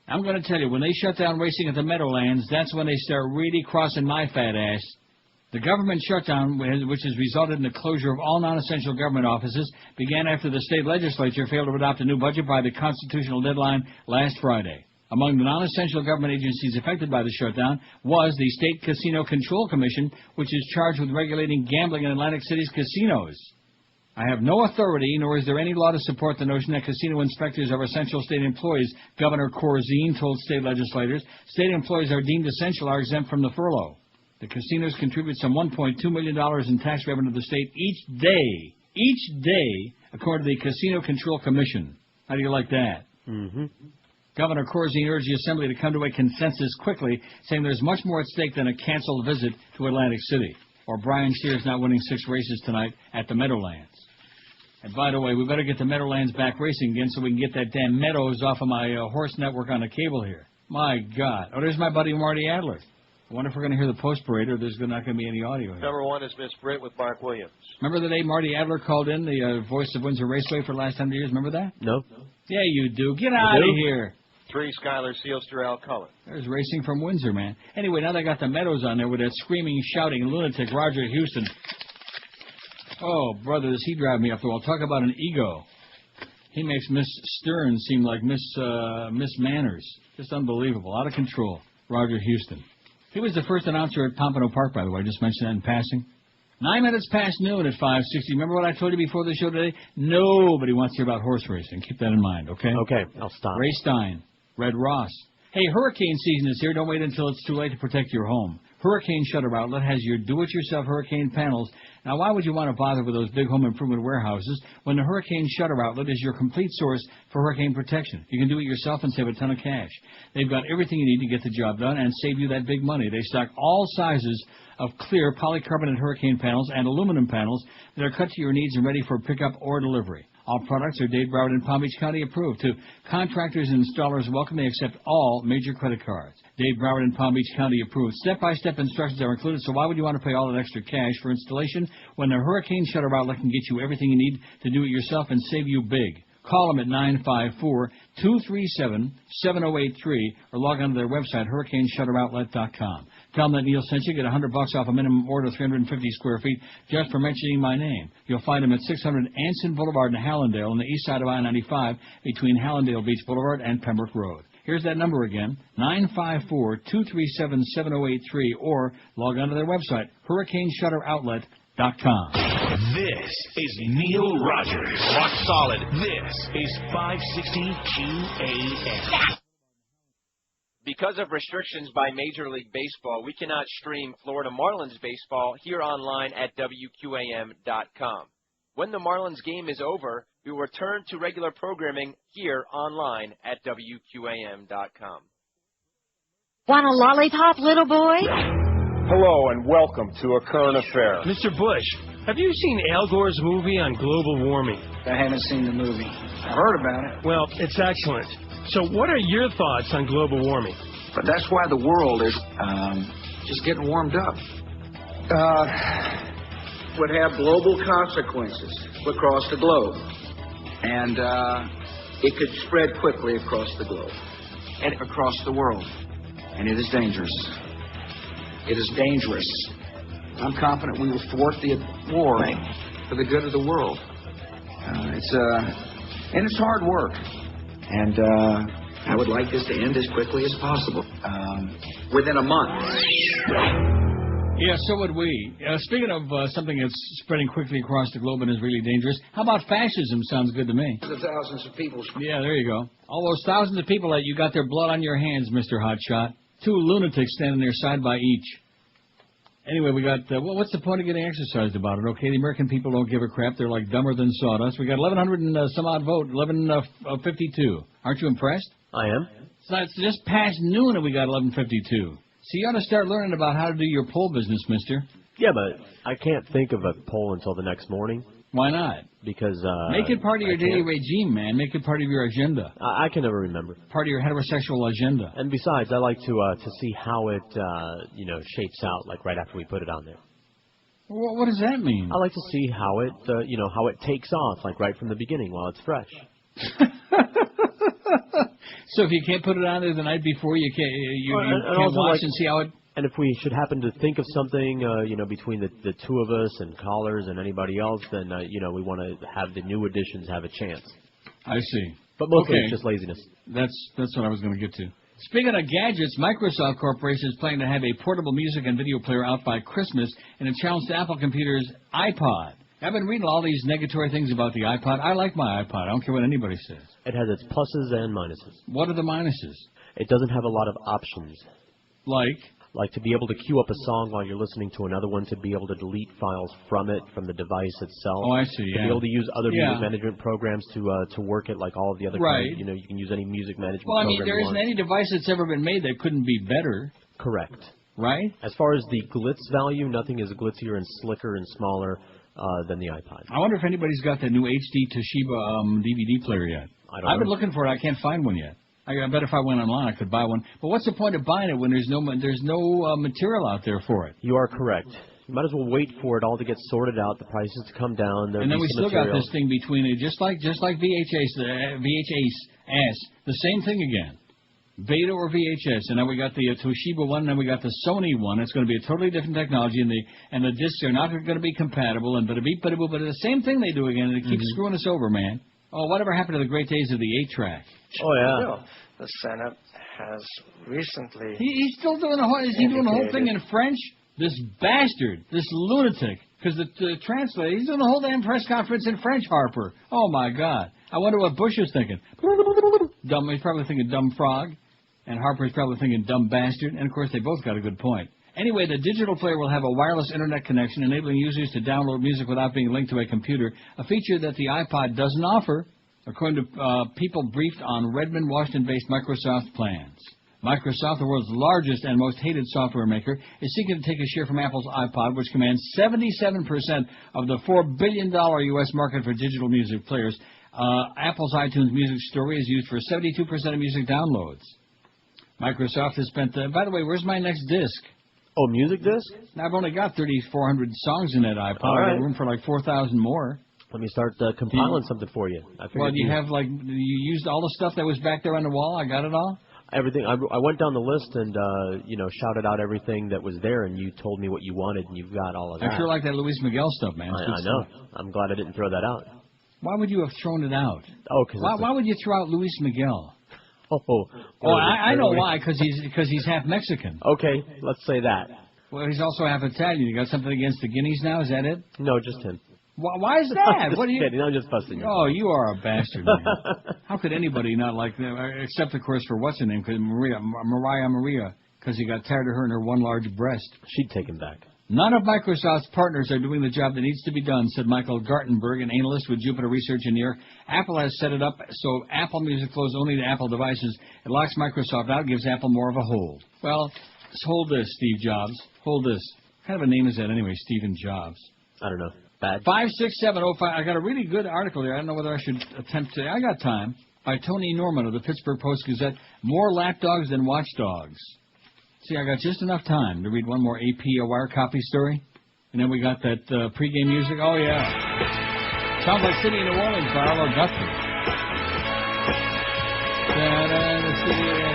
I'm going to tell you, when they shut down racing at the Meadowlands, that's when they start really crossing my fat ass. The government shutdown, which has resulted in the closure of all non-essential government offices, began after the state legislature failed to adopt a new budget by the constitutional deadline last Friday. Among the non-essential government agencies affected by the shutdown was the State Casino Control Commission, which is charged with regulating gambling in Atlantic City's casinos. I have no authority, nor is there any law to support the notion that casino inspectors are essential state employees, Governor Corzine told state legislators. State employees are deemed essential are exempt from the furlough. The casinos contribute some $1.2 million in tax revenue to the state each day, according to the Casino Control Commission. How do you like that? Mm-hmm. Governor Corzine urged the Assembly to come to a consensus quickly, saying there's much more at stake than a canceled visit to Atlantic City, or Brian Shear's not winning 6 races tonight at the Meadowlands. And by the way, we better get the Meadowlands back racing again so we can get that damn Meadows off of my horse network on the cable here. My God. Oh, there's my buddy Marty Adler. I wonder if we're going to hear the post-parade or there's not going to be any audio here. Number 1 is Miss Britt with Mark Williams. Remember the day Marty Adler called in, the voice of Windsor Raceway for the last 100 years? Remember that? No. Yeah, you do. Get out of here. 3, Skylar Sealster, Al Cullen. There's racing from Windsor, man. Anyway, now they got the Meadows on there with that screaming, shouting lunatic Roger Houston. Oh, brother, does he drive me up the wall. Talk about an ego. He makes Miss Stern seem like Miss Manners. Just unbelievable. Out of control. Roger Houston. He was the first announcer at Pompano Park, by the way. I just mentioned that in passing. 9 minutes past noon at 5:60. Remember what I told you before the show today? Nobody wants to hear about horse racing. Keep that in mind, okay? Okay, I'll stop. Ray Stein. Red Ross. Hey, hurricane season is here. Don't wait until it's too late to protect your home. Hurricane Shutter Outlet has your do-it-yourself hurricane panels. Now, why would you want to bother with those big home improvement warehouses when the Hurricane Shutter Outlet is your complete source for hurricane protection? You can do it yourself and save a ton of cash. They've got everything you need to get the job done and save you that big money. They stock all sizes of clear polycarbonate hurricane panels and aluminum panels that are cut to your needs and ready for pickup or delivery. All products are Dade, Broward, and Palm Beach County approved. To contractors and installers welcome, they accept all major credit cards. Dade, Broward, and Palm Beach County approved. Step-by-step instructions are included, so why would you want to pay all that extra cash for installation when the Hurricane Shutter Outlet can get you everything you need to do it yourself and save you big? Call them at 954-237-7083 or log on to their website, hurricaneshutteroutlet.com. Tell them that Neil sent you. Get $100 off a minimum order of 350 square feet just for mentioning my name. You'll find them at 600 Anson Boulevard in Hallandale on the east side of I-95 between Hallandale Beach Boulevard and Pembroke Road. Here's that number again, 954-237-7083, or log on to their website, hurricaneshutteroutlet.com. This is Neil Rogers. Rock solid. This is 560 QAM. Because of restrictions by Major League Baseball, we cannot stream Florida Marlins baseball here online at WQAM.com. When the Marlins game is over, we will return to regular programming here online at WQAM.com. Want a lollipop, little boy? Hello and welcome to A Current Affair. Mr. Bush, have you seen Al Gore's movie on global warming? I haven't seen the movie. I've heard about it. Well, it's excellent. So what are your thoughts on global warming? But that's why the world is just getting warmed up. Would have global consequences across the globe. And it could spread quickly across the globe and across the world. And it is dangerous. It is dangerous. I'm confident we will thwart the war for the good of the world. It's hard work, and I would like this to end as quickly as possible, within a month. Yeah, so would we. Speaking of something that's spreading quickly across the globe and is really dangerous, how about fascism? Sounds good to me. Thousands of people. Yeah, there you go. All those thousands of people that you got their blood on your hands, Mr. Hotshot. 2 lunatics standing there side by each. Anyway, we got, what's the point of getting exercised about it, okay? The American people don't give a crap. They're like dumber than sawdust. We got 1,100 and some odd vote, 1152. Aren't you impressed? I am. It's just past noon and we got 1152. So you ought to start learning about how to do your poll business, mister. Yeah, but I can't think of a poll until the next morning. Why not? Because, make it part of your daily regime, man. Make it part of your agenda. I can never remember. Part of your heterosexual agenda. And besides, I like to see how it, shapes out, like right after we put it on there. What does that mean? I like to see how it, how it takes off, like right from the beginning while it's fresh. So if you can't put it on there the night before, you can't watch and see how it... And if we should happen to think of something, between the two of us and callers and anybody else, then, we want to have the new additions have a chance. I see. But mostly it's just laziness. That's what I was going to get to. Speaking of gadgets, Microsoft Corporation is planning to have a portable music and video player out by Christmas in a challenge to Apple Computer's iPod. I've been reading all these negatory things about the iPod. I like my iPod. I don't care what anybody says. It has its pluses and minuses. What are the minuses? It doesn't have a lot of options. Like to be able to queue up a song while you're listening to another one, to be able to delete files from it, from the device itself. Oh, I see, To be able to use other music management programs to work it like all of the other Right. kinds. You can use any music management Well, I program mean, there you isn't want. any device that's ever been made that couldn't be better. Correct. Right? As far as the glitz value, nothing is glitzier and slicker and smaller than the iPod. I wonder if anybody's got the new HD Toshiba DVD player yet. I've been looking for it. I can't find one yet. I bet if I went online, I could buy one. But what's the point of buying it when there's no material out there for it? You are correct. You might as well wait for it all to get sorted out, the prices to come down. And then we still got this thing between it, just like VHS, the same thing again. Beta or VHS, and then we got the Toshiba one, and then we got the Sony one. It's going to be a totally different technology, and the discs are not going to be compatible, and but it's the same thing they do again, and it keeps screwing us over, man. Oh, whatever happened to the great days of the 8-track? Oh, yeah. The Senate has recently... He's still doing the whole... Is he doing the whole thing in French? This bastard, this lunatic, because the translator, he's doing the whole damn press conference in French, Harper. Oh, my God. I wonder what Bush is thinking. Dumb. He's probably thinking dumb frog, and Harper's probably thinking dumb bastard, and, of course, they both got a good point. Anyway, the digital player will have a wireless internet connection, enabling users to download music without being linked to a computer, a feature that the iPod doesn't offer, according to people briefed on Redmond, Washington-based Microsoft plans. Microsoft, the world's largest and most hated software maker, is seeking to take a share from Apple's iPod, which commands 77% of the $4 billion U.S. market for digital music players. Apple's iTunes Music Store is used for 72% of music downloads. Microsoft has spent... by the way, where's my next disc? Oh, music disc? I've only got 3,400 songs in that iPod. All right. I got room for like 4,000 more. Let me start compiling something for you. Well, do you have you used all the stuff that was back there on the wall? I got it all? Everything. I went down the list and, shouted out everything that was there, and you told me what you wanted, and you've got all of that. I sure like that Luis Miguel stuff, man. I know. I'm glad I didn't throw that out. Why would you have thrown it out? Oh, because why would you throw out Luis Miguel? I know why, because he's half Mexican. Okay, let's say that. Well, he's also half Italian. You got something against the Guineas now? Is that it? No, just him. Why is that? What are you kidding? I'm just busting you. Oh, you are a bastard, man. How could anybody not like them? Except, of course, for what's her name? Because Maria, because he got tired of her and her one large breast. She'd take him back. None of Microsoft's partners are doing the job that needs to be done, said Michael Gartenberg, an analyst with Jupiter Research in New York. Apple has set it up so Apple Music flows only to Apple devices. It locks Microsoft out, gives Apple more of a hold. Well, hold this, Steve Jobs. Hold this. What kind of a name is that anyway, Stephen Jobs? I don't know. Bad. 56705. I got a really good article here. I don't know whether I should attempt to. I got time. By Tony Norman of the Pittsburgh Post-Gazette. More lapdogs than watchdogs. See, I got just enough time to read one more AP wire copy story. And then we got that pregame music. Oh, yeah. Sounds like City of New Orleans by Arlo Guthrie.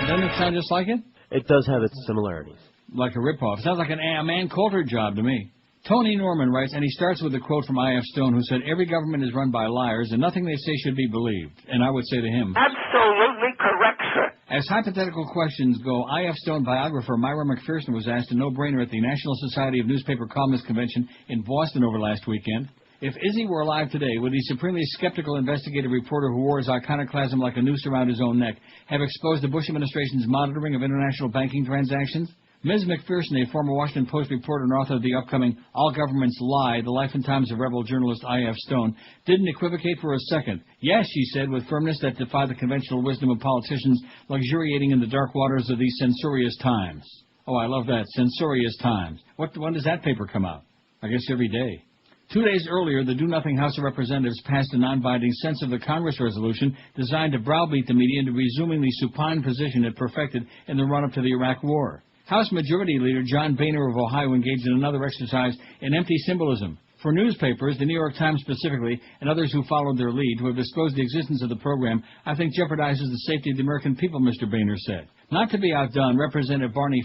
Doesn't it sound just like it? It does have its similarities. Like a ripoff. Sounds like a Ann Coulter job to me. Tony Norman writes, and he starts with a quote from I.F. Stone, who said, every government is run by liars, and nothing they say should be believed. And I would say to him, Absolutely correct, sir. as hypothetical questions go, I.F. Stone biographer Myra McPherson was asked a no-brainer at the National Society of Newspaper Columnists Convention in Boston over last weekend. If Izzy were alive today, would the supremely skeptical investigative reporter who wore his iconoclasm like a noose around his own neck have exposed the Bush administration's monitoring of international banking transactions? Ms. McPherson, a former Washington Post reporter and author of the upcoming All Governments Lie, The Life and Times of Rebel Journalist I.F. Stone, didn't equivocate for a second. Yes, she said, with firmness that defied the conventional wisdom of politicians luxuriating in the dark waters of these censorious times. Oh, I love that, censorious times. When does that paper come out? I guess every day. 2 days earlier, the Do-Nothing House of Representatives passed a non-binding sense of the Congress resolution designed to browbeat the media into resuming the supine position it perfected in the run-up to the Iraq War. House Majority Leader John Boehner of Ohio engaged in another exercise in empty symbolism. For newspapers, the New York Times specifically, and others who followed their lead, to have disclosed the existence of the program, I think jeopardizes the safety of the American people, Mr. Boehner said. Not to be outdone, Representative Barney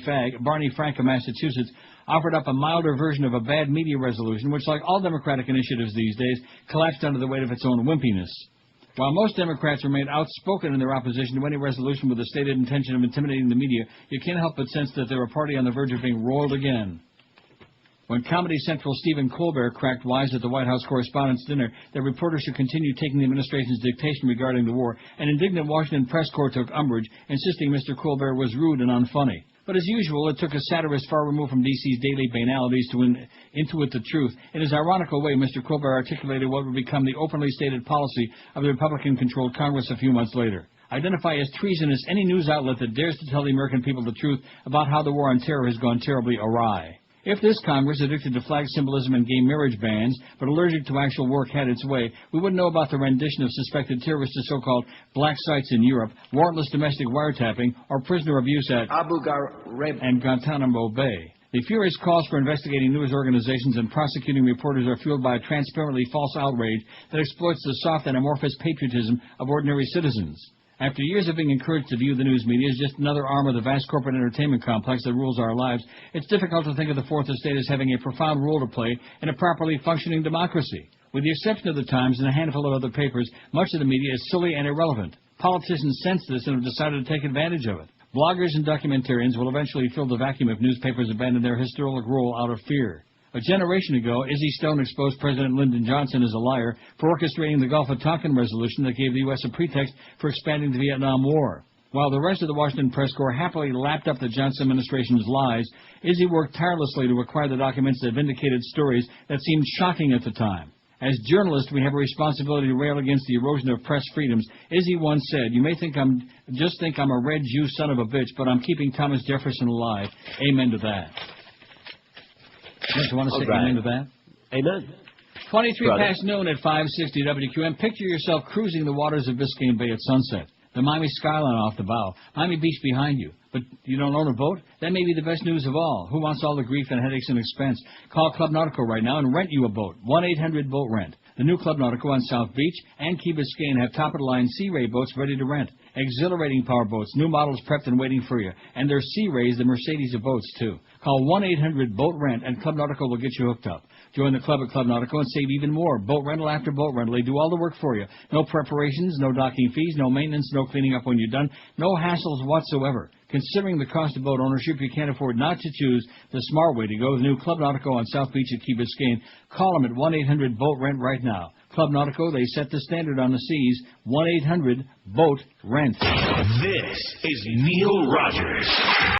Frank of Massachusetts offered up a milder version of a bad media resolution, which, like all Democratic initiatives these days, collapsed under the weight of its own wimpiness. While most Democrats remain outspoken in their opposition to any resolution with the stated intention of intimidating the media, you can't help but sense that they're a party on the verge of being roiled again. When Comedy Central Stephen Colbert cracked wise at the White House Correspondents' Dinner that reporters should continue taking the administration's dictation regarding the war, an indignant Washington press corps took umbrage, insisting Mr. Colbert was rude and unfunny. But as usual, it took a satirist far removed from D.C.'s daily banalities to intuit the truth. In his ironical way, Mr. Colbert articulated what would become the openly stated policy of the Republican-controlled Congress a few months later. Identify as treasonous any news outlet that dares to tell the American people the truth about how the war on terror has gone terribly awry. If this Congress, addicted to flag symbolism and gay marriage bans, but allergic to actual work, had its way, we wouldn't know about the rendition of suspected terrorists to so-called black sites in Europe, warrantless domestic wiretapping, or prisoner abuse at Abu Ghraib and Guantanamo Bay. The furious calls for investigating news organizations and prosecuting reporters are fueled by a transparently false outrage that exploits the soft and amorphous patriotism of ordinary citizens. After years of being encouraged to view the news media as just another arm of the vast corporate entertainment complex that rules our lives, it's difficult to think of the Fourth Estate as having a profound role to play in a properly functioning democracy. With the exception of the Times and a handful of other papers, much of the media is silly and irrelevant. Politicians sense this and have decided to take advantage of it. Bloggers and documentarians will eventually fill the vacuum if newspapers abandon their historic role out of fear. A generation ago, Izzy Stone exposed President Lyndon Johnson as a liar for orchestrating the Gulf of Tonkin resolution that gave the U.S. a pretext for expanding the Vietnam War. While the rest of the Washington press corps happily lapped up the Johnson administration's lies, Izzy worked tirelessly to acquire the documents that vindicated stories that seemed shocking at the time. As journalists, we have a responsibility to rail against the erosion of press freedoms. Izzy once said, "You may think I'm a red Jew son of a bitch, but I'm keeping Thomas Jefferson alive." Amen to that. Don't you want to say amen to that? Amen. 23 past noon at 560 WQM. Picture yourself cruising the waters of Biscayne Bay at sunset. The Miami skyline off the bow. Miami Beach behind you. But you don't own a boat? That may be the best news of all. Who wants all the grief and headaches and expense? Call Club Nautico right now and rent you a boat. 1-800-BOAT-RENT. The new Club Nautico on South Beach and Key Biscayne have top-of-the-line Sea Ray boats ready to rent. Exhilarating power boats, new models prepped and waiting for you. And they're Sea Rays, the Mercedes of boats, too. Call 1-800-BOAT-RENT and Club Nautico will get you hooked up. Join the club at Club Nautico and save even more. Boat rental after boat rental. They do all the work for you. No preparations, no docking fees, no maintenance, no cleaning up when you're done. No hassles whatsoever. Considering the cost of boat ownership, you can't afford not to choose the smart way to go. The new Club Nautico on South Beach at Key Biscayne. Call them at 1-800-BOAT-RENT right now. Club Nautico, they set the standard on the seas. 1-800-BOAT-RENT. This is Neil Rogers.